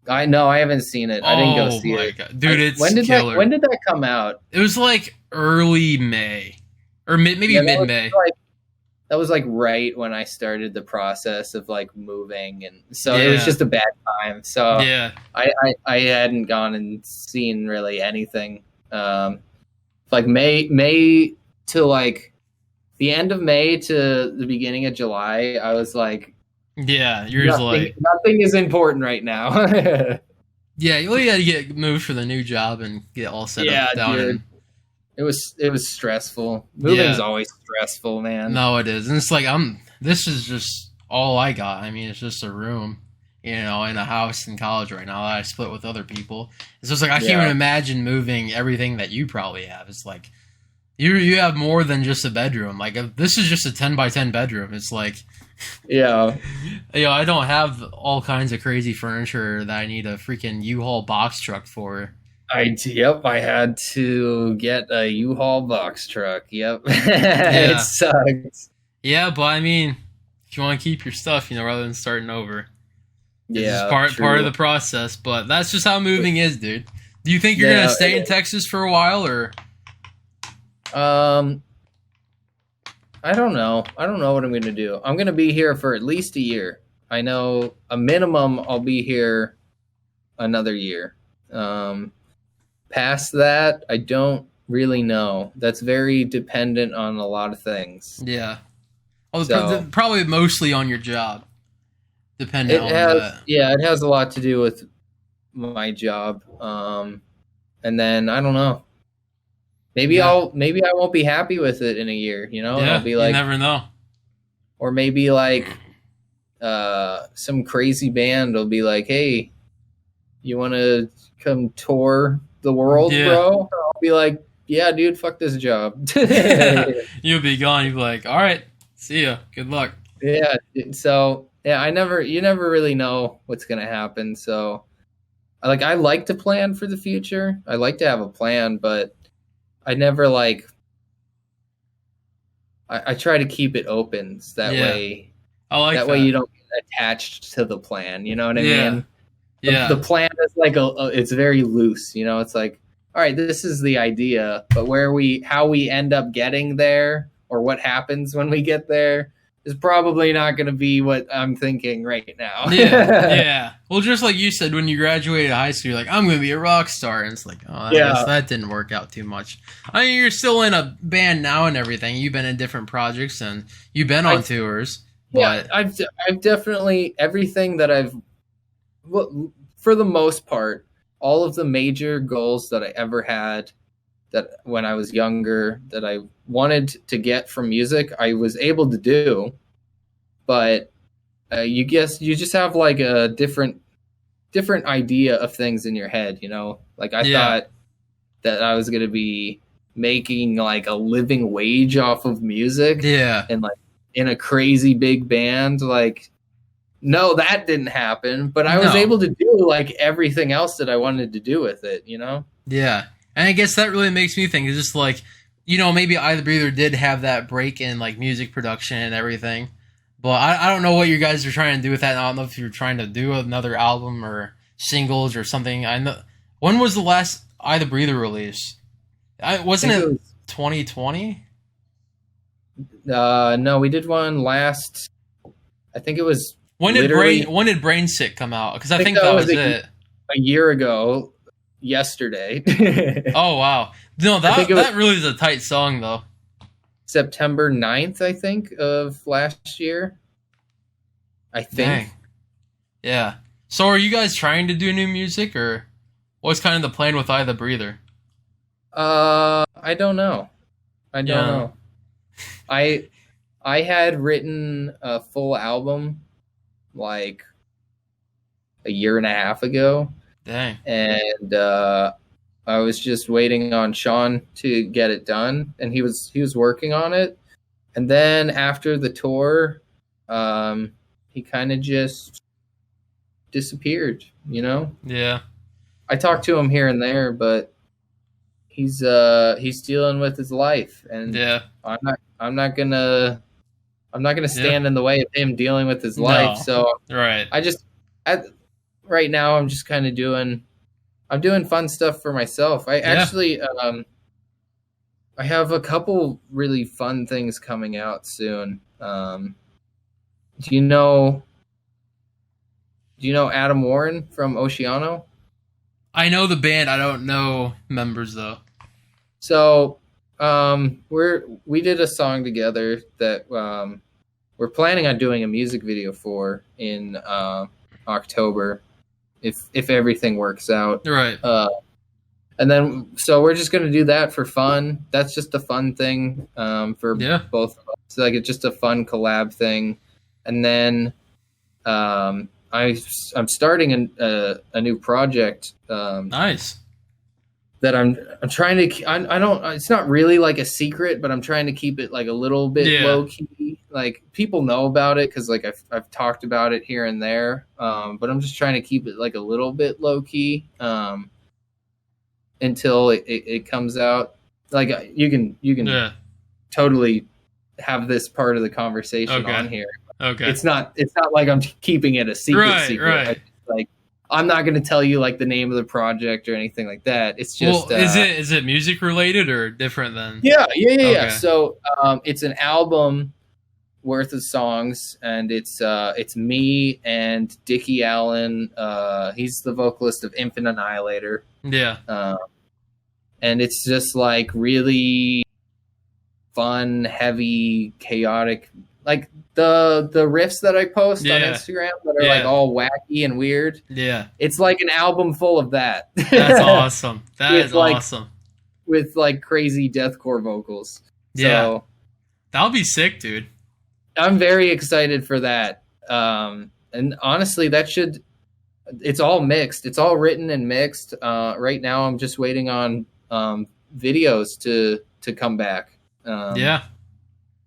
[SPEAKER 2] I haven't seen it. I didn't go see it.
[SPEAKER 1] God. Dude, it's
[SPEAKER 2] killer. When did that come out?
[SPEAKER 1] It was like early May, or maybe mid-May.
[SPEAKER 2] That was like right when I started the process of like moving, and so it was just a bad time. So I hadn't gone and seen really anything. Like May to like the end of May to the beginning of July, I was like, nothing is important right now.
[SPEAKER 1] Yeah, you had to get moved for the new job and get all set up down.
[SPEAKER 2] Dude. It was stressful. Moving's always stressful, man.
[SPEAKER 1] No, it is. And it's like, this is just all I got. I mean, it's just a room, in a house in college right now that I split with other people. It's just like I can't even
[SPEAKER 2] Yeah.
[SPEAKER 1] imagine moving everything that you probably have. It's like you have more than just a bedroom. Like if this is just a 10 by 10 bedroom. It's like
[SPEAKER 2] Yeah.
[SPEAKER 1] I don't have all kinds of crazy furniture that I need a freaking U-Haul box truck for.
[SPEAKER 2] I had to get a U-Haul box truck. Yep. It
[SPEAKER 1] Yeah,
[SPEAKER 2] sucks.
[SPEAKER 1] yeah, but I mean, if you want to keep your stuff, rather than starting over, it's just
[SPEAKER 2] Yeah,
[SPEAKER 1] part of
[SPEAKER 2] true.
[SPEAKER 1] the process. But that's just how moving is, dude. Do you think you're gonna
[SPEAKER 2] Yeah.
[SPEAKER 1] stay in Texas for a while, or
[SPEAKER 2] Um, I don't know. I don't know what I'm going to do. I'm going to be here for at least a year. I know a minimum I'll be here another year. Um, Past that, I don't really know. That's very dependent on a lot of things.
[SPEAKER 1] yeah? Oh,
[SPEAKER 2] So
[SPEAKER 1] probably mostly on your job, depending
[SPEAKER 2] it
[SPEAKER 1] on
[SPEAKER 2] has,
[SPEAKER 1] that.
[SPEAKER 2] yeah, it has a lot to do with my job. And then I don't know.
[SPEAKER 1] Yeah,
[SPEAKER 2] Maybe I won't be happy with it in a year, and I'll
[SPEAKER 1] yeah.
[SPEAKER 2] be
[SPEAKER 1] You
[SPEAKER 2] like,
[SPEAKER 1] never know.
[SPEAKER 2] or maybe like some crazy band will be like, "Hey, you want to come tour the world,
[SPEAKER 1] Yeah.
[SPEAKER 2] bro?" I'll be like, "Yeah, dude, fuck this job."
[SPEAKER 1] You'll be gone. You'll be like, all right, see ya. Good luck.
[SPEAKER 2] Yeah, so yeah, you never really know what's gonna happen. So, I like to plan for the future. I like to have a plan, but I never like. I try to keep it open, so
[SPEAKER 1] Yeah, I like
[SPEAKER 2] that way you
[SPEAKER 1] that.
[SPEAKER 2] don't get attached to the plan. You know what I
[SPEAKER 1] Yeah,
[SPEAKER 2] mean? The
[SPEAKER 1] yeah,
[SPEAKER 2] plan is like it's very loose. It's like, all right, this is the idea, but how we end up getting there, or what happens when we get there, is probably not going to be what I'm thinking right now.
[SPEAKER 1] yeah, yeah. Well, just like you said, when you graduated high school, you're like, I'm gonna be a rock star, and it's like, oh, I guess
[SPEAKER 2] Yeah,
[SPEAKER 1] that didn't work out too much. I mean, you're still in a band now and everything. You've been in different projects and you've been on
[SPEAKER 2] I
[SPEAKER 1] tours,
[SPEAKER 2] yeah,
[SPEAKER 1] but
[SPEAKER 2] I've definitely everything that well, for the most part, all of the major goals that I ever had, that when I was younger, that I wanted to get from music, I was able to do. But you just have like a different idea of things in your head. Like I
[SPEAKER 1] yeah,
[SPEAKER 2] thought that I was going to be making like a living wage off of music,
[SPEAKER 1] yeah,
[SPEAKER 2] and like in a crazy big band. Like, no, that didn't happen, but I was
[SPEAKER 1] no,
[SPEAKER 2] able to do like everything else that I wanted to do with it.
[SPEAKER 1] yeah. And I guess that really makes me think. It's just like, maybe Either Breather did have that break in like music production and everything. But I don't know what you guys are trying to do with that. I don't know if you're trying to do another album or singles or something. I know. When was the last Either Breather release?
[SPEAKER 2] I
[SPEAKER 1] Wasn't
[SPEAKER 2] think it
[SPEAKER 1] it
[SPEAKER 2] was
[SPEAKER 1] 2020?
[SPEAKER 2] no, we did one last. I think it was literally.
[SPEAKER 1] When did Brain Sick come out? Because I
[SPEAKER 2] I think
[SPEAKER 1] think
[SPEAKER 2] that
[SPEAKER 1] that
[SPEAKER 2] was
[SPEAKER 1] was it.
[SPEAKER 2] a year ago yesterday.
[SPEAKER 1] Oh wow. No,
[SPEAKER 2] I think
[SPEAKER 1] that
[SPEAKER 2] it was
[SPEAKER 1] that really is a tight song though.
[SPEAKER 2] September 9th, I think, of last year. I
[SPEAKER 1] Dang.
[SPEAKER 2] think.
[SPEAKER 1] Yeah. So are you guys trying to do new music or what's kind of the plan with Either Breather?
[SPEAKER 2] I don't know. I don't
[SPEAKER 1] Yeah.
[SPEAKER 2] know. I I had written a full album like a year and a half ago,
[SPEAKER 1] Dang.
[SPEAKER 2] and I was just waiting on Sean to get it done, and he was working on it. And then after the tour, he kind of just disappeared.
[SPEAKER 1] Yeah.
[SPEAKER 2] I talk to him here and there, but he's dealing with his life, and
[SPEAKER 1] Yeah.
[SPEAKER 2] I'm not gonna
[SPEAKER 1] Yeah.
[SPEAKER 2] stand in the way of him dealing with his life.
[SPEAKER 1] No.
[SPEAKER 2] So
[SPEAKER 1] Right.
[SPEAKER 2] I just I, right now I'm just kind of doing fun stuff for myself. I
[SPEAKER 1] Yeah.
[SPEAKER 2] actually I have a couple really fun things coming out soon. Do you know Adam Warren from Oceano?
[SPEAKER 1] I know the band. I don't know members though.
[SPEAKER 2] So we did a song together that we're planning on doing a music video for in October, if everything works out.
[SPEAKER 1] Right.
[SPEAKER 2] And then, so we're just gonna do that for fun. That's just a fun thing for both of us. So like it's just a fun collab thing. And then I'm starting a new project.
[SPEAKER 1] Nice.
[SPEAKER 2] That I'm trying to. I don't. It's not really like a secret, but I'm trying to keep it like a little bit low key. Like people know about it because like I've talked about it here and there. But I'm just trying to keep it like a little bit low key. Until it comes out. Like you can totally have this part of the conversation on here.
[SPEAKER 1] Okay.
[SPEAKER 2] It's not like I'm keeping it a secret.
[SPEAKER 1] Right.
[SPEAKER 2] Like I'm not going to tell you like the name of the project or anything like that. It's just
[SPEAKER 1] is it music related or different than?
[SPEAKER 2] Yeah. So it's an album worth of songs, and it's me and Dickie Allen. He's the vocalist of Infant Annihilator.
[SPEAKER 1] Yeah.
[SPEAKER 2] And it's just like really fun, heavy, chaotic. Like the riffs that I post on Instagram that are like all wacky and weird.
[SPEAKER 1] Yeah.
[SPEAKER 2] It's like an album full of that.
[SPEAKER 1] That's awesome. That is awesome.
[SPEAKER 2] With like crazy deathcore vocals.
[SPEAKER 1] Yeah.
[SPEAKER 2] So
[SPEAKER 1] that'll be sick, dude.
[SPEAKER 2] I'm very excited for that. And honestly, it's all mixed. It's all written and mixed. Right now I'm just waiting on videos to come back.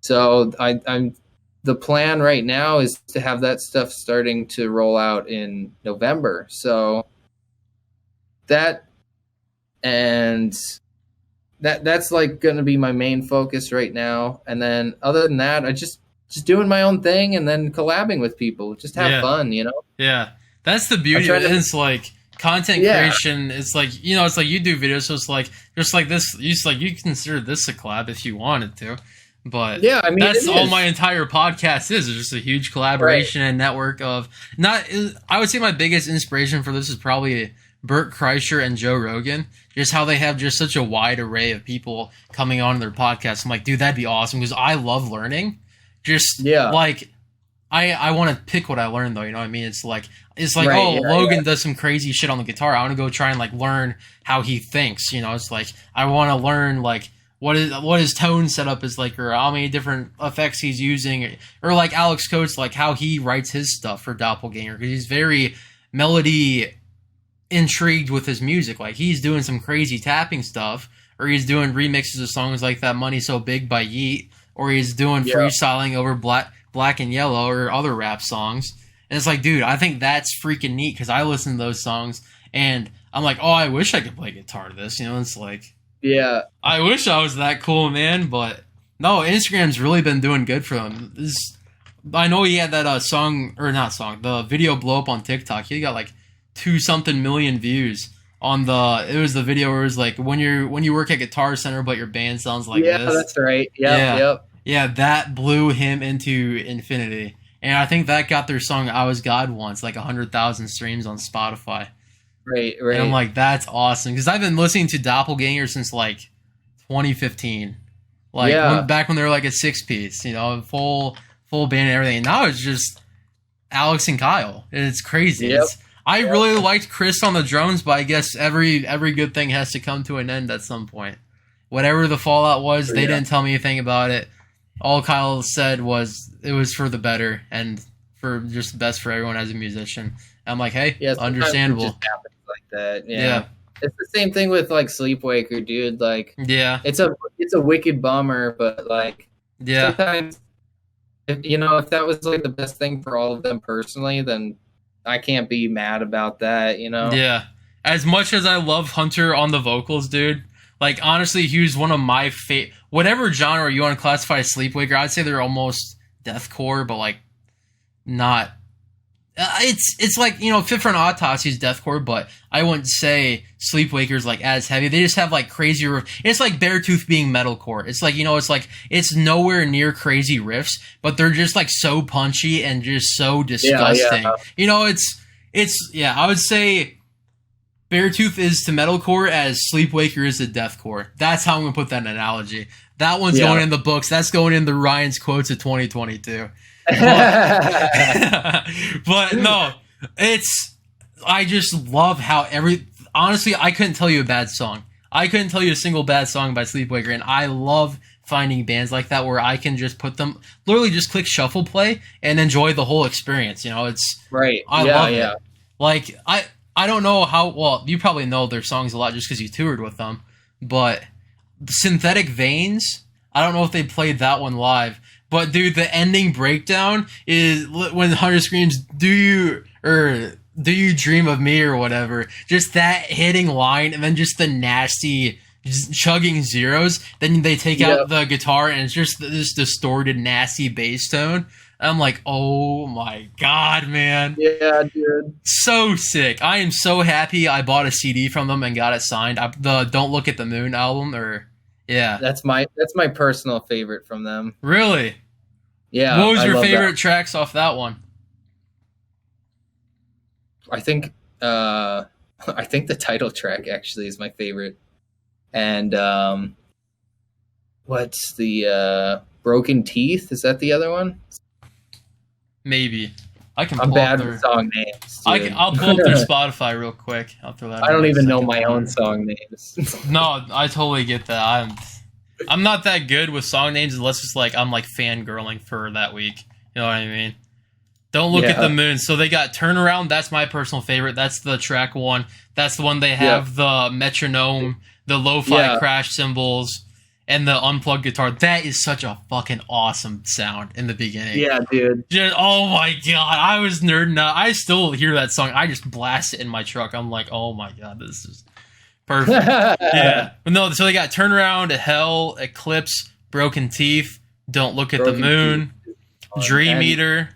[SPEAKER 2] So I'm the plan right now is to have that stuff starting to roll out in November. So that's like going to be my main focus right now. And then other than that, I just doing my own thing and then collabing with people. Just have fun, you know?
[SPEAKER 1] Yeah. That's the beauty of it. It's like content creation. It's like, you know, it's like you do videos. So it's like, just like this, you consider this a collab if you wanted to. But
[SPEAKER 2] yeah, I mean,
[SPEAKER 1] that's all my entire podcast is. It's just a huge collaboration and network of I would say my biggest inspiration for this is probably Bert Kreischer and Joe Rogan. Just how they have just such a wide array of people coming on their podcast. I'm like, dude, that'd be awesome because I love learning. Just like I want to pick what I learned though. You know what I mean? It's like Logan does some crazy shit on the guitar. I want to go try and like learn how he thinks. You know, it's like I want to learn like what his tone setup is like, or how many different effects he's using, or like Alex Coates, like how he writes his stuff for Doppelganger, because he's very melody intrigued with his music. Like he's doing some crazy tapping stuff, or he's doing remixes of songs like That Money So Big by Yeet, or he's doing freestyling over Black and Yellow or other rap songs. And it's like, dude, I think that's freaking neat because I listen to those songs and I'm like, oh, I wish I could play guitar to this. You know, it's like,
[SPEAKER 2] yeah,
[SPEAKER 1] I wish I was that cool, man. But no, Instagram's really been doing good for them. I know he had that the video blow up on TikTok. He got like 2-something million views on it was the video where it was like when you work at Guitar Center but your band sounds like this.
[SPEAKER 2] Yeah, that's right. Yep.
[SPEAKER 1] Yeah, that blew him into infinity. And I think that got their song I Was God Once like 100,000 streams on Spotify.
[SPEAKER 2] Right.
[SPEAKER 1] And I'm like, that's awesome. Because I've been listening to Doppelganger since like 2015. Like back when they were like a 6-piece, you know, full band and everything. And now it's just Alex and Kyle. And it's crazy.
[SPEAKER 2] Yep.
[SPEAKER 1] I really liked Chris on the drums, but I guess every good thing has to come to an end at some point. Whatever the fallout was, they didn't tell me anything about it. All Kyle said was it was for the better and for just best for everyone as a musician. I'm like, hey, understandable.
[SPEAKER 2] It just happens like that. Yeah. It's the same thing with like Sleepwaker, dude. Like, it's a wicked bummer, but like, sometimes, if that was like the best thing for all of them personally, then I can't be mad about that, you know?
[SPEAKER 1] Yeah. As much as I love Hunter on the vocals, dude, like, honestly, he was one of my favorite. Whatever genre you want to classify as Sleepwaker, I'd say they're almost deathcore, but like, not. It's like, Fit for an Autopsy is deathcore, but I wouldn't say Sleepwaker's like as heavy. They just have like crazy riffs. It's like Beartooth being metalcore. It's like, it's nowhere near crazy riffs, but they're just like so punchy and just so disgusting. I would say Beartooth is to metalcore as Sleepwaker is to deathcore. That's how I'm going to put that in an analogy. That one's going in the books. That's going in the Ryan's quotes of 2022. But no, I just love how honestly, I couldn't tell you a bad song. I couldn't tell you a single bad song by Sleepwaker, and I love finding bands like that where I can just put them, literally just click shuffle play and enjoy the whole experience. You know, it's
[SPEAKER 2] Right.
[SPEAKER 1] I
[SPEAKER 2] Yeah,
[SPEAKER 1] love
[SPEAKER 2] yeah.
[SPEAKER 1] it. Like I don't know how well you probably know their songs a lot just because you toured with them, but Synthetic Veins. I don't know if they played that one live, but dude, the ending breakdown is when Hunter screams, do you dream of me or whatever? Just that hitting line, and then just the nasty chugging zeros. Then they take out the guitar, and it's just this distorted, nasty bass tone. I'm like, oh my god, man.
[SPEAKER 2] Yeah, dude.
[SPEAKER 1] So sick. I am so happy I bought a CD from them and got it signed. The Don't Look at the Moon album, yeah.
[SPEAKER 2] That's my personal favorite from them.
[SPEAKER 1] Really?
[SPEAKER 2] Yeah.
[SPEAKER 1] What was your favorite tracks off that one?
[SPEAKER 2] I think the title track actually is my favorite. And what's the Broken Teeth? Is that the other one?
[SPEAKER 1] Maybe.
[SPEAKER 2] I'm bad with song names.
[SPEAKER 1] I'll pull up their Spotify real quick. I'll throw that.
[SPEAKER 2] I don't even know my own song names.
[SPEAKER 1] No, I totally get that. I'm not that good with song names unless it's like I'm like fangirling for that week. You know what I mean? Don't Look at the Moon. So they got Turnaround. That's my personal favorite. That's the track one. That's the one they have the metronome, the lo-fi crash cymbals, and the unplugged guitar. That is such a fucking awesome sound in the beginning.
[SPEAKER 2] Yeah, dude.
[SPEAKER 1] Oh my god, I was nerding out. I still hear that song. I just blast it in my truck. I'm like, oh my god, this is perfect. Yeah. But no, so they got Turnaround, Hell, Eclipse, Broken Teeth, Don't Look at the Moon, Dream Eater,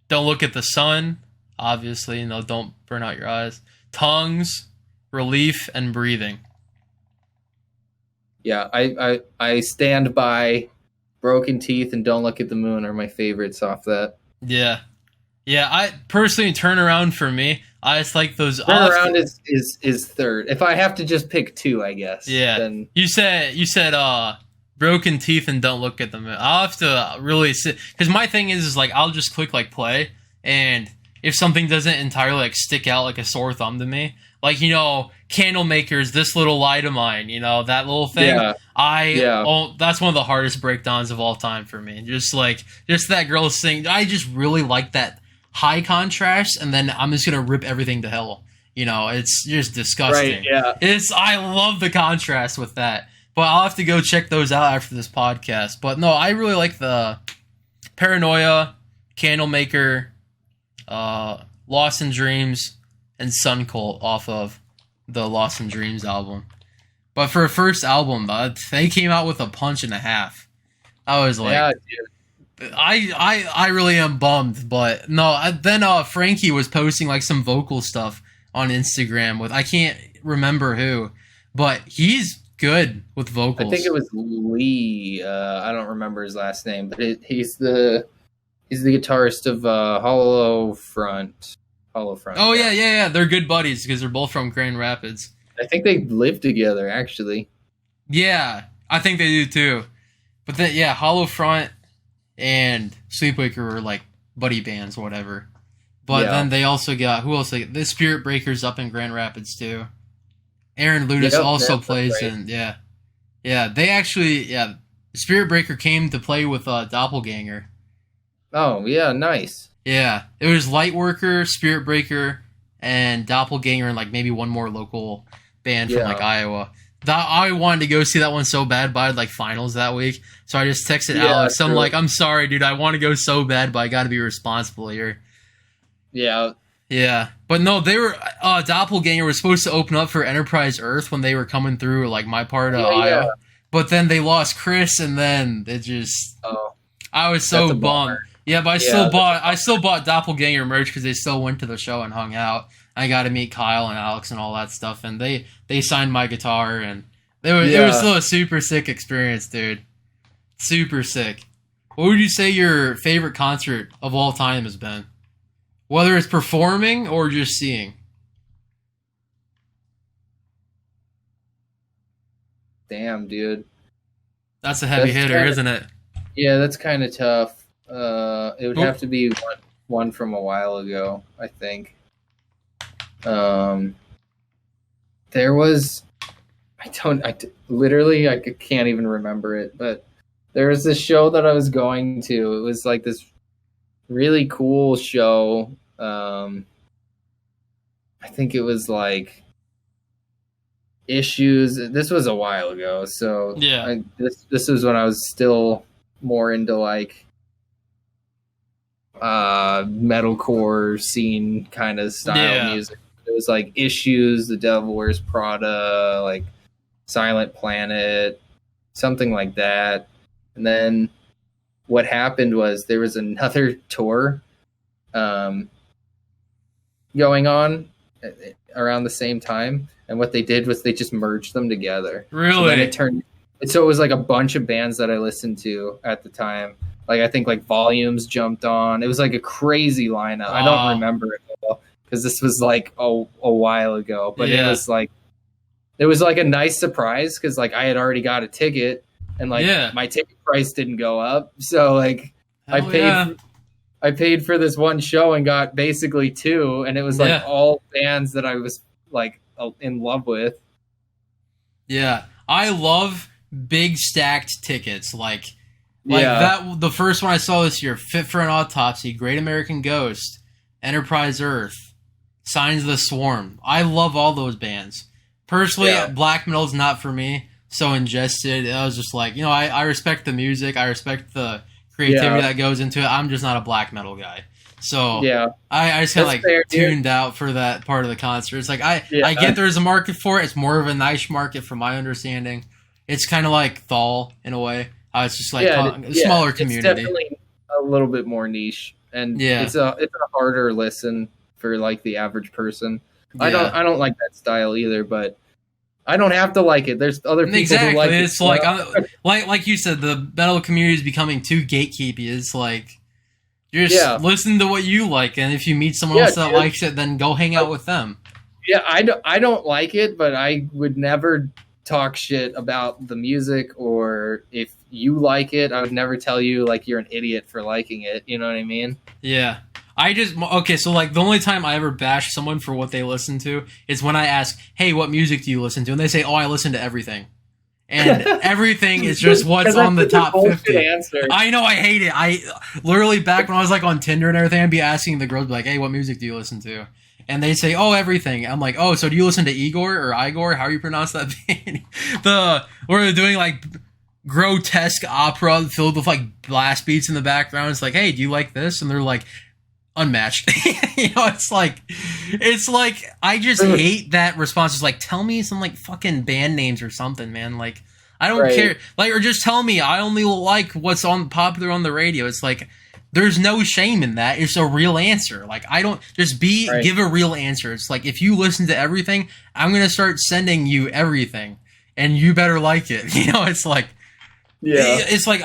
[SPEAKER 1] Don't Look at the Sun, obviously, Don't Burn Out Your Eyes, Tongues, Relief, and Breathing.
[SPEAKER 2] Yeah, I stand by Broken Teeth and Don't Look at the Moon are my favorites off that.
[SPEAKER 1] Yeah. Yeah, I personally Turnaround for me. I just like those.
[SPEAKER 2] Turnaround is third. If I have to just pick two, I guess.
[SPEAKER 1] Yeah.
[SPEAKER 2] Then
[SPEAKER 1] You said Broken Teeth and Don't Look at the Moon. I'll have to really sit, because my thing is like I'll just click like play, and if something doesn't entirely like stick out like a sore thumb to me, like Candlemakers, This Little Light of Mine, that little thing. That's one of the hardest breakdowns of all time for me. Just that girl singing. I just really like that high contrast, and then I'm just gonna rip everything to hell. It's just disgusting.
[SPEAKER 2] Right, yeah.
[SPEAKER 1] I love the contrast with that. But I'll have to go check those out after this podcast. But no, I really like the Paranoia, Candlemaker, Lost in Dreams, and Sun Cult off of the Lost in Dreams album. But for a first album, they came out with a punch and a half. I was like,
[SPEAKER 2] yeah, dude.
[SPEAKER 1] I really am bummed. But no, then Frankie was posting like some vocal stuff on Instagram with, I can't remember who, but he's good with vocals.
[SPEAKER 2] I think it was Lee. I don't remember his last name, but he's the guitarist of Hollow Front.
[SPEAKER 1] Oh yeah. They're good buddies because they're both from Grand Rapids.
[SPEAKER 2] I think they live together actually.
[SPEAKER 1] Yeah, I think they do too. But then Hollow Front and Sleepwaker were like buddy bands or whatever. But then they also got who else? The Spirit Breakers up in Grand Rapids too. Aaron Ludus also plays in, yeah. They actually, Spirit Breaker came to play with Doppelganger.
[SPEAKER 2] Oh, yeah, nice.
[SPEAKER 1] Yeah, it was Lightworker, Spirit Breaker, and Doppelganger, and like maybe one more local band from like Iowa. I wanted to go see that one so bad, but I had like finals that week, so I just texted Alex. I'm like, I'm sorry, dude, I want to go so bad, but I got to be responsible here.
[SPEAKER 2] Yeah.
[SPEAKER 1] Yeah, but no, they were Doppelganger was supposed to open up for Enterprise Earth when they were coming through like my part of Iowa, but then they lost Chris, and then it just I was so bummed. Yeah, but I still bought Doppelganger merch because they still went to the show and hung out. I got to meet Kyle and Alex and all that stuff, and they signed my guitar, and it was still a super sick experience, dude. Super sick. What would you say your favorite concert of all time has been? Whether it's performing or just seeing.
[SPEAKER 2] Damn, dude.
[SPEAKER 1] That's a heavy hitter, isn't it?
[SPEAKER 2] Yeah, that's kind of tough. It would have to be one from a while ago, I think. there was literally I can't even remember it, but there was this show that I was going to. It was like this really cool show. I think it was like Issues. This was a while ago, so
[SPEAKER 1] Yeah.
[SPEAKER 2] this was when I was still more into like metalcore scene kind of style music. It was like Issues, The Devil Wears Prada, like Silent Planet, something like that. And then what happened was there was another tour going on around the same time, and what they did was they just merged them together.
[SPEAKER 1] Really?
[SPEAKER 2] So then it was like a bunch of bands that I listened to at the time. Like I think like Volumes jumped on. It was like a crazy lineup. I don't remember it all because this was like a while ago, but it was like a nice surprise because like I had already got a ticket and like my ticket price didn't go up, so like I paid for this one show and got basically two, and it was like all bands that I was like in love with.
[SPEAKER 1] Yeah, I love big stacked tickets like that. The first one I saw this year: Fit for an Autopsy, Great American Ghost, Enterprise Earth, Signs of the Swarm. I love all those bands. Personally, black metal's not for me. So Ingested, I was just like, I respect the music, I respect the creativity that goes into it. I'm just not a black metal guy. So I just kind of like tuned out for that part of the concert. It's like I get there's a market for it. It's more of a niche market from my understanding. It's kind of like Thal in a way. It's just like a smaller community.
[SPEAKER 2] It's definitely a little bit more niche, and it's a harder listen for like the average person. I don't like that style either, but I don't have to like it. There's other people who like it.
[SPEAKER 1] It's like you said, the metal community is becoming too gatekeepy. It's like you just listen to what you like, and if you meet someone else that likes it, then go hang out with them.
[SPEAKER 2] Yeah, I don't like it, but I would never talk shit about the music, or if you like it, I would never tell you like you're an idiot for liking it. You know what I mean?
[SPEAKER 1] Yeah. So like the only time I ever bash someone for what they listen to is when I ask, hey, what music do you listen to? And they say, oh, I listen to everything. And everything is just what's on the top 50.
[SPEAKER 2] Answer.
[SPEAKER 1] I know, I hate it. I literally, back when I was like on Tinder and everything, I'd be asking the girls, like, hey, what music do you listen to? And they say, oh, everything. I'm like, oh, so do you listen to Igor or Igor? How do you pronounce that band? We're doing like grotesque opera filled with like blast beats in the background. It's like, hey, do you like this? And they're like, unmatched. It's like I just hate that response. It's like, tell me some like fucking band names or something, man. Like I don't care. Like, or just tell me I only like what's on popular on the radio. It's like there's no shame in that. It's a real answer. Like I don't just give a real answer. It's like if you listen to everything, I'm gonna start sending you everything, and you better like it. It's like it's like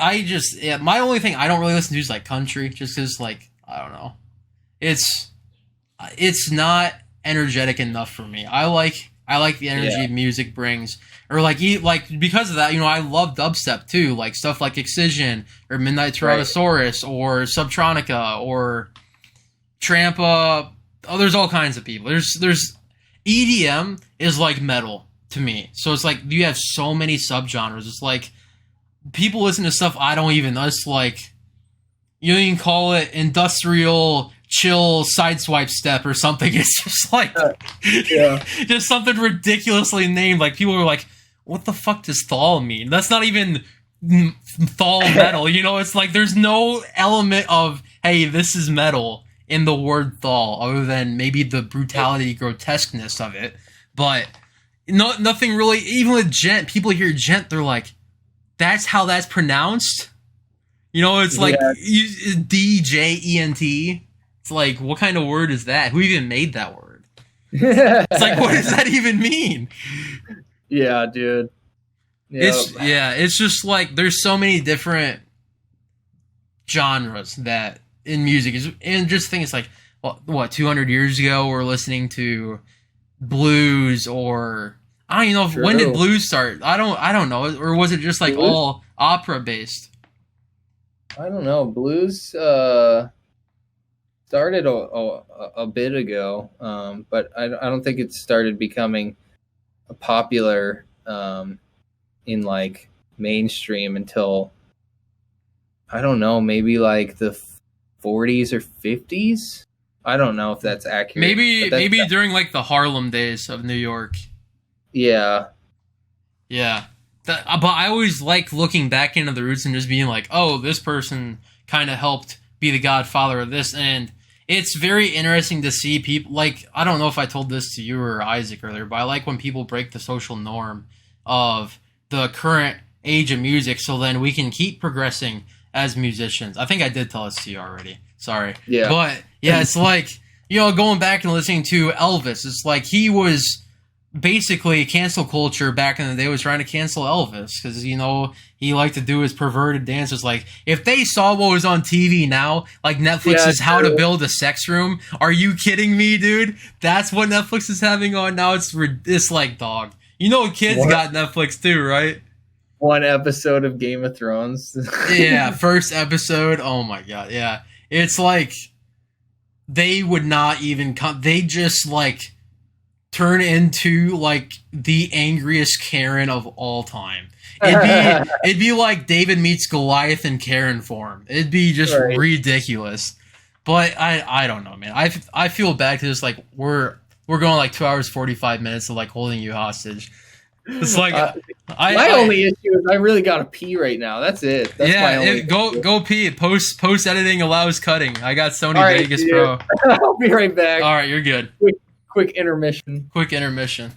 [SPEAKER 1] my only thing I don't really listen to is like country, just because like I don't know. It's not energetic enough for me. I like the energy music brings, or like because of that, I love dubstep too, like stuff like Excision or Midnight Tyrannosaurus or Subtronica or Trampa. Oh, there's all kinds of people. There's EDM is like metal to me, so it's like you have so many subgenres. It's like people listen to stuff I don't even know. It's like you can call it industrial chill sideswipe step or something. It's just like just something ridiculously named. Like people are like, what the fuck does Thal mean? That's not even Thal metal. It's like there's no element of, hey, this is metal in the word Thal, other than maybe the brutality, grotesqueness of it. But nothing really. Even with gent, people hear gent, they're like, that's how that's pronounced. It's like DJENT. It's like, what kind of word is that? Who even made that word? It's like, what does that even mean?
[SPEAKER 2] Yeah, dude. Yep.
[SPEAKER 1] It's just like there's so many different genres that in music is, and just think it's like, what 200 years ago we're listening to blues, or I don't even know when did blues start? I don't know, or was it just like blues? All opera based?
[SPEAKER 2] I don't know. Blues started a bit ago, but I don't think it started becoming popular in like mainstream until I don't know, maybe like the 40s or 50s. I don't know if that's accurate.
[SPEAKER 1] Maybe during like the Harlem days of New York.
[SPEAKER 2] Yeah.
[SPEAKER 1] Yeah. But I always like looking back into the roots and just being like, oh, this person kind of helped be the godfather of this. And it's very interesting to see people, like, I don't know if I told this to you or Isaac earlier, but I like when people break the social norm of the current age of music so then we can keep progressing as musicians. I think I did tell this to you already. Sorry.
[SPEAKER 2] Yeah.
[SPEAKER 1] But, yeah, it's like, you know, going back and listening to Elvis, it's like he was basically cancel culture back in the day was trying to cancel Elvis because, you know, he liked to do his perverted dances. Like, if they saw what was on TV now, like Netflix's How to Build a Sex Room, are you kidding me, dude? That's what Netflix is having on now. It's like, dog. You know, kids got Netflix too, right?
[SPEAKER 2] One episode of Game of Thrones.
[SPEAKER 1] Yeah, first episode. Oh my god, yeah. It's like they would not even they just like turn into like the angriest Karen of all time. It'd be like David meets Goliath in Karen form. It'd be just ridiculous. But I don't know, man. I feel bad because like we're going like 2 hours 45 minutes of like holding you hostage. It's like
[SPEAKER 2] my only issue is I really gotta pee right now. That's it. That's my only
[SPEAKER 1] go pee. Post editing allows cutting. I got Sony Vegas Pro.
[SPEAKER 2] I'll be right back.
[SPEAKER 1] All right, you're good.
[SPEAKER 2] Quick intermission.
[SPEAKER 1] Quick intermission.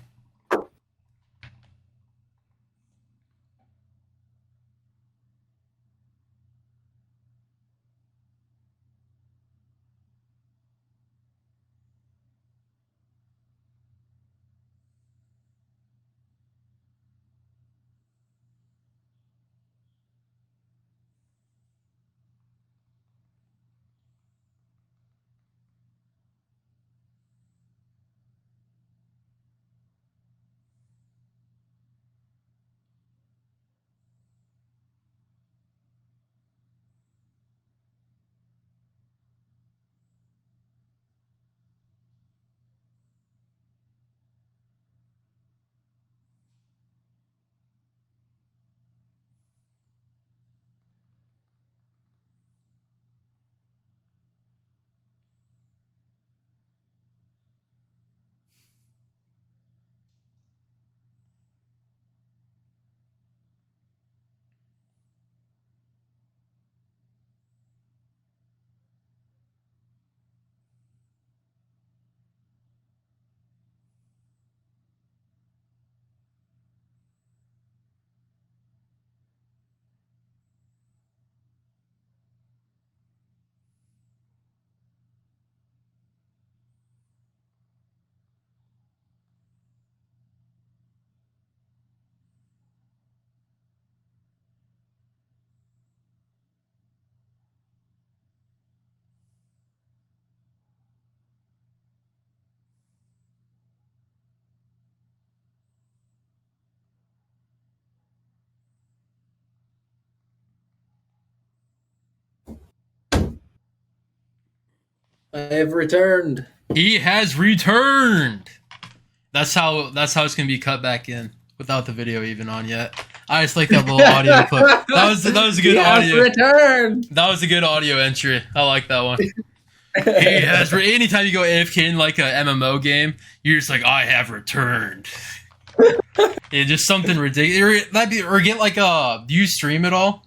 [SPEAKER 2] I have returned.
[SPEAKER 1] He has returned. That's how it's gonna be cut back in without the video even on yet. I just like that little audio clip. That was a good audio.
[SPEAKER 2] Returned.
[SPEAKER 1] That was a good audio entry. I like that one. He has. Anytime you go AFK in like a MMO game, you're just like, I have returned. Yeah, just something ridiculous. Or get like do you stream at all?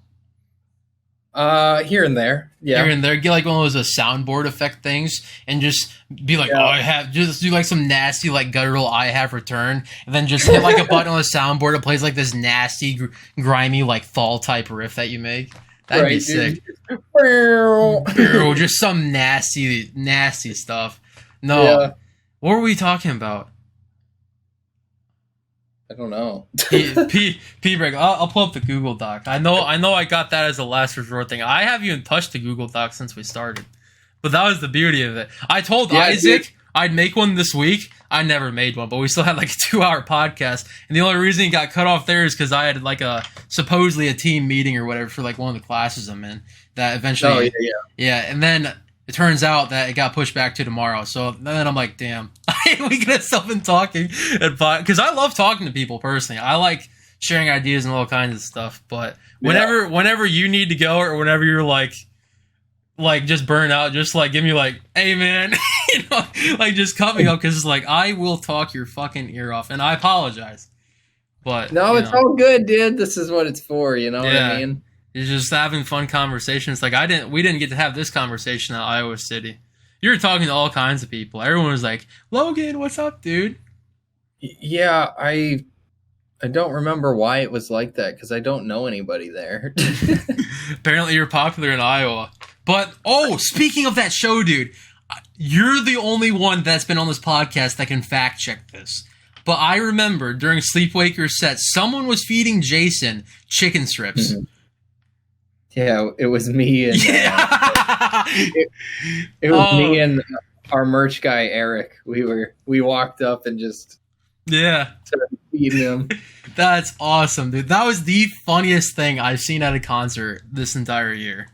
[SPEAKER 2] Here and there. Yeah.
[SPEAKER 1] Here and there. Get like one of those soundboard effect things and just be like, oh, I have, just do like some nasty, like guttural, I have returned. And then just hit like a button on the soundboard. It plays like this nasty, grimy, like fall type riff that you make. That'd be sick. Just some nasty stuff. No. Yeah. What were we talking about?
[SPEAKER 2] I don't know.
[SPEAKER 1] P-break. I'll pull up the Google Doc. I know I got that as a last resort thing. I haven't even touched the Google Doc since we started. But that was the beauty of it. I told Isaac I'd make one this week. I never made one, but we still had like a 2-hour podcast. And the only reason it got cut off there is because I had like supposedly a team meeting or whatever for like one of the classes I'm in. That eventually...
[SPEAKER 2] Oh, yeah.
[SPEAKER 1] Yeah, and then It turns out that it got pushed back to tomorrow. So then I'm like, damn, we could have still been talking. Because I love talking to people personally. I like sharing ideas and all kinds of stuff. But whenever you need to go, or whenever you're like just burn out, just like give me like, hey man, like just cut me off, because it's like I will talk your fucking ear off, and I apologize. But
[SPEAKER 2] no, it's all good, dude. This is what it's for. You know what I mean?
[SPEAKER 1] It's just having fun conversations. Like we didn't get to have this conversation at Iowa City. You were talking to all kinds of people. Everyone was like, Logan, what's up, dude?
[SPEAKER 2] Yeah, I don't remember why it was like that, because I don't know anybody there.
[SPEAKER 1] Apparently you're popular in Iowa. But, speaking of that show, dude, you're the only one that's been on this podcast that can fact check this. But I remember during Sleepwaker's set, someone was feeding Jason chicken strips.
[SPEAKER 2] Mm-hmm. Yeah, it was me and it was me and our merch guy Eric. We walked up and just started feeding him.
[SPEAKER 1] That's awesome, dude. That was the funniest thing I've seen at a concert this entire year.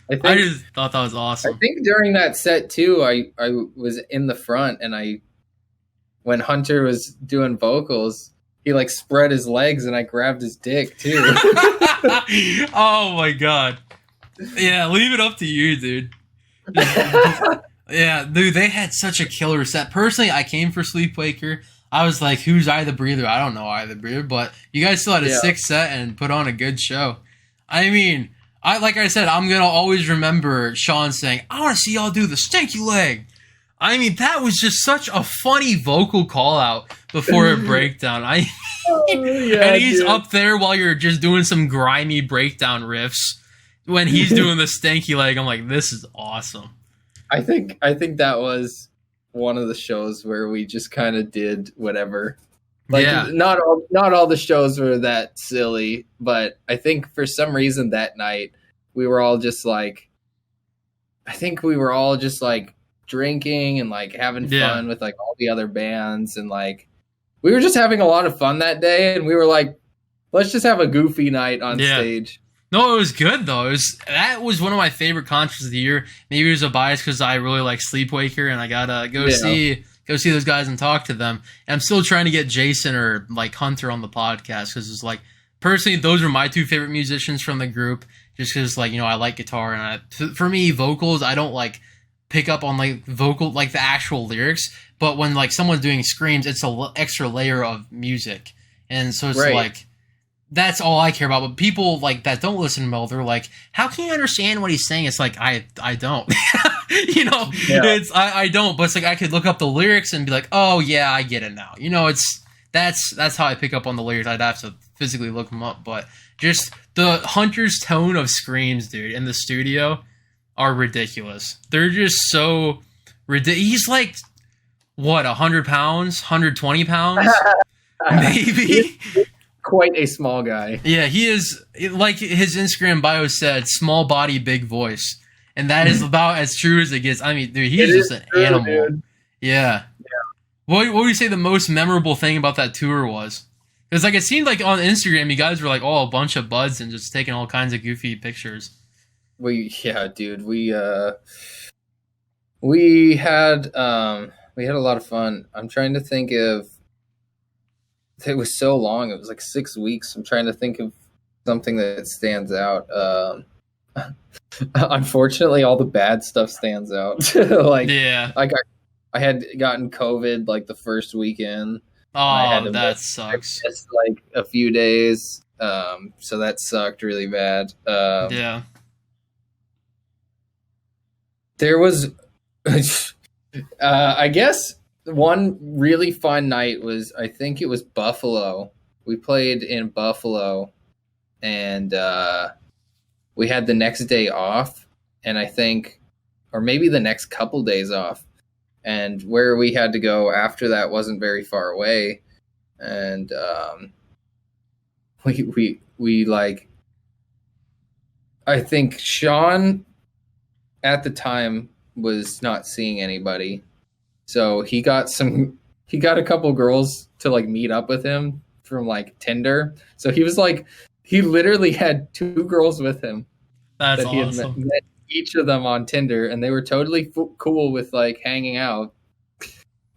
[SPEAKER 1] I just thought that was awesome.
[SPEAKER 2] I think during that set too, I was in the front, and when Hunter was doing vocals, he like spread his legs and I grabbed his dick too.
[SPEAKER 1] Oh my god. Yeah, leave it up to you, dude. Yeah, dude, they had such a killer set. Personally, I came for Sleepwaker. I was like, who's I the Breather? I don't know I the Breather, but you guys still had a sick set and put on a good show. I mean, like I said, I'm gonna always remember Sean saying, I want to see y'all do the stinky leg. I mean, that was just such a funny vocal call out before a breakdown. And he's up there while you're just doing some grimy breakdown riffs when he's doing the stanky leg. I'm like, this is awesome.
[SPEAKER 2] I think that was one of the shows where we just kind of did whatever. Like, not all the shows were that silly, but I think for some reason that night we were all just like, drinking and like having fun with like all the other bands, and like we were just having a lot of fun that day, and we were like, let's just have a goofy night on stage.
[SPEAKER 1] No, it was good though. That was one of my favorite concerts of the year. Maybe it was a bias because I really like Sleepwaker, and I gotta go see those guys and talk to them. And I'm still trying to get Jason or like Hunter on the podcast, because it's like, personally, those are my two favorite musicians from the group. Just because, like, I like guitar, and for me, vocals, I don't like pick up on like vocal, like the actual lyrics, but when like someone's doing screams, it's a extra layer of music, and so it's like, that's all I care about. But people like that don't listen to Mel, they're like, how can you understand what he's saying? It's like, I don't. It's I don't, but it's like I could look up the lyrics and be like, oh yeah, I get it now. That's how I pick up on the lyrics. I'd have to physically look them up, but just the Hunter's tone of screams, dude, in the studio are ridiculous. They're just so ridiculous. He's like, what, 100 pounds? 120 pounds? Maybe?
[SPEAKER 2] Quite a small guy.
[SPEAKER 1] Yeah, he is, like his Instagram bio said, small body, big voice. And that is about as true as it gets. I mean, dude, he's just an animal. Dude. Yeah. What would you say the most memorable thing about that tour was? Because like it seemed like on Instagram, you guys were like all a bunch of buds and just taking all kinds of goofy pictures.
[SPEAKER 2] We had a lot of fun. I'm trying to think of, it was so long. It was like 6 weeks. I'm trying to think of something that stands out. Unfortunately, all the bad stuff stands out. I had gotten COVID like the first weekend.
[SPEAKER 1] Oh, that sucks.
[SPEAKER 2] Just like a few days. So that sucked really bad. There was, I guess, one really fun night was, I think it was Buffalo. We played in Buffalo, and we had the next day off, and I think, or maybe the next couple days off, and where we had to go after that wasn't very far away, and we like, I think Sean at the time was not seeing anybody, so he got a couple girls to like meet up with him from like Tinder. So he was like, he literally had 2 girls with him.
[SPEAKER 1] That's awesome.
[SPEAKER 2] each of them on Tinder, and they were totally cool with like hanging out.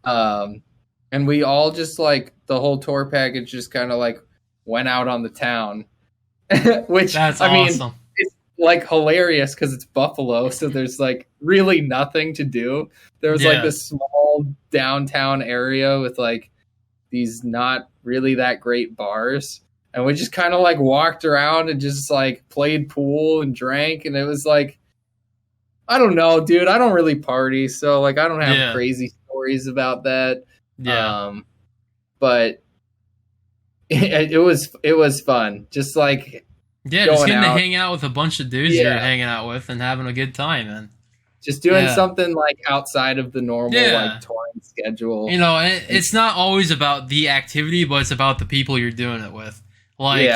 [SPEAKER 2] And we all just like the whole tour package just kind of like went out on the town, which
[SPEAKER 1] That's
[SPEAKER 2] I mean,
[SPEAKER 1] awesome.
[SPEAKER 2] it's like hilarious because it's Buffalo, so there's like really nothing to do. There was like this small downtown area with like these not really that great bars, and we just kind of like walked around and just like played pool and drank, and it was like, I don't know, dude, I don't really party, so like I don't have crazy stories about that. But it was fun, just like
[SPEAKER 1] just getting to hang out with a bunch of dudes you're hanging out with and having a good time, and
[SPEAKER 2] just doing something like outside of the normal like touring schedule.
[SPEAKER 1] You know, it's not always about the activity, but it's about the people you're doing it with. Like,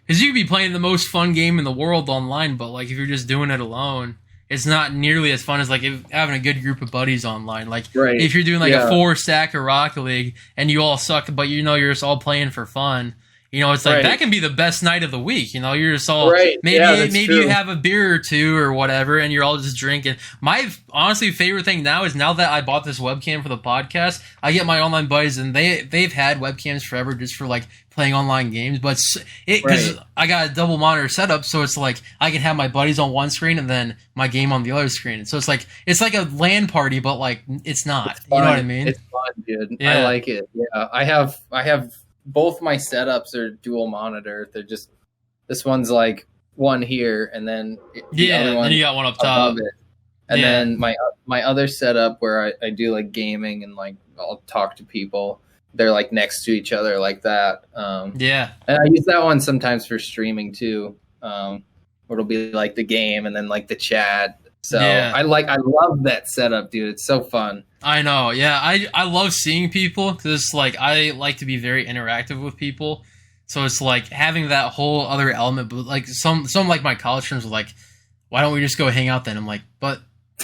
[SPEAKER 1] because you could be playing the most fun game in the world online, but like if you're just doing it alone, it's not nearly as fun as like having a good group of buddies online. Like if you're doing like a 4-stack of Rocket League and you all suck, but you know you're just all playing for fun. You know, it's like that can be the best night of the week. You know, you're just all maybe you have a beer or two or whatever, and you're all just drinking. My honestly favorite thing now is now that I bought this webcam for the podcast, I get my online buddies, and they've had webcams forever just for like playing online games. But because I got a double monitor setup, so it's like I can have my buddies on one screen and then my game on the other screen. So it's like a LAN party, but like it's not. You know what I mean?
[SPEAKER 2] It's fun, dude. I like it. Yeah, I have. Both my setups are dual monitor. They're just, this one's like one here, and then the other one,
[SPEAKER 1] and you got one up top.
[SPEAKER 2] It. And then my other setup where I do like gaming and like I'll talk to people, they're like next to each other like that. And I use that one sometimes for streaming too. Where it'll be like the game and then like the chat. So I love that setup, dude. It's so fun.
[SPEAKER 1] I know. Yeah. I love seeing people because like I like to be very interactive with people. So it's like having that whole other element, but like some like my college friends were like, why don't we just go hang out then? I'm like, but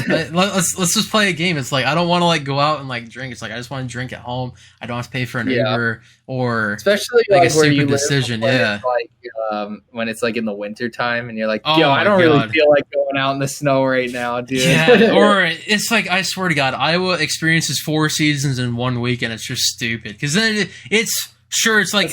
[SPEAKER 1] let's just play a game. It's like I don't want to like go out and like drink. It's like I just want to drink at home. I don't have to pay for an Uber or
[SPEAKER 2] especially
[SPEAKER 1] like a
[SPEAKER 2] where
[SPEAKER 1] stupid
[SPEAKER 2] you
[SPEAKER 1] decision.
[SPEAKER 2] Live, like when it's like in the winter time and you're like, yo, I don't really feel like going out in the snow right now, dude.
[SPEAKER 1] Yeah, or it's like I swear to God, Iowa experiences 4 seasons in 1 week, and it's just stupid because then it's. Sure, it's like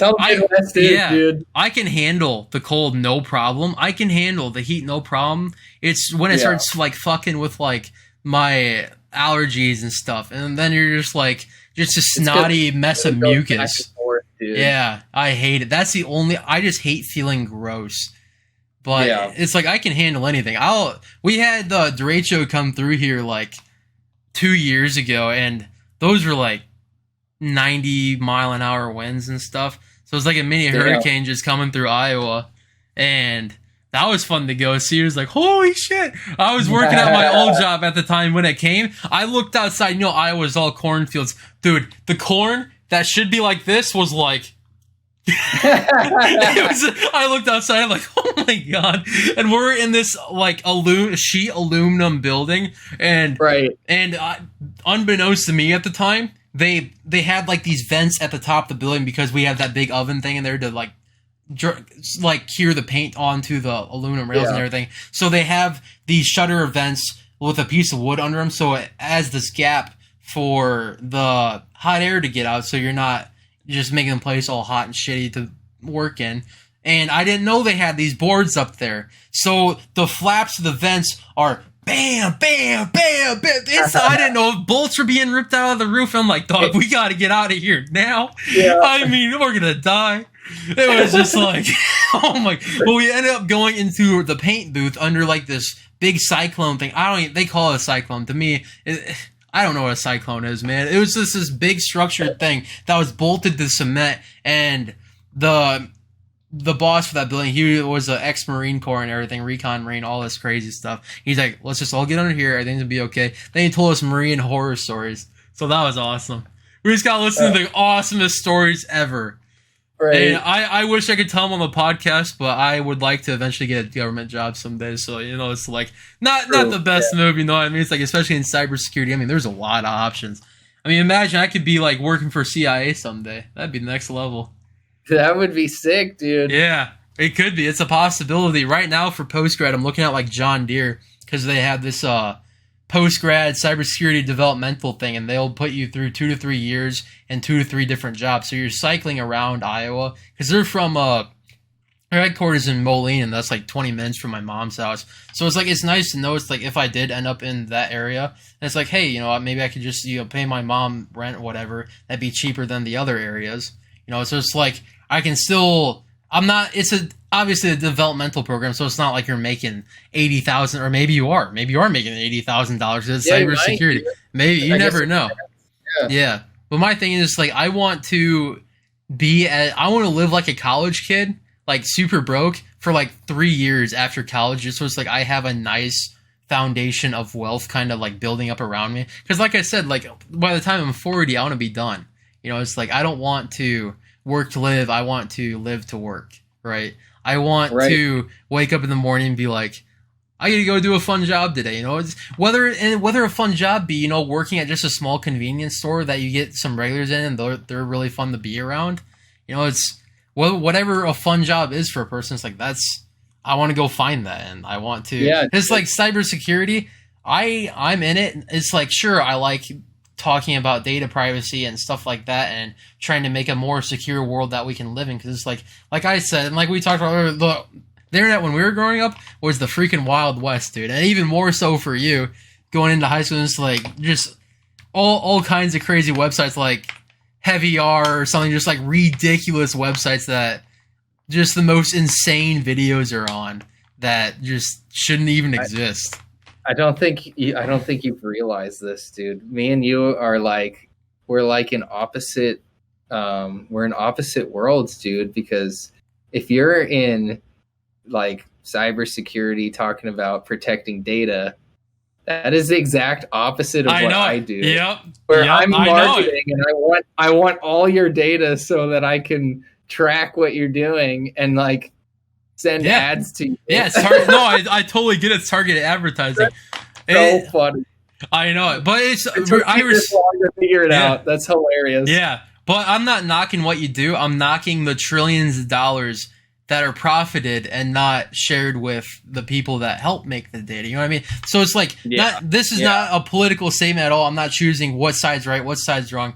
[SPEAKER 1] dude. I can handle the cold, no problem. I can handle the heat, no problem. It's when it starts like fucking with like my allergies and stuff, and then you're just like a snotty mess of mucus. Yeah, I hate it. That's the only. I just hate feeling gross. But it's like I can handle anything. We had the derecho come through here like 2 years ago, and those were like 90-mile-an-hour winds and stuff. So it's like a mini hurricane just coming through Iowa. And that was fun to go see. It was like, holy shit. I was working at my old job at the time when it came. I looked outside. You know, Iowa's all cornfields. Dude, the corn that should be like this was like... I looked outside. I'm like, oh my God. And we're in this like sheet aluminum building. And unbeknownst to me at the time, they had like these vents at the top of the building because we have that big oven thing in there to like cure the paint onto the aluminum rails and everything. So they have these shutter vents with a piece of wood under them, so it has this gap for the hot air to get out, so you're not just making the place all hot and shitty to work in. And I didn't know they had these boards up there, so the flaps of the vents are bam, bam, bam, bam. I didn't know if bolts were being ripped out of the roof. I'm like, dog, we got to get out of here now. Yeah. I mean, we're going to die. It was just like, oh my. Well, we ended up going into the paint booth under like this big cyclone thing. They call it a cyclone. To me, I don't know what a cyclone is, man. It was just this big structured thing that was bolted to cement, and the boss for that building, he was an ex-Marine Corps and everything, recon Marine, all this crazy stuff. He's like, let's just all get under here. Everything's going to be okay. Then he told us Marine horror stories. So that was awesome. We just got to listen to the awesomest stories ever. Right. And I wish I could tell them on the podcast, but I would like to eventually get a government job someday. So, you know, it's like not the best move, you know what I mean? It's like, especially in cybersecurity. I mean, there's a lot of options. I mean, imagine I could be like working for CIA someday. That'd be the next level.
[SPEAKER 2] That would be sick, dude.
[SPEAKER 1] Yeah, it could be. It's a possibility. Right now for postgrad, I'm looking at like John Deere because they have this post grad cybersecurity developmental thing, and they'll put you through 2 to 3 years and 2 to 3 different jobs. So you're cycling around Iowa because they're from their headquarters in Moline, and that's like 20 minutes from my mom's house. So it's like, it's nice to know, it's like, if I did end up in that area, and it's like, hey, you know, maybe I could just, you know, pay my mom rent or whatever. That'd be cheaper than the other areas. You know, so it's like, I can still, obviously a developmental program, so it's not like you're making $80,000, or maybe you are making $80,000 as cybersecurity. Maybe, you never know. Yeah. But my thing is, like, I want to live like a college kid, like super broke for like 3 years after college, just so it's like I have a nice foundation of wealth kind of like building up around me. Because like I said, like by the time I'm 40, I want to be done. You know, it's like I don't want to work to live. I want to live to work, right? I want to wake up in the morning and be like, I got to go do a fun job today. You know, it's whether a fun job be, you know, working at just a small convenience store that you get some regulars in and they're really fun to be around. You know, it's whatever a fun job is for a person. It's like, I want to go find that, and I want to. Yeah, it's like cybersecurity. I'm in it. It's like, sure, I like talking about data privacy and stuff like that, and trying to make a more secure world that we can live in. Because it's like I said, and like we talked about earlier, the internet when we were growing up was the freaking Wild West, dude. And even more so for you going into high school, it's like just all kinds of crazy websites like Heavy R or something, just like ridiculous websites that just the most insane videos are on that just shouldn't even exist.
[SPEAKER 2] I don't think you've realized this, dude. Me and you are like, we're like in opposite worlds, dude, because if you're in like cybersecurity talking about protecting data, that is the exact opposite of what I do.
[SPEAKER 1] Yep.
[SPEAKER 2] Where I'm marketing and I want all your data so that I can track what you're doing and like send ads to you.
[SPEAKER 1] Yeah, I totally get it. It's targeted advertising.
[SPEAKER 2] That's so funny.
[SPEAKER 1] I know it, but it took
[SPEAKER 2] this long to figure it out. That's hilarious.
[SPEAKER 1] Yeah, but I'm not knocking what you do. I'm knocking the trillions of dollars that are profited and not shared with the people that help make the data. You know what I mean? So it's like, this is not a political statement at all. I'm not choosing what side's right, what side's wrong.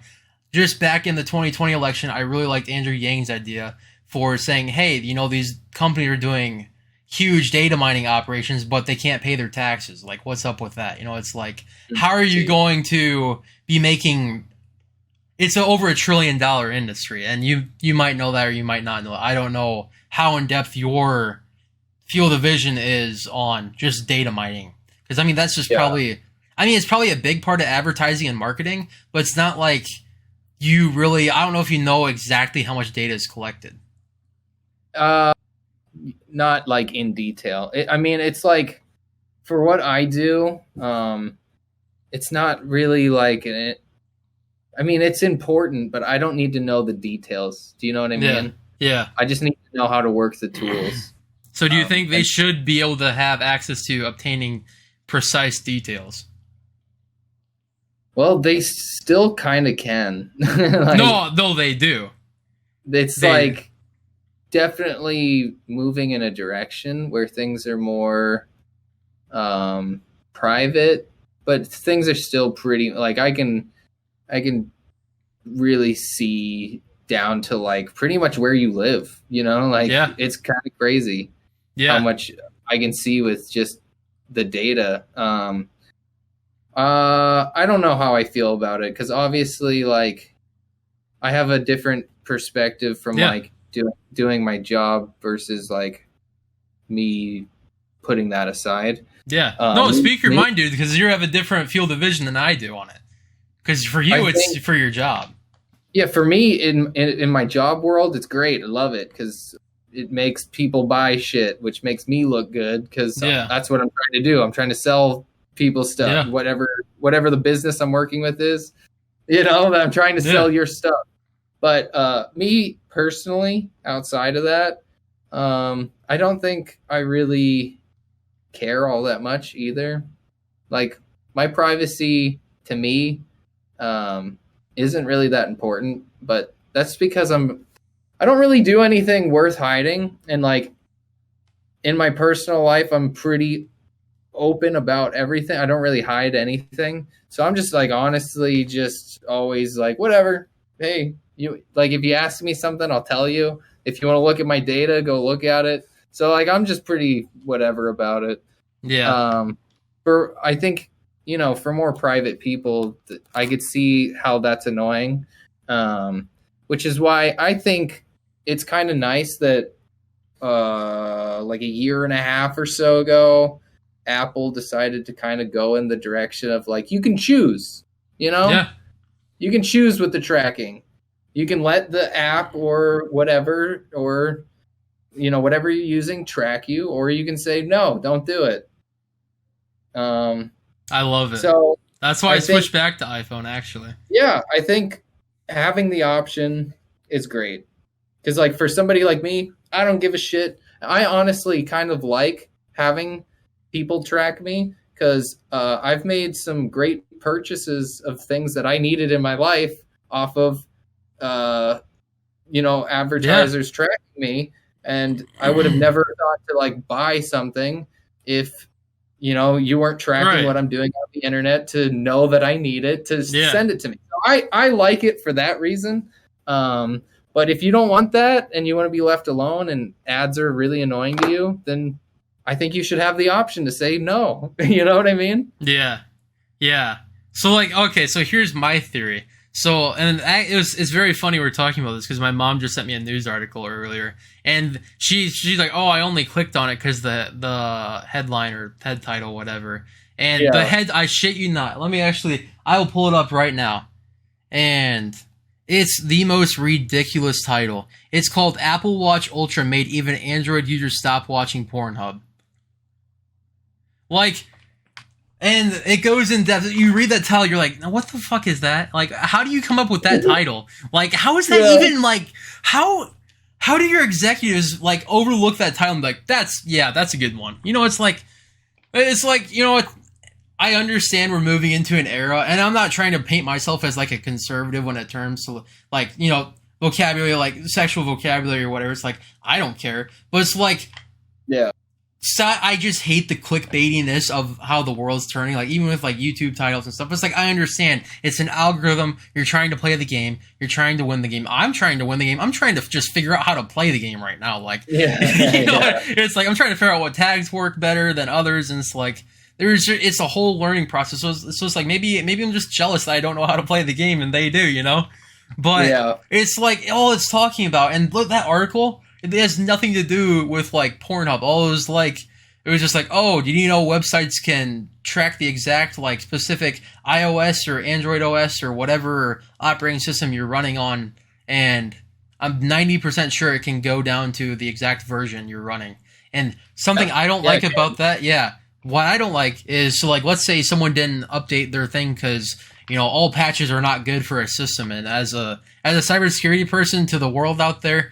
[SPEAKER 1] Just back in the 2020 election, I really liked Andrew Yang's idea for saying, hey, you know, these companies are doing huge data mining operations, but they can't pay their taxes. Like, what's up with that? You know, it's like, how are you going to be making... It's over $1 trillion industry, and you might know that or you might not know it. I don't know how in-depth your field of vision is on just data mining. Because, I mean, that's just probably... I mean, it's probably a big part of advertising and marketing, but it's not like you really... I don't know if you know exactly how much data is collected.
[SPEAKER 2] Not, like, in detail. I mean, it's like, for what I do, it's not really, like... I mean, it's important, but I don't need to know the details. Do you know what I mean?
[SPEAKER 1] Yeah.
[SPEAKER 2] I just need to know how to work the tools.
[SPEAKER 1] So do you think they should be able to have access to obtaining precise details?
[SPEAKER 2] Well, they still kind of can.
[SPEAKER 1] No, they do.
[SPEAKER 2] It's like definitely moving in a direction where things are more private, but things are still pretty... Like, I can really see down to like pretty much where you live, you know, like it's kind of crazy how much I can see with just the data. I don't know how I feel about it, because obviously like I have a different perspective from like doing my job versus like me putting that aside.
[SPEAKER 1] No, speak your mind, dude, because you have a different field of vision than I do on it. Because for you, it's for your job. Yeah, for me, in my job world, it's great. I love it because it makes people buy shit, which makes me look good because that's what I'm trying to do. I'm trying to sell people stuff, whatever the business I'm working with is. You know, I'm trying to sell your stuff. But me personally, outside of that, I don't think I really care all that much either. Like, my privacy, to me... isn't really that important, but that's because I don't really do anything worth hiding, and like in my personal life I'm pretty
[SPEAKER 2] open about everything. I don't really hide anything. So I'm just like honestly just always like whatever. Hey, you like if you ask me something, I'll tell you. If you want to look at my data, go look at it. So like I'm just pretty whatever about it.
[SPEAKER 1] Yeah.
[SPEAKER 2] For I think for more private people, I could see how that's annoying. Which is why I think it's kind of nice that like a year and a half or so ago, Apple decided to kind of go in the direction of like you can choose,
[SPEAKER 1] Yeah.
[SPEAKER 2] you can choose with the tracking. You can let the app or whatever or whatever you're using track you, or you can say no, don't do it.
[SPEAKER 1] I love it.
[SPEAKER 2] So
[SPEAKER 1] That's why I switched back to iPhone, actually.
[SPEAKER 2] yeah, I think having the option is great. Because, like, for somebody like me, I don't give a shit. I honestly kind of like having people track me because I've made some great purchases of things that I needed in my life off of, advertisers tracking me. And I would have never thought to, like, buy something if, you weren't tracking what I'm doing on the internet to know that I need it to send it to me. So I like it for that reason. But if you don't want that and you want to be left alone and ads are really annoying to you, then I think you should have the option to say no. You know what I mean?
[SPEAKER 1] Yeah. Yeah. So like, okay, so here's my theory. So, and it's very funny we're talking about this because my mom just sent me a news article earlier, and she's like, oh, I only clicked on it because the headline or head title, whatever. And the head, I shit you not. I will pull it up right now. And it's the most ridiculous title. It's called Apple Watch Ultra made even Android users stop watching Pornhub. Like, and it goes in depth. You read that title, you're like, what the fuck is that? Like, how do you come up with that title? Like, how is that even, like, how do your executives, like, overlook that title and be like, that's a good one. It's like, what? I understand we're moving into an era, and I'm not trying to paint myself as, like, a conservative when it terms to, like, vocabulary, like, sexual vocabulary or whatever. It's like, I don't care. But it's like...
[SPEAKER 2] Yeah.
[SPEAKER 1] I just hate the clickbaitiness of how the world's turning, like even with like YouTube titles and stuff. It's like, I understand it's an algorithm. You're trying to play the game. You're trying to win the game. I'm trying to win the game. I'm trying to just figure out how to play the game right now. Like, it's like I'm trying to figure out what tags work better than others, and it's like it's a whole learning process. So it's like maybe I'm just jealous that I don't know how to play the game and they do, But it's like all it's talking about, and look, that article. It has nothing to do with, like, Pornhub. It was just like, oh, did you know websites can track the exact, like, specific iOS or Android OS or whatever operating system you're running on, and I'm 90% sure it can go down to the exact version you're running. And something I don't like about that, what I don't like is, so, like, let's say someone didn't update their thing because, all patches are not good for a system, and as a cybersecurity person to the world out there,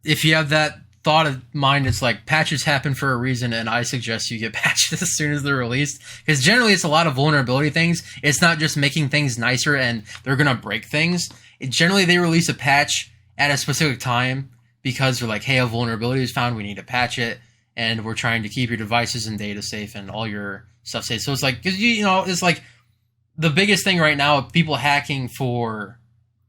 [SPEAKER 1] if you have that thought of mind, it's like patches happen for a reason, and I suggest you get patches as soon as they're released, because generally it's a lot of vulnerability things. It's not just making things nicer and they're gonna break things. Generally they release a patch at a specific time because they're like, hey, a vulnerability is found, we need to patch it, and we're trying to keep your devices and data safe and all your stuff safe. So it's like, because it's like the biggest thing right now, people hacking for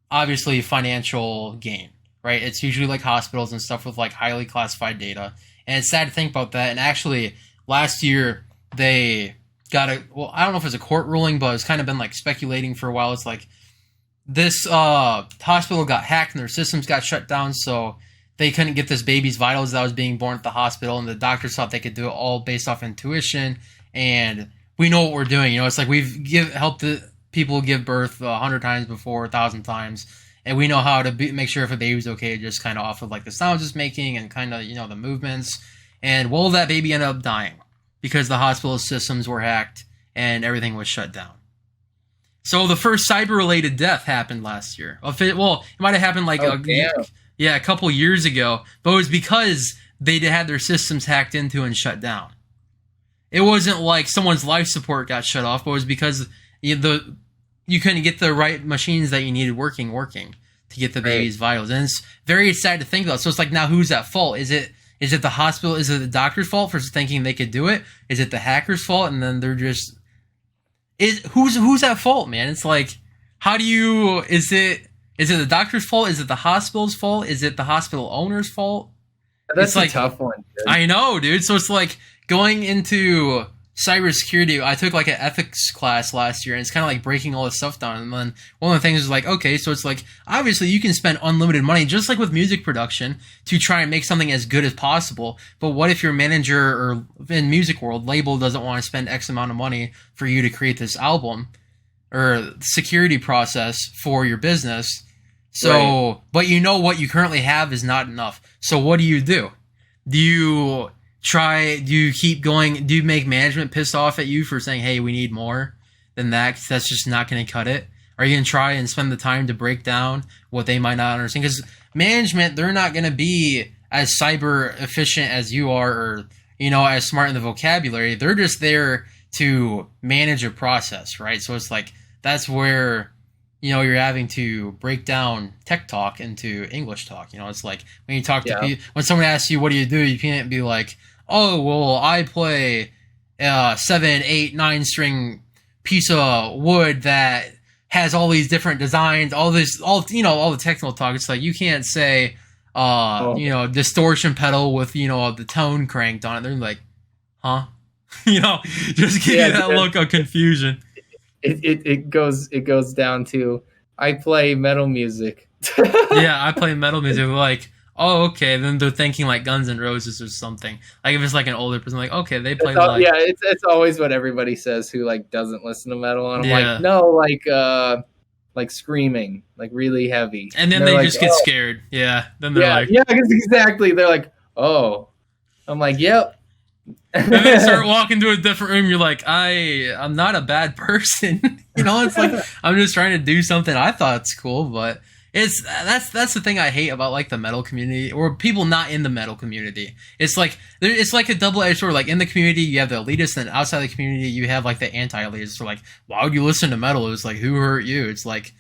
[SPEAKER 1] obviously financial gain. Right, it's usually like hospitals and stuff with like highly classified data, and it's sad to think about that. And actually, last year they got I don't know if it was a court ruling, but it's kind of been like speculating for a while. It's like this hospital got hacked and their systems got shut down, so they couldn't get this baby's vitals that was being born at the hospital, and the doctors thought they could do it all based off intuition. And we know what we're doing. It's like we've helped the people give birth 100 times before, 1,000 times. And we know how to make sure if a baby's okay, just kind of off of like the sounds it's making and kind of, the movements. And will that baby end up dying? Because the hospital systems were hacked and everything was shut down. So the first cyber-related death happened last year. It might have happened like a couple years ago, but it was because they had their systems hacked into and shut down. It wasn't like someone's life support got shut off, but it was because you couldn't get the right machines that you needed working to get the baby's vitals. And it's very sad to think about. So it's like, now who's at fault? Is it Is it the hospital? Is it the doctor's fault for thinking they could do it? Is it the hacker's fault? And then they're just who's at fault, man? It's like, how do you? Is it the doctor's fault? Is it the hospital's fault? Is it the hospital owner's fault?
[SPEAKER 2] That's
[SPEAKER 1] It's like,
[SPEAKER 2] a tough one, dude.
[SPEAKER 1] I know, dude. So it's like going into cybersecurity. I took like an ethics class last year, and it's kind of like breaking all this stuff down. And then one of the things is like, okay, so it's like, obviously you can spend unlimited money, just like with music production, to try and make something as good as possible. But what if your manager or in music world label doesn't want to spend X amount of money for you to create this album or security process for your business? So,
[SPEAKER 2] Right.
[SPEAKER 1] but you know what you currently have is not enough. So what do? Do you keep going? Do you make management pissed off at you for saying, hey, we need more than that? 'Cause that's just not going to cut it. Are you going to try and spend the time to break down what they might not understand? Because management, they're not going to be as cyber efficient as you are, or, as smart in the vocabulary. They're just there to manage a process, right? So it's like, that's where you're having to break down tech talk into English talk. It's like when you talk to
[SPEAKER 2] Yeah.
[SPEAKER 1] people, when someone asks you, what do? You can't be like, oh, well, I play a 7, 8, 9 string piece of wood that has all these different designs, all the technical talk. It's like, you can't say, distortion pedal with, the tone cranked on it. They're like, huh? Just give you that look of confusion.
[SPEAKER 2] It goes down to, I play metal music.
[SPEAKER 1] Yeah, I play metal music. Like, oh, okay. Then they're thinking like Guns N' Roses or something. Like if it's like an older person, like, okay, they play like,
[SPEAKER 2] yeah, it's always what everybody says who like doesn't listen to metal, and I'm
[SPEAKER 1] Yeah.
[SPEAKER 2] like, no, like screaming, like really heavy,
[SPEAKER 1] and then
[SPEAKER 2] they're
[SPEAKER 1] they
[SPEAKER 2] like,
[SPEAKER 1] just get
[SPEAKER 2] "Oh."
[SPEAKER 1] scared. Yeah, then they're
[SPEAKER 2] Yeah,
[SPEAKER 1] like,
[SPEAKER 2] yeah, exactly. They're like, oh, I'm like, yep.
[SPEAKER 1] and then start walking to a different room. You're like, I'm not a bad person. It's like, I'm just trying to do something I thought it's cool, but that's the thing I hate about like the metal community or people not in the metal community. It's like a double-edged sword. Like in the community you have the elitists, and outside the community you have like the anti-elitists. So like, why would you listen to metal? It's like, who hurt you? It's like,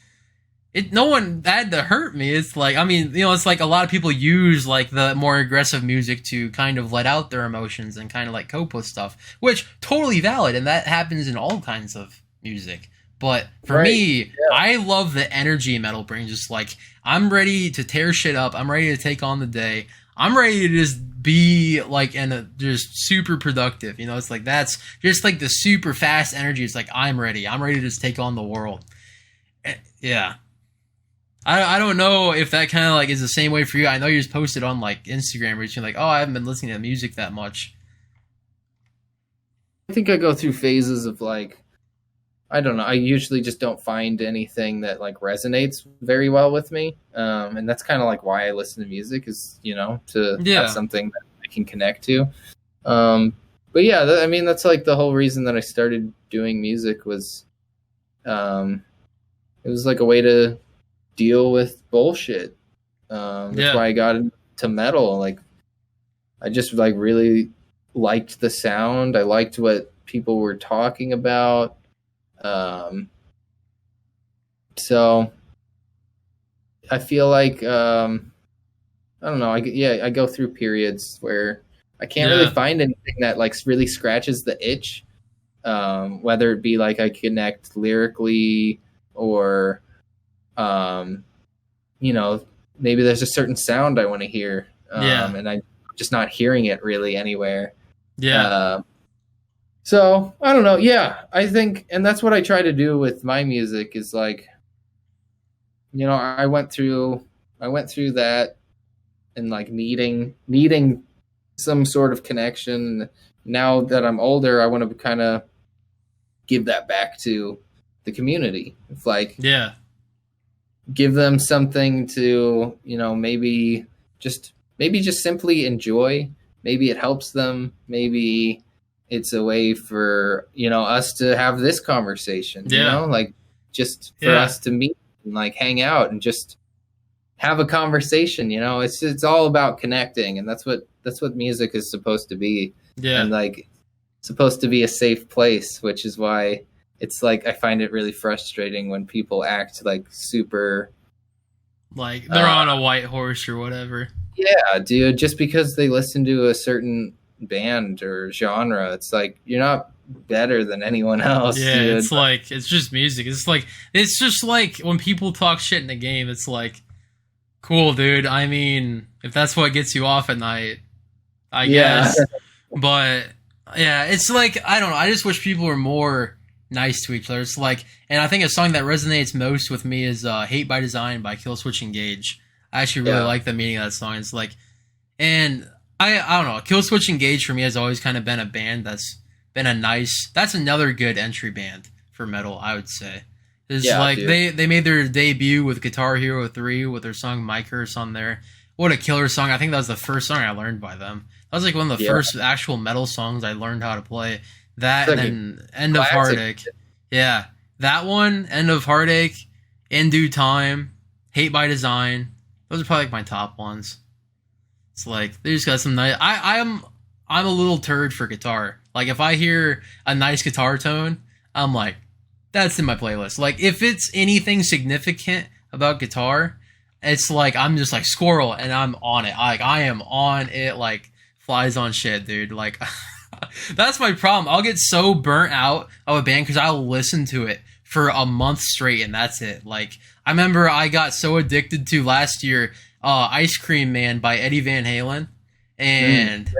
[SPEAKER 1] no one had to hurt me. It's like, I mean, it's like a lot of people use like the more aggressive music to kind of let out their emotions and kind of like cope with stuff, which totally valid, and that happens in all kinds of music. But for me, I love the energy metal brings. Just like, I'm ready to tear shit up. I'm ready to take on the day. I'm ready to just be like just super productive. It's like, that's just like the super fast energy. It's like, I'm ready. I'm ready to just take on the world. Yeah. I don't know if that kind of like is the same way for you. I know you just posted on like Instagram where you're like, oh, I haven't been listening to music that much.
[SPEAKER 2] I think I go through phases of like, I don't know. I usually just don't find anything that like resonates very well with me, and that's kind of like why I listen to music, is to have something that I can connect to. But yeah, I mean, that's like the whole reason that I started doing music was, it was like a way to deal with bullshit. That's why I got into metal. Like, I just like really liked the sound. I liked what people were talking about. So I feel like, I don't know. I go through periods where I can't really find anything that like really scratches the itch. Whether it be like I connect lyrically or, maybe there's a certain sound I want to hear. And I'm just not hearing it really anywhere. So I don't know. Yeah, I think, and that's what I try to do with my music is like, I went through that and like needing some sort of connection. Now that I'm older, I want to kind of give that back to the community. It's like, give them something to, maybe just simply enjoy. Maybe it helps them. Maybe it's a way for, us to have this conversation, like just for us to meet and like hang out and just have a conversation. It's all about connecting, and that's what music is supposed to be. And like, supposed to be a safe place, which is why it's like, I find it really frustrating when people act like super,
[SPEAKER 1] like they're on a white horse or whatever.
[SPEAKER 2] Yeah, dude, just because they listen to a certain band or genre, it's like you're not better than anyone else,
[SPEAKER 1] Yeah,
[SPEAKER 2] dude.
[SPEAKER 1] it's like it's just music. It's just like when people talk shit in the game. It's like, cool, dude. I mean, if that's what gets you off at night, I
[SPEAKER 2] Yeah.
[SPEAKER 1] guess. But yeah, it's like I don't know. I just wish people were more nice to each other. It's like, and I think a song that resonates most with me is "Hate by Design" by Killswitch Engage. I actually really
[SPEAKER 2] Yeah.
[SPEAKER 1] like the meaning of that song. It's like, and I don't know. Killswitch Engage for me has always kind of been a band that's been a nice. That's another good entry band for metal, I would say. It's
[SPEAKER 2] Yeah,
[SPEAKER 1] like
[SPEAKER 2] dude.
[SPEAKER 1] they made their debut with Guitar Hero 3 with their song My Curse on there. What a killer song. I think that was the first song I learned by them. That was like one of the
[SPEAKER 2] Yeah.
[SPEAKER 1] first actual metal songs I learned how to play. That
[SPEAKER 2] It's like
[SPEAKER 1] and then End of
[SPEAKER 2] classic.
[SPEAKER 1] Heartache. Yeah. That one, End of Heartache, In Due Time, Hate by Design. Those are probably like my top ones. It's like they just got some nice. I'm a little turd for guitar. Like if I hear a nice guitar tone, I'm like, that's in my playlist. Like if it's anything significant about guitar, it's like I'm just like squirrel and I'm on it. I am on it like flies on shit, dude. Like that's my problem. I'll get so burnt out of a band because I'll listen to it for a month straight and that's it. Like I remember I got so addicted to last year Ice Cream Man by Eddie Van Halen, and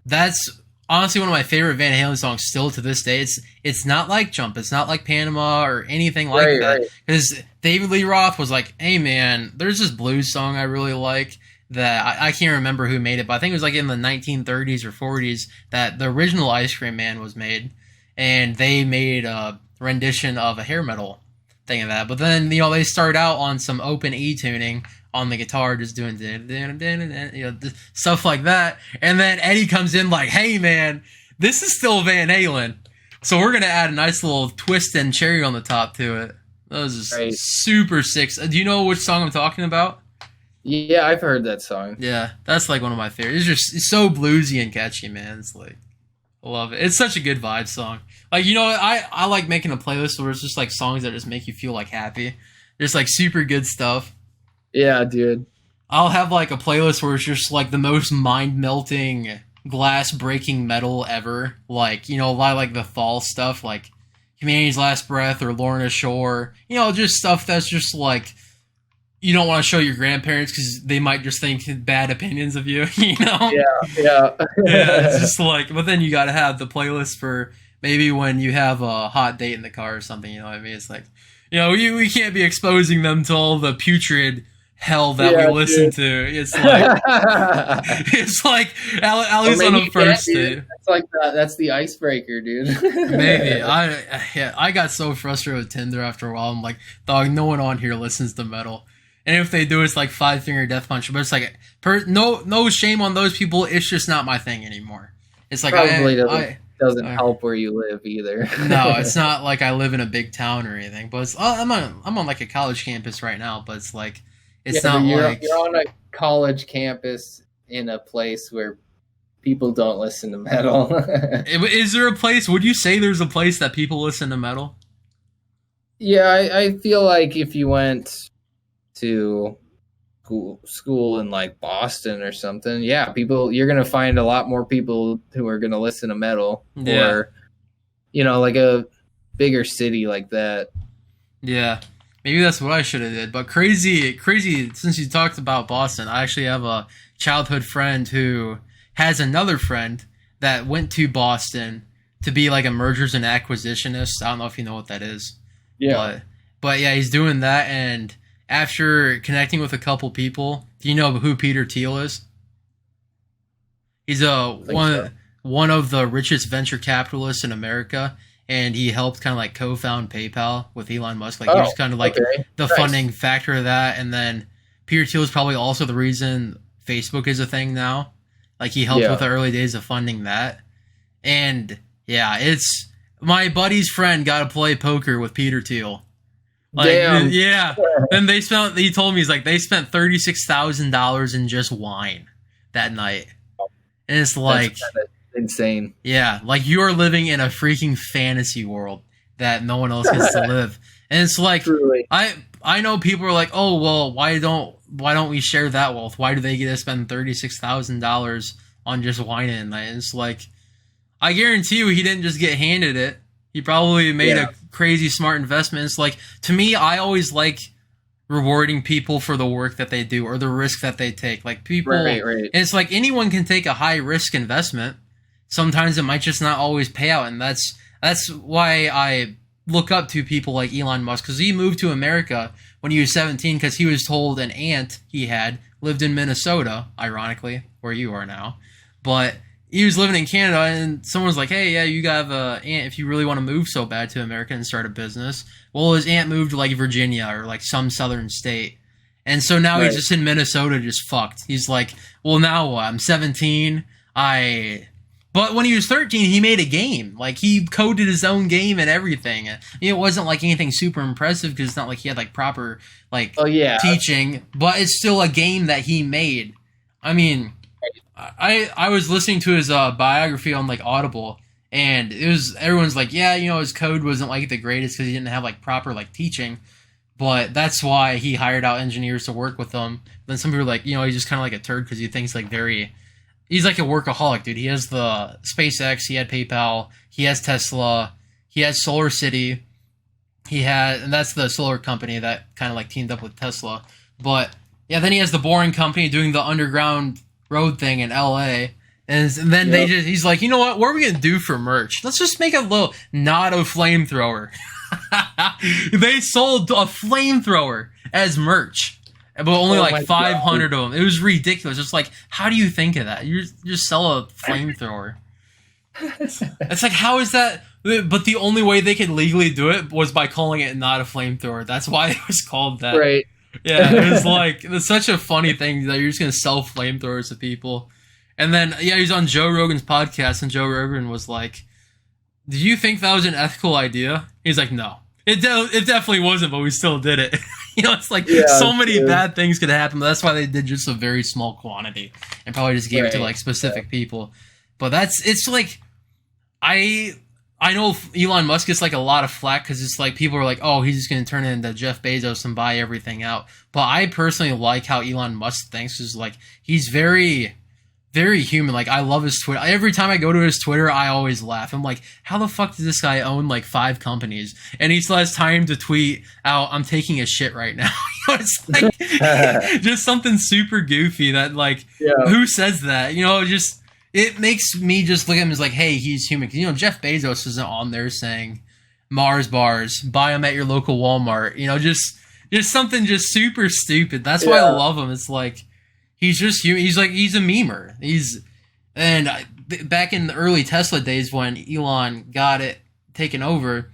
[SPEAKER 1] that's honestly one of my favorite Van Halen songs still to this day. It's not like Jump, it's not like Panama or anything like
[SPEAKER 2] Right,
[SPEAKER 1] that.
[SPEAKER 2] right.
[SPEAKER 1] Because David Lee Roth was like, "Hey man, there's this blues song I really like that I can't remember who made it, but I think it was like in the 1930s or 40s that the original Ice Cream Man was made, and they made a rendition of a hair metal thing of that. But then they start out on some open E tuning on the guitar, just doing stuff like that. And then Eddie comes in like, "Hey man, this is still Van Halen, so we're gonna add a nice little twist and cherry on the top to it." That was just
[SPEAKER 2] Right.
[SPEAKER 1] super sick. Do you know which song I'm talking about?
[SPEAKER 2] Yeah, I've heard that song.
[SPEAKER 1] Yeah, that's like one of my favorites. It's so bluesy and catchy, man. It's like I love it. It's such a good vibe song. Like I like making a playlist where it's just like songs that just make you feel like happy. Just like super good stuff.
[SPEAKER 2] Yeah, dude.
[SPEAKER 1] I'll have like a playlist where it's just like the most mind melting, glass breaking metal ever. Like, a lot of like the fall stuff, like Humanity's Last Breath or Lorna Shore. Just stuff that's just like you don't want to show your grandparents because they might just think bad opinions of you,
[SPEAKER 2] Yeah.
[SPEAKER 1] Yeah, it's just like, but then you got to have the playlist for maybe when you have a hot date in the car or something, you know what I mean? It's like, we can't be exposing them to all the putrid hell that
[SPEAKER 2] Yeah,
[SPEAKER 1] we listen
[SPEAKER 2] dude.
[SPEAKER 1] to. It's like, it's like, at least on
[SPEAKER 2] maybe
[SPEAKER 1] a first
[SPEAKER 2] you can,
[SPEAKER 1] date.
[SPEAKER 2] dude. That's like that's the icebreaker, dude.
[SPEAKER 1] Maybe. I got so frustrated with Tinder after a while. I'm like, dog, no one on here listens to metal. And if they do, it's like Five Finger Death Punch. But it's like, no shame on those people. It's just not my thing anymore. It's like,
[SPEAKER 2] Probably doesn't help where you live either.
[SPEAKER 1] no, it's not like I live in a big town or anything. But it's, I'm on like a college campus right now. But it's like, it's not like
[SPEAKER 2] you're on a college campus in a place where people don't listen to metal.
[SPEAKER 1] Is there a place? Would you say there's a place that people listen to metal?
[SPEAKER 2] Yeah, I feel like if you went to school in like Boston or something, yeah, you're gonna find a lot more people who are gonna listen to metal.
[SPEAKER 1] Yeah.
[SPEAKER 2] Or like a bigger city like that.
[SPEAKER 1] Yeah, maybe that's what I should have did. But crazy. Since you talked about Boston, I actually have a childhood friend who has another friend that went to Boston to be like a mergers and acquisitionist. I don't know if you know what that is. But yeah, he's doing that, and after connecting with a couple people, do you know who Peter Thiel is? He's one of the richest venture capitalists in America, and he helped kind of like co-found PayPal with Elon Musk. Like he was kind of like the funding factor of that, and then Peter Thiel is probably also the reason Facebook is a thing now. Like he helped with the early days of funding that, and yeah, it's my buddy's friend got to play poker with Peter Thiel. Like,
[SPEAKER 2] damn.
[SPEAKER 1] Yeah. Then he told me, he's like, they spent $36,000 in just wine that night. And it's like,
[SPEAKER 2] That's kinda insane.
[SPEAKER 1] yeah, like you are living in a freaking fantasy world that no one else gets to live. And it's like,
[SPEAKER 2] Truly.
[SPEAKER 1] I know people are like, oh, well, why don't why don't we share that wealth? Why do they get to spend $36,000 on just wine at night? And it's like, I guarantee you he didn't just get handed it. He probably made a crazy smart investment. It's like, to me, I always like rewarding people for the work that they do or the risk that they take. Like people,
[SPEAKER 2] Right.
[SPEAKER 1] and it's like anyone can take a high risk investment. Sometimes it might just not always pay out, and that's why I look up to people like Elon Musk, because he moved to America when he was 17 because he was told an aunt he had lived in Minnesota, ironically, where you are now, but he was living in Canada, and someone was like, hey, yeah, you got an aunt if you really want to move so bad to America and start a business. Well, his aunt moved to like Virginia or like some southern state. And so now he's just in Minnesota just fucked. He's like, well, now what? I'm 17. But when he was 13, he made a game. Like, he coded his own game and everything. It wasn't like anything super impressive because it's not like he had like proper like teaching. But it's still a game that he made. I mean, I was listening to his biography on like Audible, and everyone's like, yeah, his code wasn't like the greatest because he didn't have like proper like teaching, but that's why he hired out engineers to work with him. Then some people are like, he's just kind of like a turd because he thinks like he's like a workaholic, dude. He has the SpaceX, he had PayPal, he has Tesla, he has Solar City, and that's the solar company that kind of like teamed up with Tesla. But yeah, then he has the Boring Company doing the underground road thing in LA, and then he's like, you know what are we gonna do for merch? Let's just make a little Nado flamethrower. They sold a flamethrower as merch, but only like 500 of them. It was ridiculous. It's like, how do you think of that? You just sell a flamethrower. It's like, how is that? But the only way they could legally do it was by calling it not a flamethrower. That's why it was called that.
[SPEAKER 2] Right.
[SPEAKER 1] Yeah, it was like, it's such a funny thing that you're just going to sell flamethrowers to people. And then, yeah, he's on Joe Rogan's podcast, and Joe Rogan was like, do you think that was an ethical idea? He's like, no. It definitely wasn't, but we still did it. It's like, so many bad things could happen, but that's why they did just a very small quantity and probably just gave it to, like, specific people. But it's like, I know Elon Musk gets like a lot of flack because it's like people are like, oh, he's just going to turn into Jeff Bezos and buy everything out. But I personally like how Elon Musk thinks. Is like, he's very, very human. Like, I love his Twitter. Every time I go to his Twitter, I always laugh. I'm like, how the fuck does this guy own like 5 companies? And he still has time to tweet out, I'm taking a shit right now. It's like just something super goofy that like, who says that? It makes me just look at him as like, hey, he's human. Because, Jeff Bezos isn't on there saying Mars bars, buy them at your local Walmart. Just something just super stupid. That's why I love him. It's like, he's just human. He's a memer. Back in the early Tesla days when Elon got it taken over,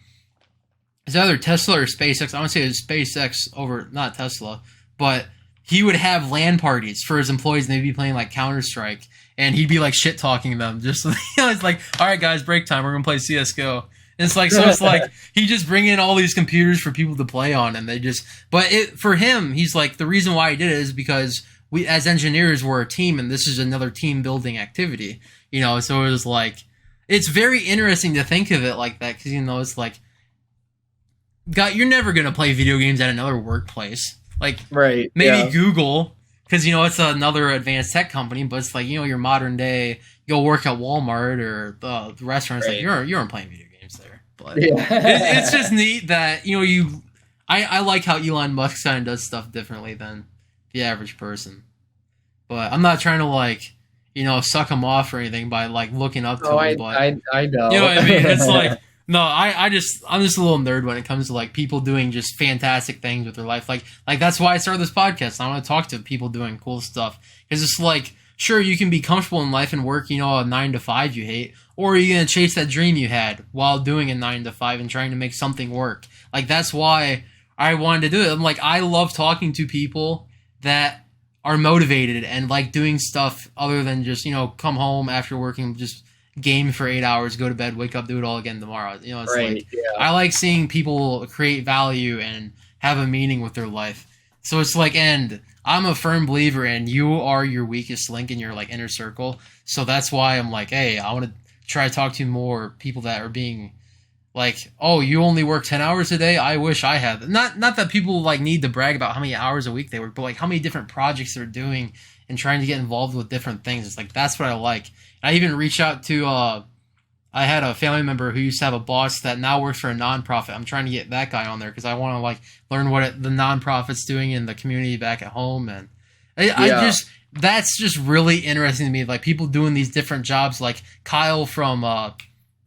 [SPEAKER 1] it's either Tesla or SpaceX. I want to say it was SpaceX over, not Tesla, but he would have LAN parties for his employees, and they'd be playing like Counter-Strike, and he'd be like shit talking them. Just it's like, all right, guys, break time. We're gonna play CS:GO. And it's like, so it's like he just bring in all these computers for people to play on, and they just. But for him, he's like, the reason why he did it is because we as engineers were a team, and this is another team building activity. So it was like, it's very interesting to think of it like that because it's like, God, you're never gonna play video games at another workplace. Like, maybe Google, because, it's another advanced tech company, but it's like, your modern day, you'll work at Walmart or the restaurants, like, you aren't playing video games there. But it's just neat that, I like how Elon Musk kind of does stuff differently than the average person. But I'm not trying to, like, suck him off or anything by, like, looking up to him. But,
[SPEAKER 2] I know.
[SPEAKER 1] You know what I mean? It's like, no, I'm just a little nerd when it comes to like people doing just fantastic things with their life. Like that's why I started this podcast. I want to talk to people doing cool stuff because it's like, sure, you can be comfortable in life and work, a 9 to 5 you hate, or you're gonna chase that dream you had while doing a 9 to 5 and trying to make something work. Like that's why I wanted to do it. I'm like, I love talking to people that are motivated and like doing stuff other than just come home after working just game for 8 hours, go to bed, wake up, do it all again tomorrow. I like seeing people create value and have a meaning with their life. So it's like, and I'm a firm believer in you are your weakest link in your like inner circle. So that's why I'm like, hey, I want to try to talk to more people that are being like, oh, you only work 10 hours a day? I wish I had that. Not that people like need to brag about how many hours a week they work, but like how many different projects they're doing and trying to get involved with different things. It's like, that's what I like. I even reach out to I had a family member who used to have a boss that now works for a nonprofit. I'm trying to get that guy on there because I want to like learn what the nonprofit's doing in the community back at home, and I just that's just really interesting to me. Like people doing these different jobs, like Kyle from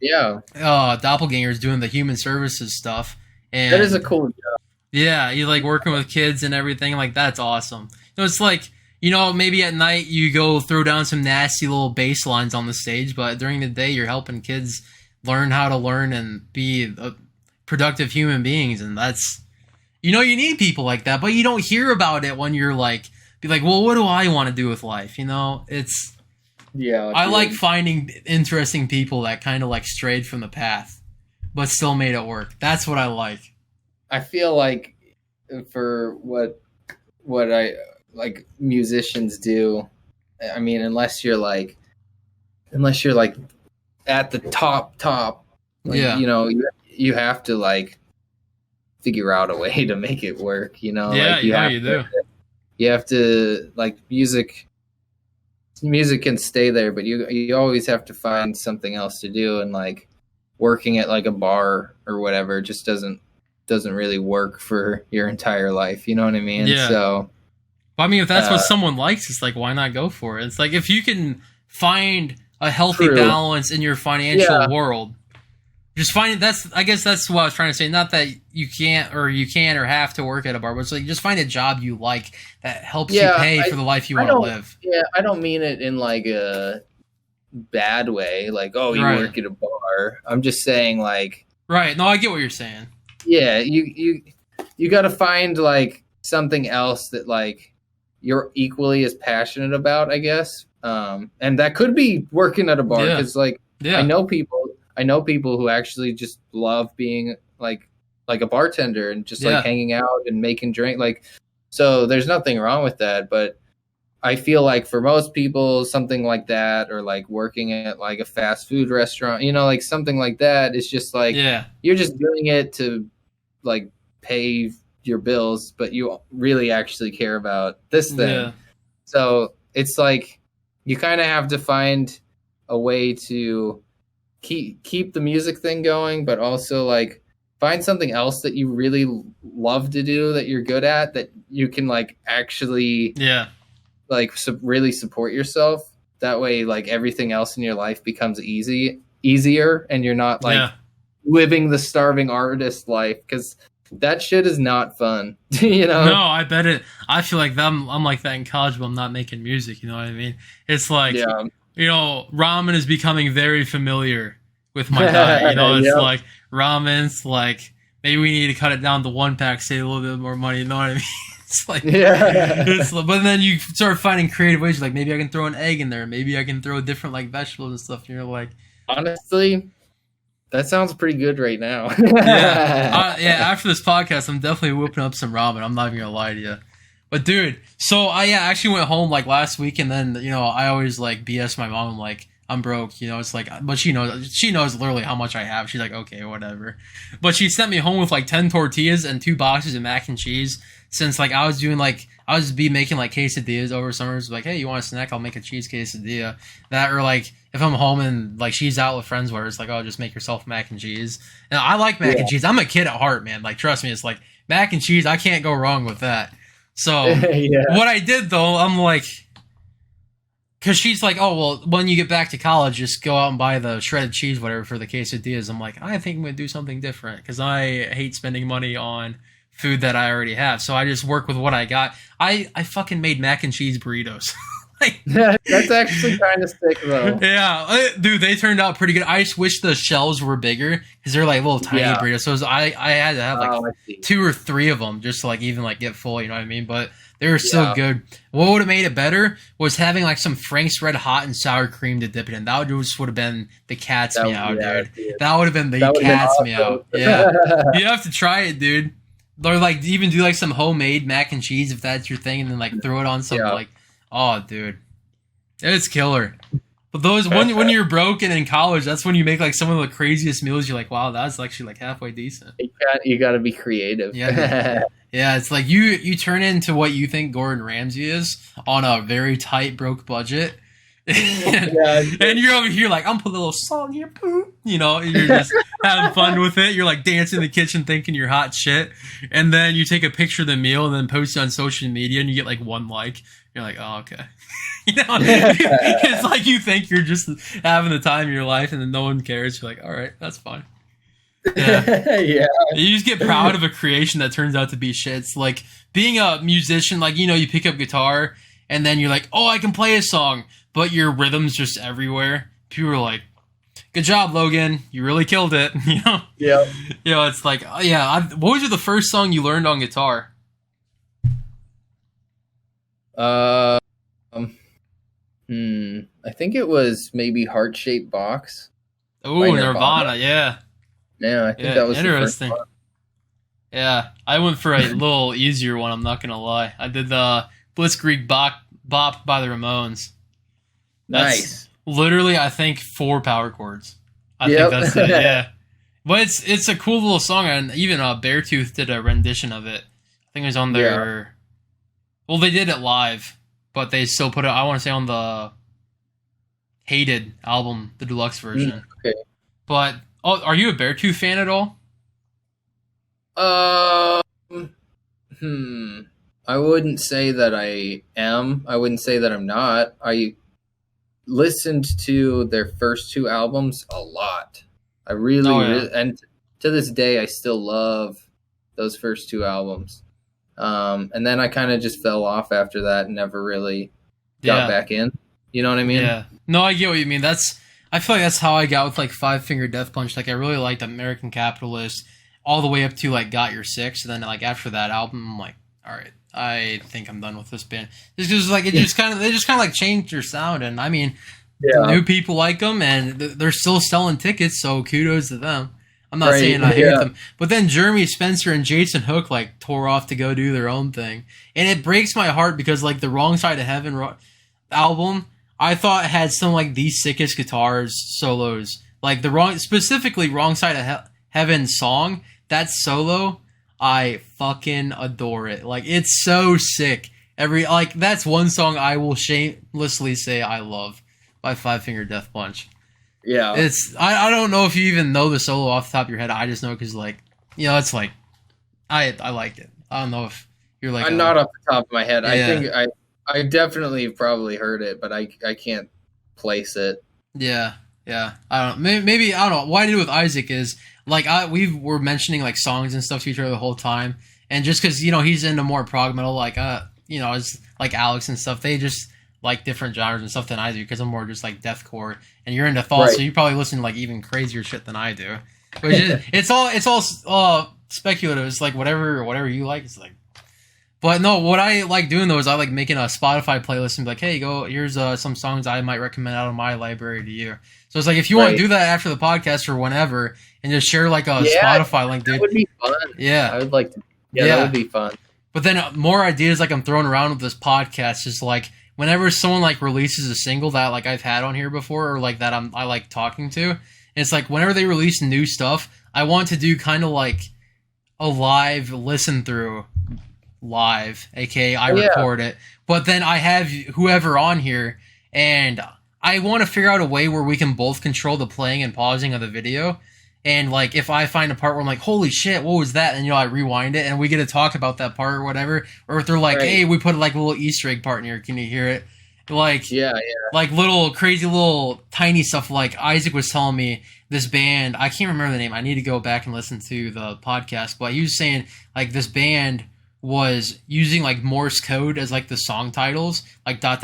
[SPEAKER 1] Doppelgangers doing the human services stuff, and
[SPEAKER 2] that is a cool job.
[SPEAKER 1] Yeah, you like working with kids and everything. Like that's awesome. It's like, maybe at night you go throw down some nasty little bass lines on the stage, but during the day you're helping kids learn how to learn and be productive human beings. And that's, you need people like that, but you don't hear about it when you're like, be like, well, what do I want to do with life? It's, I like finding interesting people that kind of like strayed from the path, but still made it work. That's what I like.
[SPEAKER 2] I feel like for what I like musicians do, I mean, unless you're like at the top, like, you have to like figure out a way to make it work,
[SPEAKER 1] you
[SPEAKER 2] do. You have to like music can stay there, but you always have to find something else to do, and like working at like a bar or whatever just doesn't really work for your entire life, you know what I mean?
[SPEAKER 1] Yeah.
[SPEAKER 2] So
[SPEAKER 1] I mean, if that's what someone likes, it's like, why not go for it? It's like, if you can find a healthy balance in your financial world, just find it. I guess that's what I was trying to say. Not that you can't or have to work at a bar, but it's like, just find a job you like that helps you pay for the life you want to live.
[SPEAKER 2] Yeah, I don't mean it in like a bad way. Like, oh, you work at a bar. I'm just saying like...
[SPEAKER 1] Right. No, I get what you're saying.
[SPEAKER 2] Yeah, you got to find like something else that like you're equally as passionate about, I guess. And that could be working at a bar, because I know people who actually just love being like a bartender and just like hanging out and making drink. Like, so there's nothing wrong with that, but I feel like for most people, something like that, or like working at like a fast food restaurant, like something like that, is just like, you're just doing it to like pay your bills, but you really actually care about this thing. Yeah. So it's like, you kind of have to find a way to keep the music thing going, but also like find something else that you really love to do, that you're good at, that you can like actually like really support yourself. That way, like everything else in your life becomes easier, and you're not like living the starving artist life, because that shit is not fun. No,
[SPEAKER 1] I bet it. I feel like I'm like that in college, but I'm not making music. You know what I mean? It's like, ramen is becoming very familiar with my diet. It's like ramen's like, maybe we need to cut it down to 1-pack, save a little bit more money. You know what I mean? It's like, but then you start finding creative ways. Like, maybe I can throw an egg in there. Maybe I can throw different like vegetables and stuff. And you're like,
[SPEAKER 2] honestly, that sounds pretty good right now.
[SPEAKER 1] After this podcast, I'm definitely whipping up some ramen. I'm not even gonna lie to you. But dude, so I actually went home like last week, and then I always like BS my mom. I'm like, I'm broke. It's like, but she knows literally how much I have. She's like, okay, whatever. But she sent me home with like 10 tortillas and 2 boxes of mac and cheese. Since like I was making like quesadillas over summers. Like, hey, you want a snack? I'll make a cheese quesadilla. That, or like, if I'm home and like she's out with friends, where it's like, oh, just make yourself mac and cheese. And I like mac and cheese. I'm a kid at heart, man. Like, trust me, it's like mac and cheese. I can't go wrong with that. So what I did though, I'm like, because she's like, oh, well, when you get back to college, just go out and buy the shredded cheese, whatever, for the quesadillas. I'm like, I think I'm going to do something different, because I hate spending money on food that I already have. So I just work with what I got. I fucking made mac and cheese burritos.
[SPEAKER 2] That's actually kind of sick, though.
[SPEAKER 1] Yeah, dude, they turned out pretty good. I just wish the shells were bigger, because they're like little tiny burritos. So I had to have like 2 or 3 of them just to like even like get full. You know what I mean? But they were so good. What would have made it better was having like some Frank's Red Hot and sour cream to dip it in. That would have been the cat's meow, dude. That would have been the cat's meow. Yeah, you have to try it, dude. Or like even do like some homemade mac and cheese if that's your thing, and then like throw it on some like. Oh, dude, it's killer. But those when you're broke and in college, that's when you make like some of the craziest meals. You're like, wow, that's actually like halfway decent.
[SPEAKER 2] You got to be creative.
[SPEAKER 1] Yeah, yeah. It's like you turn into what you think Gordon Ramsay is on a very tight broke budget. And you're over here like, I'm putting a little salt in your poop, you know, you're just having fun with it. You're like dancing in the kitchen thinking you're hot shit, and then you take a picture of the meal and then post it on social media and you get like 1 like. You're like, oh, okay. You know, it's like you think you're just having the time of your life and then no one cares. You're like, all right, that's fine. Yeah.
[SPEAKER 2] Yeah.
[SPEAKER 1] You just get proud of a creation that turns out to be shit. It's like being a musician, like, you know, you pick up guitar and then you're like, oh, I can play a song, but your rhythm's just everywhere. People are like, good job, Logan. You really killed it. You know?
[SPEAKER 2] Yeah.
[SPEAKER 1] You know, it's like, yeah. What was the first song you learned on guitar?
[SPEAKER 2] I think it was maybe Heart-Shaped Box.
[SPEAKER 1] Oh, Nirvana. Yeah.
[SPEAKER 2] Yeah, I think that was
[SPEAKER 1] interesting.
[SPEAKER 2] The first one.
[SPEAKER 1] Yeah, I went for a little easier one. I'm not gonna lie. I did the Blitzkrieg Bop by the Ramones. That's
[SPEAKER 2] Nice.
[SPEAKER 1] literally, I think 4 power chords. I think that's it. Yeah, but it's a cool little song, and even Beartooth did a rendition of it. I think it was on their. Yeah. Well, they did it live, but they still put it. I want to say on the Hated album, the deluxe version.
[SPEAKER 2] Okay.
[SPEAKER 1] But are you a Beartooth fan at all?
[SPEAKER 2] I wouldn't say that I am. I wouldn't say that I'm not. I listened to their first 2 albums a lot. I really, and to this day, I still love those first 2 albums. And then I kind of just fell off after that and never really got back in. You know what I mean?
[SPEAKER 1] Yeah. No, I get what you mean. I feel like that's how I got with like Five Finger Death Punch. Like I really liked American Capitalist all the way up to like Got Your Six, and then like after that album, I'm like, all right, I think I'm done with this band. Just because like they just kind of like changed their sound, and I mean, new people like them, and they're still selling tickets, so kudos to them. I'm not saying I hate them, but then Jeremy Spencer and Jason Hook like tore off to go do their own thing, and it breaks my heart because like the Wrong Side of Heaven album, I thought had some like the sickest guitars solos, like specifically Wrong Side of Heaven song. That solo, I fucking adore it. Like it's so sick. That's one song I will shamelessly say I love by Five Finger Death Punch.
[SPEAKER 2] Yeah,
[SPEAKER 1] I don't know if you even know the solo off the top of your head. I just know because like, you know, it's like I like it. I don't know if you're like
[SPEAKER 2] I'm not off the top of my head. Yeah. I think I definitely probably heard it, but I can't place it.
[SPEAKER 1] Yeah. I don't know. Maybe I don't know. What I did with Isaac is like we were mentioning like songs and stuff to each other the whole time, and just because you know he's into more prog metal, like you know, it's like Alex and stuff. They just like different genres and stuff than I do because I'm more just like deathcore, and you're into thought, so you probably listen to like even crazier shit than I do. Which is, it's all speculative. It's like whatever you like. It's like, but no, what I like doing though is I like making a Spotify playlist and be like, hey, here's some songs I might recommend out of my library to you. So it's like if you want to do that after the podcast or whenever, and just share like a Spotify link, dude.
[SPEAKER 2] That would be fun.
[SPEAKER 1] Yeah,
[SPEAKER 2] I would like to. Yeah, that would be fun.
[SPEAKER 1] But then more ideas like I'm throwing around with this podcast is like whenever someone like releases a single that like I've had on here before or like that I like talking to, it's like whenever they release new stuff, I want to do kind of like a live listen through live, aka I record it, but then I have whoever on here and I want to figure out a way where we can both control the playing and pausing of the video. And like if I find a part where I'm like, holy shit, what was that? And you know, I rewind it and we get to talk about that part or whatever. Or if they're like, hey, we put like a little Easter egg part in here, can you hear it? Like like little crazy little tiny stuff. Like Isaac was telling me this band, I can't remember the name, I need to go back and listen to the podcast, but he was saying like this band was using like Morse code as like the song titles, like ... stuff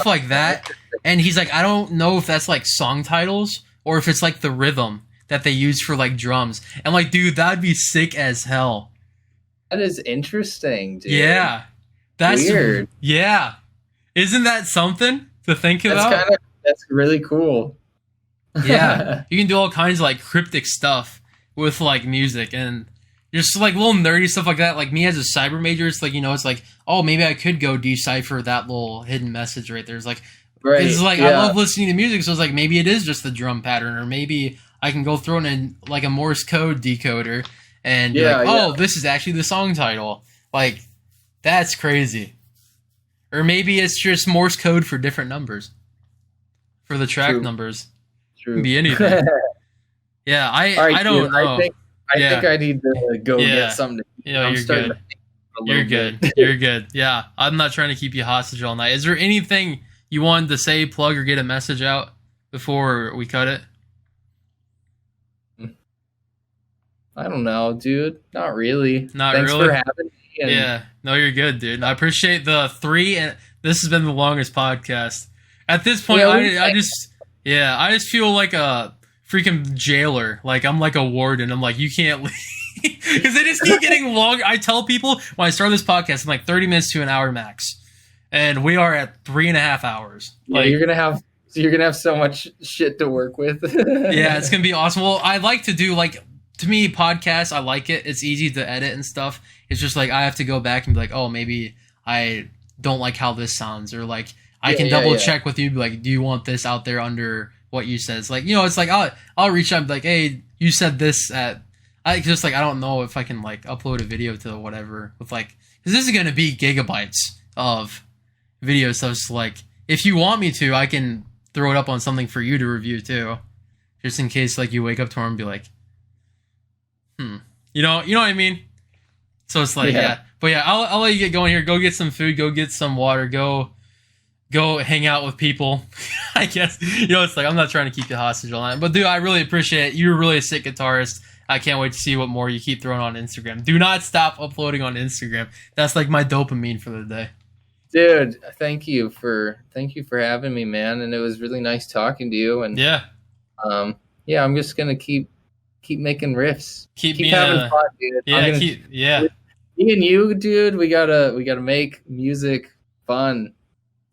[SPEAKER 1] like that. And he's like, I don't know if that's like song titles or if it's like the rhythm that they use for like drums. And like, dude, that'd be sick as hell.
[SPEAKER 2] That is interesting, dude.
[SPEAKER 1] Yeah. That's
[SPEAKER 2] weird.
[SPEAKER 1] Yeah. Isn't that something to think about?
[SPEAKER 2] That's really cool.
[SPEAKER 1] Yeah. You can do all kinds of like cryptic stuff with like music, and Just like little nerdy stuff like that. Like me as a cyber major, it's like, it's like, oh, maybe I could go decipher that little hidden message right there. It's like, it's like, I love listening to music, so it's like, maybe it is just the drum pattern, or maybe I can go throw in like a Morse code decoder and be like, oh, this is actually the song title. Like, that's crazy. Or maybe it's just Morse code for different numbers. For the track numbers. True. It can be anything. Yeah, I don't know.
[SPEAKER 2] I think I need to go get something to eat.
[SPEAKER 1] Yeah, you're good. You're good. You're good. Yeah, I'm not trying to keep you hostage all night. Is there anything you wanted to say, plug, or get a message out before we cut it?
[SPEAKER 2] I don't know, dude. Not really.
[SPEAKER 1] Thanks
[SPEAKER 2] for having me.
[SPEAKER 1] Yeah. No, you're good, dude. I appreciate the 3, and this has been the longest podcast. At this point, I just feel like a freaking jailer. Like, I'm like a warden. I'm like, you can't leave. Because they just keep getting longer. I tell people when I start this podcast, I'm like 30 minutes to an hour max. And we are at 3.5 hours.
[SPEAKER 2] Yeah,
[SPEAKER 1] like,
[SPEAKER 2] you're gonna have so much shit to work with.
[SPEAKER 1] Yeah, it's gonna be awesome. Well, I like to do, like, to me, podcasts, I like it. It's easy to edit and stuff. It's just like I have to go back and be like, oh, maybe I don't like how this sounds, or like I can double check with you, be like, do you want this out there under what you said? It's like, it's like I'll reach out and be like, hey, you said this at. I don't know if I can like upload a video to whatever with like, because this is gonna be gigabytes of video. So it's like, if you want me to, I can throw it up on something for you to review too, just in case like you wake up tomorrow and be like, you know what I mean? So it's like, but yeah, I'll let you get going here. Go get some food. Go get some water. Go hang out with people. I guess, it's like, I'm not trying to keep you hostage all night, but dude, I really appreciate it. You're really a sick guitarist. I can't wait to see what more you keep throwing on Instagram. Do not stop uploading on Instagram. That's like my dopamine for the day.
[SPEAKER 2] Dude, thank you for having me, man. And it was really nice talking to you. And I'm just gonna keep making riffs. Keep having fun, dude. Me and you, dude, we gotta make music fun.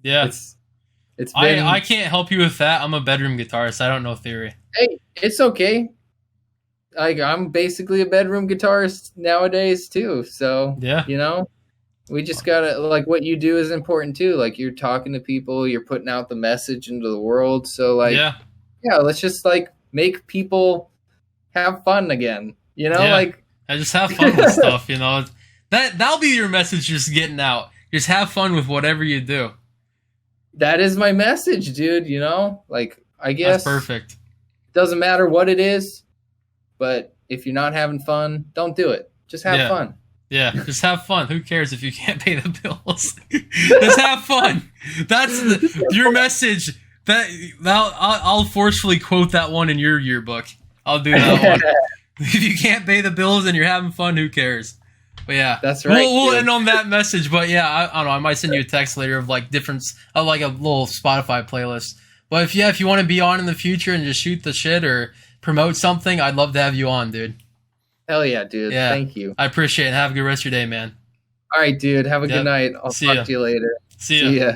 [SPEAKER 1] Yeah.
[SPEAKER 2] It's been,
[SPEAKER 1] I can't help you with that. I'm a bedroom guitarist. I don't know theory.
[SPEAKER 2] Hey, it's okay. Like, I'm basically a bedroom guitarist nowadays too. So we just gotta, like, what you do is important too. Like, you're talking to people, you're putting out the message into the world. So like, let's just like make people have fun again. Like,
[SPEAKER 1] I just have fun with stuff. That'll be your message. Just getting out. Just have fun with whatever you do.
[SPEAKER 2] That is my message, dude. Like, I guess
[SPEAKER 1] that's perfect.
[SPEAKER 2] Doesn't matter what it is. But if you're not having fun, don't do it. Just have fun.
[SPEAKER 1] Yeah, just have fun. Who cares if you can't pay the bills? Just have fun. That's your message. I'll forcefully quote that one in your yearbook. I'll do that one. If you can't pay the bills and you're having fun, who cares? But yeah,
[SPEAKER 2] that's right.
[SPEAKER 1] We'll end on that message. But yeah, I don't know. I might send you a text later of like like a little Spotify playlist. But if you want to be on in the future and just shoot the shit or promote something, I'd love to have you on, dude.
[SPEAKER 2] Hell yeah, dude. Yeah. Thank you.
[SPEAKER 1] I appreciate it. Have a good rest of your day, man.
[SPEAKER 2] All right, dude. Have a good night. I'll talk to you later.
[SPEAKER 1] See ya.
[SPEAKER 2] See ya.